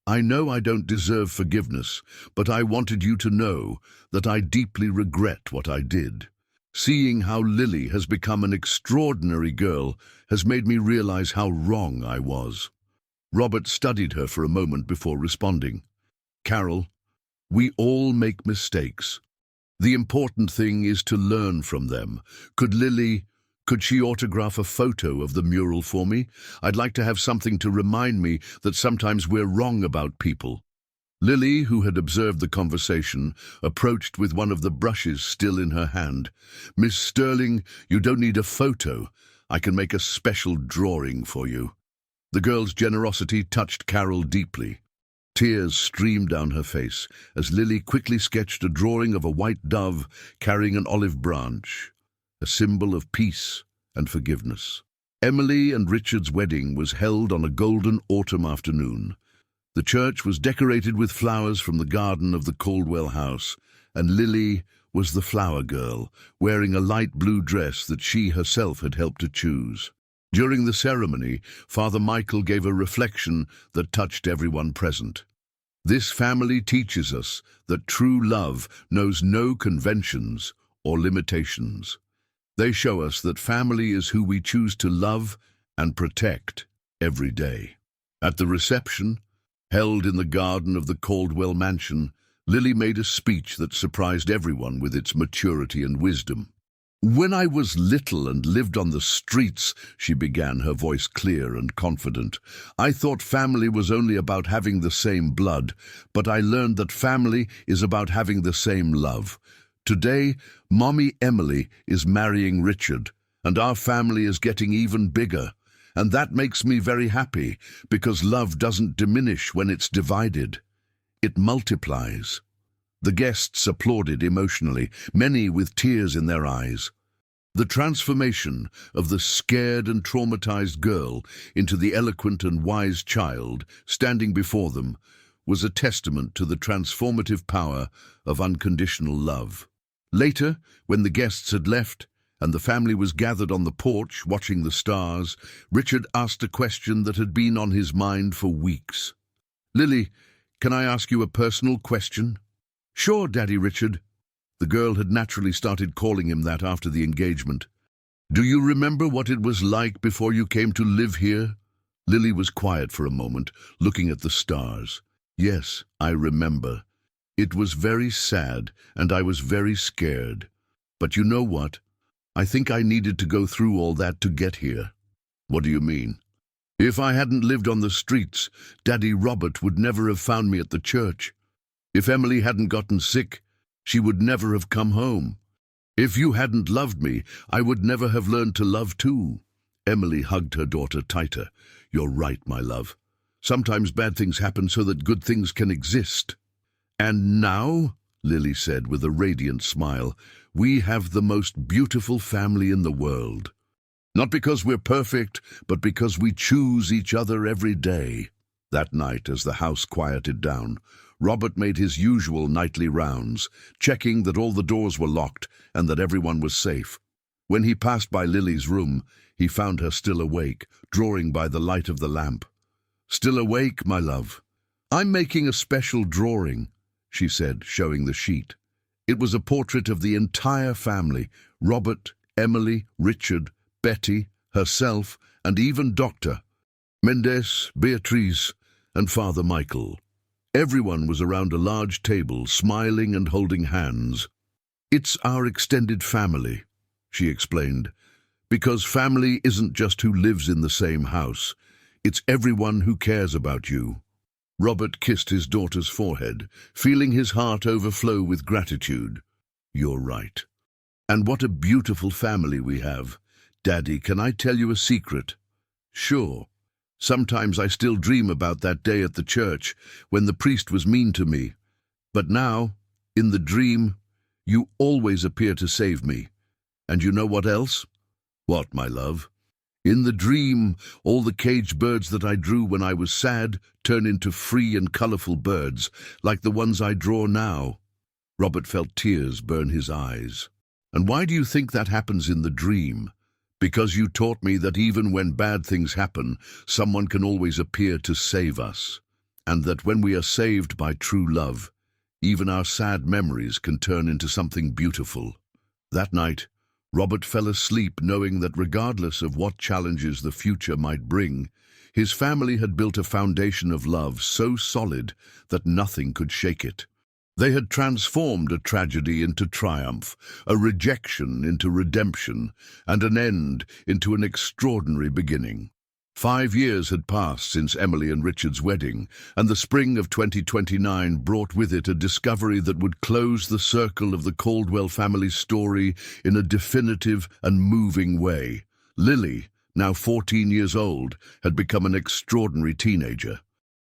"I know I don't deserve forgiveness, but I wanted you to know that I deeply regret what I did. Seeing how Lily has become an extraordinary girl has made me realize how wrong I was." Robert studied her for a moment before responding. "Carol, we all make mistakes. The important thing is to learn from them. Could she autograph a photo of the mural for me? I'd like to have something to remind me that sometimes we're wrong about people." Lily, who had observed the conversation, approached with one of the brushes still in her hand. "Miss Sterling, you don't need a photo. I can make a special drawing for you." The girl's generosity touched Carol deeply. Tears streamed down her face as Lily quickly sketched a drawing of a white dove carrying an olive branch, a symbol of peace and forgiveness. Emily and Richard's wedding was held on a golden autumn afternoon. The church was decorated with flowers from the garden of the Caldwell house, and Lily was the flower girl, wearing a light blue dress that she herself had helped to choose. During the ceremony, Father Michael gave a reflection that touched everyone present. "This family teaches us that true love knows no conventions or limitations. They show us that family is who we choose to love and protect every day." At the reception, held in the garden of the Caldwell mansion, Lily made a speech that surprised everyone with its maturity and wisdom. "When I was little and lived on the streets," she began, her voice clear and confident, "I thought family was only about having the same blood, but I learned that family is about having the same love. Today, Mommy Emily is marrying Richard, and our family is getting even bigger. And that makes me very happy, because love doesn't diminish when it's divided. It multiplies." The guests applauded emotionally, many with tears in their eyes. The transformation of the scared and traumatized girl into the eloquent and wise child standing before them was a testament to the transformative power of unconditional love. Later, when the guests had left, and the family was gathered on the porch watching the stars, Richard asked a question that had been on his mind for weeks. "Lily, can I ask you a personal question?" "Sure, Daddy Richard." The girl had naturally started calling him that after the engagement. "Do you remember what it was like before you came to live here?" Lily was quiet for a moment, looking at the stars. "Yes, I remember. It was very sad, and I was very scared. But you know what? I think I needed to go through all that to get here." "What do you mean?" "If I hadn't lived on the streets, Daddy Robert would never have found me at the church. If Emily hadn't gotten sick, she would never have come home. If you hadn't loved me, I would never have learned to love too." Emily hugged her daughter tighter. "You're right, my love. Sometimes bad things happen so that good things can exist." "And now," Lily said with a radiant smile, "we have the most beautiful family in the world. Not because we're perfect, but because we choose each other every day." That night, as the house quieted down, Robert made his usual nightly rounds, checking that all the doors were locked and that everyone was safe. When he passed by Lily's room, he found her still awake, drawing by the light of the lamp. "Still awake, my love?" "I'm making a special drawing," she said, showing the sheet. It was a portrait of the entire family: Robert, Emily, Richard, Betty, herself, and even Dr. Mendes, Beatrice, and Father Michael. Everyone was around a large table, smiling and holding hands. "It's our extended family," she explained, "because family isn't just who lives in the same house. It's everyone who cares about you." Robert kissed his daughter's forehead, feeling his heart overflow with gratitude. "You're right. And what a beautiful family we have. Daddy, can I tell you a secret?" "Sure. Sometimes I still dream about that day at the church when the priest was mean to me. But now, in the dream, you always appear to save me. And you know what else?" "What, my love?" "In the dream, all the caged birds that I drew when I was sad turn into free and colorful birds, like the ones I draw now." Robert felt tears burn his eyes. "And why do you think that happens in the dream?" "Because you taught me that even when bad things happen, someone can always appear to save us. And that when we are saved by true love, even our sad memories can turn into something beautiful." That night, Robert fell asleep knowing that regardless of what challenges the future might bring, his family had built a foundation of love so solid that nothing could shake it. They had transformed a tragedy into triumph, a rejection into redemption, and an end into an extraordinary beginning. 5 years had passed since Emily and Richard's wedding, and the spring of 2029 brought with it a discovery that would close the circle of the Caldwell family's story in a definitive and moving way. Lily, now 14 years old, had become an extraordinary teenager.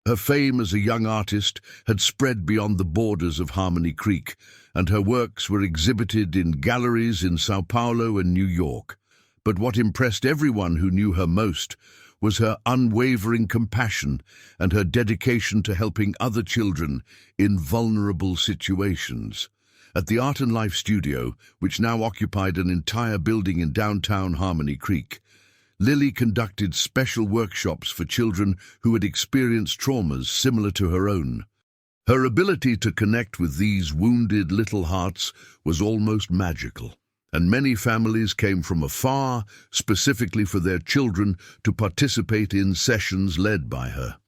Her fame as a young artist had spread beyond the borders of Harmony Creek, and her works were exhibited in galleries in Sao Paulo and New York. But what impressed everyone who knew her most was her unwavering compassion and her dedication to helping other children in vulnerable situations. At the Art and Life studio, which now occupied an entire building in downtown Harmony Creek, Lily conducted special workshops for children who had experienced traumas similar to her own. Her ability to connect with these wounded little hearts was almost magical, and many families came from afar, specifically for their children, to participate in sessions led by her.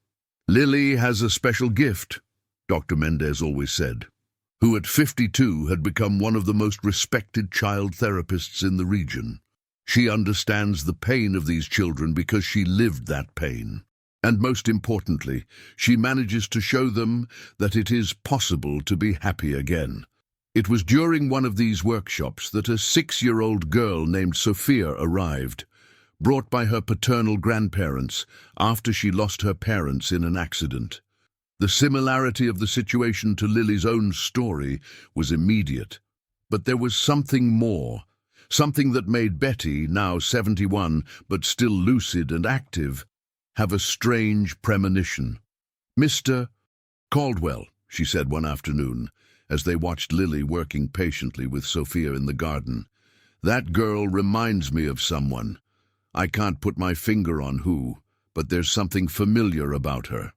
"Lily has a special gift," Dr. Mendes always said, who at 52 had become one of the most respected child therapists in the region. "She understands the pain of these children because she lived that pain. And most importantly, she manages to show them that it is possible to be happy again." It was during one of these workshops that a 6-year-old girl named Sophia arrived, brought by her paternal grandparents after she lost her parents in an accident. The similarity of the situation to Lily's own story was immediate, but there was something more, something that made Betty, now 71 but still lucid and active, have a strange premonition. "Mr. Caldwell," she said one afternoon, as they watched Lily working patiently with Sophia in the garden, That girl reminds me of someone. I can't put my finger on who, but there's something familiar about her.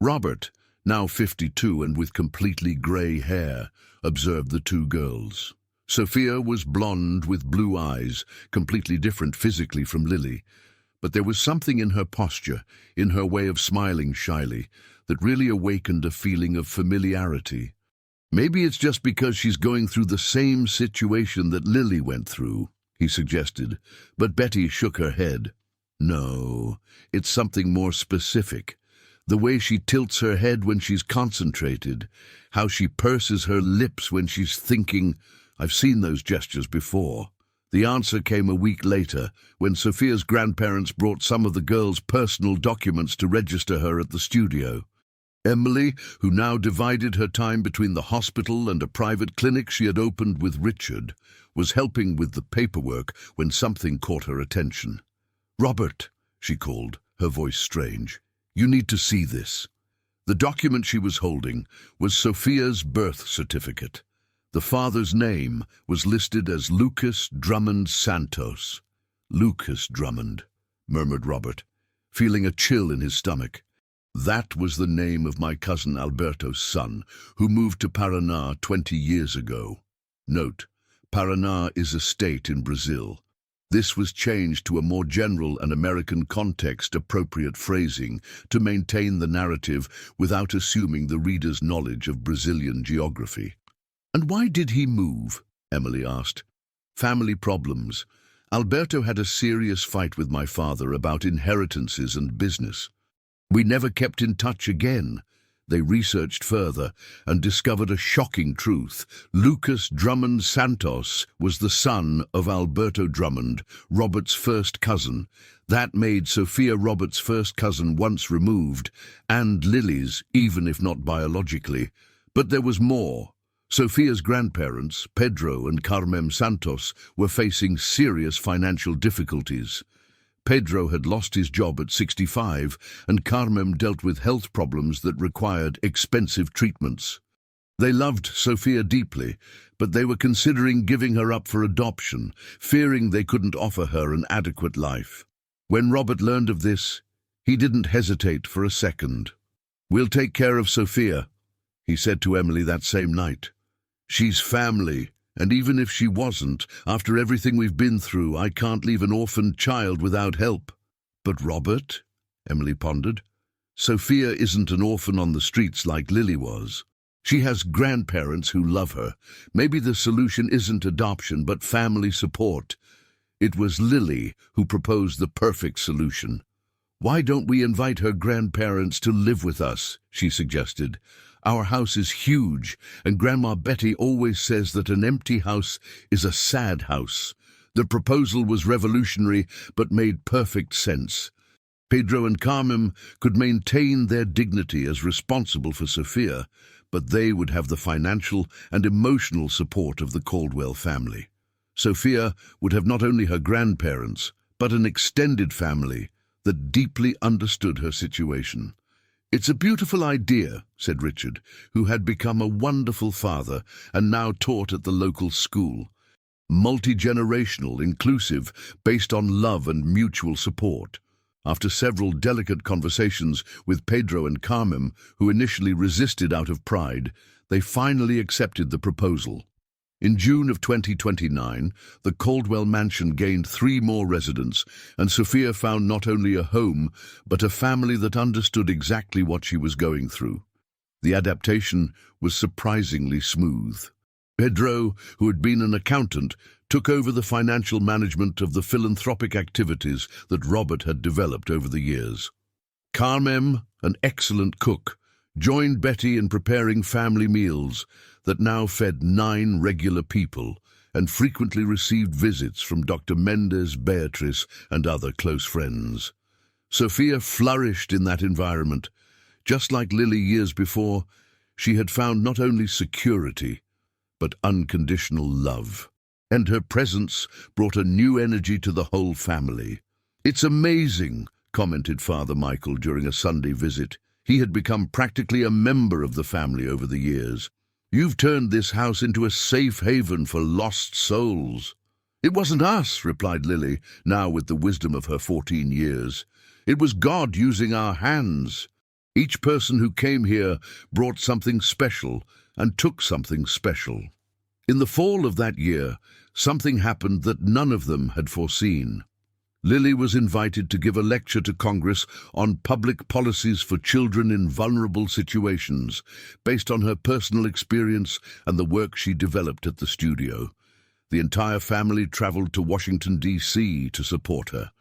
Robert, now 52 and with completely grey hair, observed the two girls. Sophia was blonde with blue eyes, completely different physically from Lily, but there was something in her posture, in her way of smiling shyly, that really awakened a feeling of familiarity. Maybe it's just because she's going through the same situation that Lily went through, he suggested, but Betty shook her head. No, it's something more specific. The way she tilts her head when she's concentrated, how she purses her lips when she's thinking. I've seen those gestures before. The answer came a week later, when Sophia's grandparents brought some of the girls' personal documents to register her at the studio. Emily, who now divided her time between the hospital and a private clinic she had opened with Richard, was helping with the paperwork when something caught her attention. "Robert," she called, her voice strange, "you need to see this." The document she was holding was Sophia's birth certificate. The father's name was listed as Lucas Drummond Santos. "Lucas Drummond," murmured Robert, feeling a chill in his stomach. "That was the name of my cousin Alberto's son, who moved to Paraná 20 years ago. Note, Paraná is a state in Brazil. This was changed to a more general and American context-appropriate phrasing to maintain the narrative without assuming the reader's knowledge of Brazilian geography. "And why did he move?" Emily asked. "Family problems. Alberto had a serious fight with my father about inheritances and business. We never kept in touch again." They researched further and discovered a shocking truth. Lucas Drummond Santos was the son of Alberto Drummond, Robert's first cousin. That made Sophia Robert's first cousin once removed, and Lily's, even if not biologically. But there was more. Sophia's grandparents, Pedro and Carmen Santos, were facing serious financial difficulties. Pedro had lost his job at 65, and Carmen dealt with health problems that required expensive treatments. They loved Sophia deeply, but they were considering giving her up for adoption, fearing they couldn't offer her an adequate life. When Robert learned of this, he didn't hesitate for a second. "We'll take care of Sophia," he said to Emily that same night. "She's family, and even if she wasn't, after everything we've been through, I can't leave an orphaned child without help." "But Robert," Emily pondered, "Sophia isn't an orphan on the streets like Lily was. She has grandparents who love her. Maybe the solution isn't adoption, but family support." It was Lily who proposed the perfect solution. "Why don't we invite her grandparents to live with us?" she suggested. "Our house is huge, and Grandma Betty always says that an empty house is a sad house." The proposal was revolutionary, but made perfect sense. Pedro and Carmen could maintain their dignity as responsible for Sophia, but they would have the financial and emotional support of the Caldwell family. Sophia would have not only her grandparents, but an extended family that deeply understood her situation. "It's a beautiful idea," said Richard, who had become a wonderful father and now taught at the local school. "Multi-generational, inclusive, based on love and mutual support." After several delicate conversations with Pedro and Carmen, who initially resisted out of pride, they finally accepted the proposal. In June of 2029, the Caldwell mansion gained 3 more residents, and Sophia found not only a home, but a family that understood exactly what she was going through. The adaptation was surprisingly smooth. Pedro, who had been an accountant, took over the financial management of the philanthropic activities that Robert had developed over the years. Carmen, an excellent cook, joined Betty in preparing family meals that now fed 9 regular people and frequently received visits from Dr. Mendez, Beatrice, and other close friends. Sophia flourished in that environment. Just like Lily years before, she had found not only security, but unconditional love. And her presence brought a new energy to the whole family. "It's amazing," commented Father Michael during a Sunday visit. He had become practically a member of the family over the years. "You've turned this house into a safe haven for lost souls." "It wasn't us," replied Lily, now with the wisdom of her 14 years. "It was God using our hands. Each person who came here brought something special and took something special." In the fall of that year, something happened that none of them had foreseen. Lily was invited to give a lecture to Congress on public policies for children in vulnerable situations, based on her personal experience and the work she developed at the studio. The entire family traveled to Washington, D.C. to support her.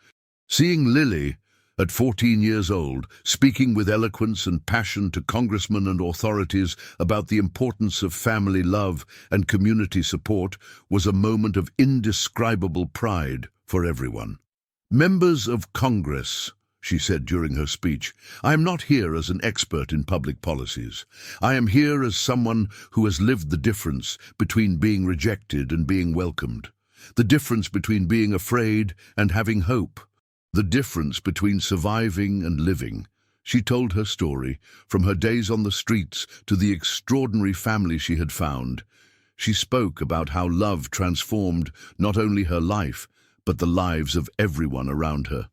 Seeing Lily, at 14 years old, speaking with eloquence and passion to congressmen and authorities about the importance of family love and community support was a moment of indescribable pride for everyone. "Members of Congress," she said during her speech, "I am not here as an expert in public policies. I am here as someone who has lived the difference between being rejected and being welcomed, the difference between being afraid and having hope, the difference between surviving and living." She told her story, from her days on the streets to the extraordinary family she had found. She spoke about how love transformed not only her life, but the lives of everyone around her.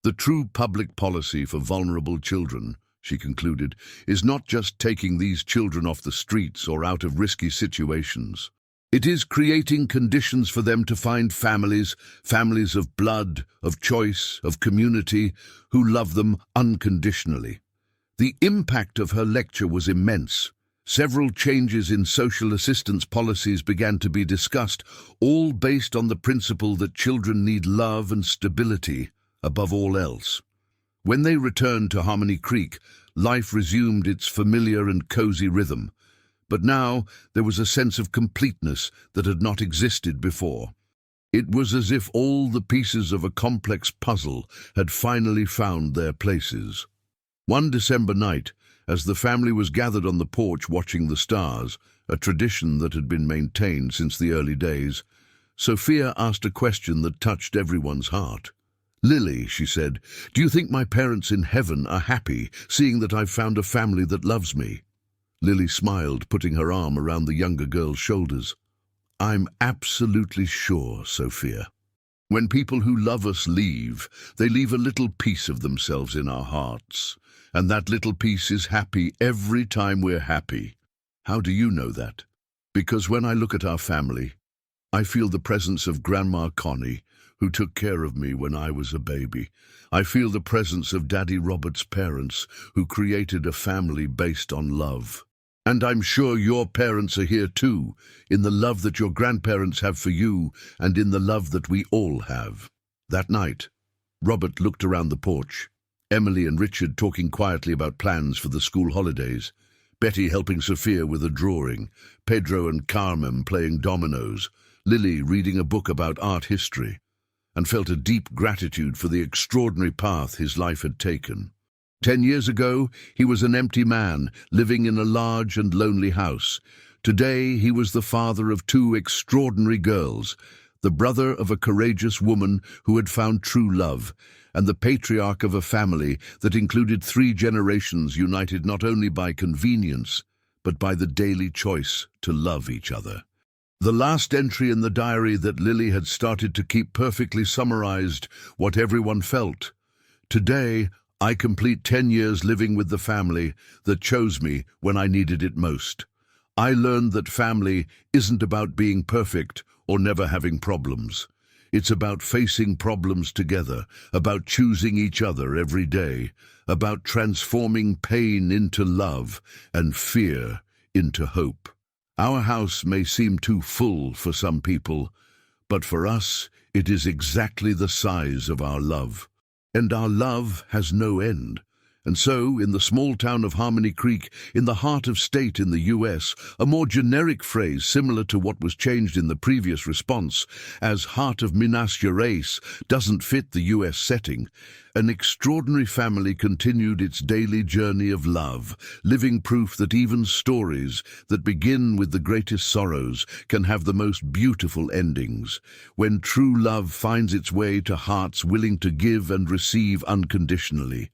"The true public policy for vulnerable children," she concluded, "is not just taking these children off the streets or out of risky situations. It is creating conditions for them to find families of blood, of choice, of community, who love them unconditionally." The impact of her lecture was immense. Several changes in social assistance policies began to be discussed, all based on the principle that children need love and stability above all else. When they returned to Harmony Creek, life resumed its familiar and cozy rhythm. But now there was a sense of completeness that had not existed before. It was as if all the pieces of a complex puzzle had finally found their places. One December night, as the family was gathered on the porch watching the stars, a tradition that had been maintained since the early days, Sophia asked a question that touched everyone's heart. "Lily," she said, "do you think my parents in heaven are happy, seeing that I've found a family that loves me?" Lily smiled, putting her arm around the younger girl's shoulders. "I'm absolutely sure, Sophia. When people who love us leave, they leave a little piece of themselves in our hearts. And that little piece is happy every time we're happy." "How do you know that?" "Because when I look at our family, I feel the presence of Grandma Connie, who took care of me when I was a baby. I feel the presence of Daddy Robert's parents, who created a family based on love. And I'm sure your parents are here too, in the love that your grandparents have for you and in the love that we all have." That night, Robert looked around the porch. Emily and Richard talking quietly about plans for the school holidays, Betty helping Sophia with a drawing, Pedro and Carmen playing dominoes, Lily reading a book about art history, and felt a deep gratitude for the extraordinary path his life had taken. 10 years ago, he was an empty man, living in a large and lonely house. Today, he was the father of 2 extraordinary girls, the brother of a courageous woman who had found true love, and the patriarch of a family that included 3 generations united not only by convenience, but by the daily choice to love each other. The last entry in the diary that Lily had started to keep perfectly summarized what everyone felt. "Today, I complete 10 years living with the family that chose me when I needed it most. I learned that family isn't about being perfect or never having problems. It's about facing problems together, about choosing each other every day, about transforming pain into love and fear into hope. Our house may seem too full for some people, but for us, it is exactly the size of our love. And our love has no end. And so, in the small town of Harmony Creek, in the heart of state in the U.S., a more generic phrase similar to what was changed in the previous response, as Heart of Minas Gerais, doesn't fit the U.S. setting, an extraordinary family continued its daily journey of love, living proof that even stories that begin with the greatest sorrows can have the most beautiful endings, when true love finds its way to hearts willing to give and receive unconditionally.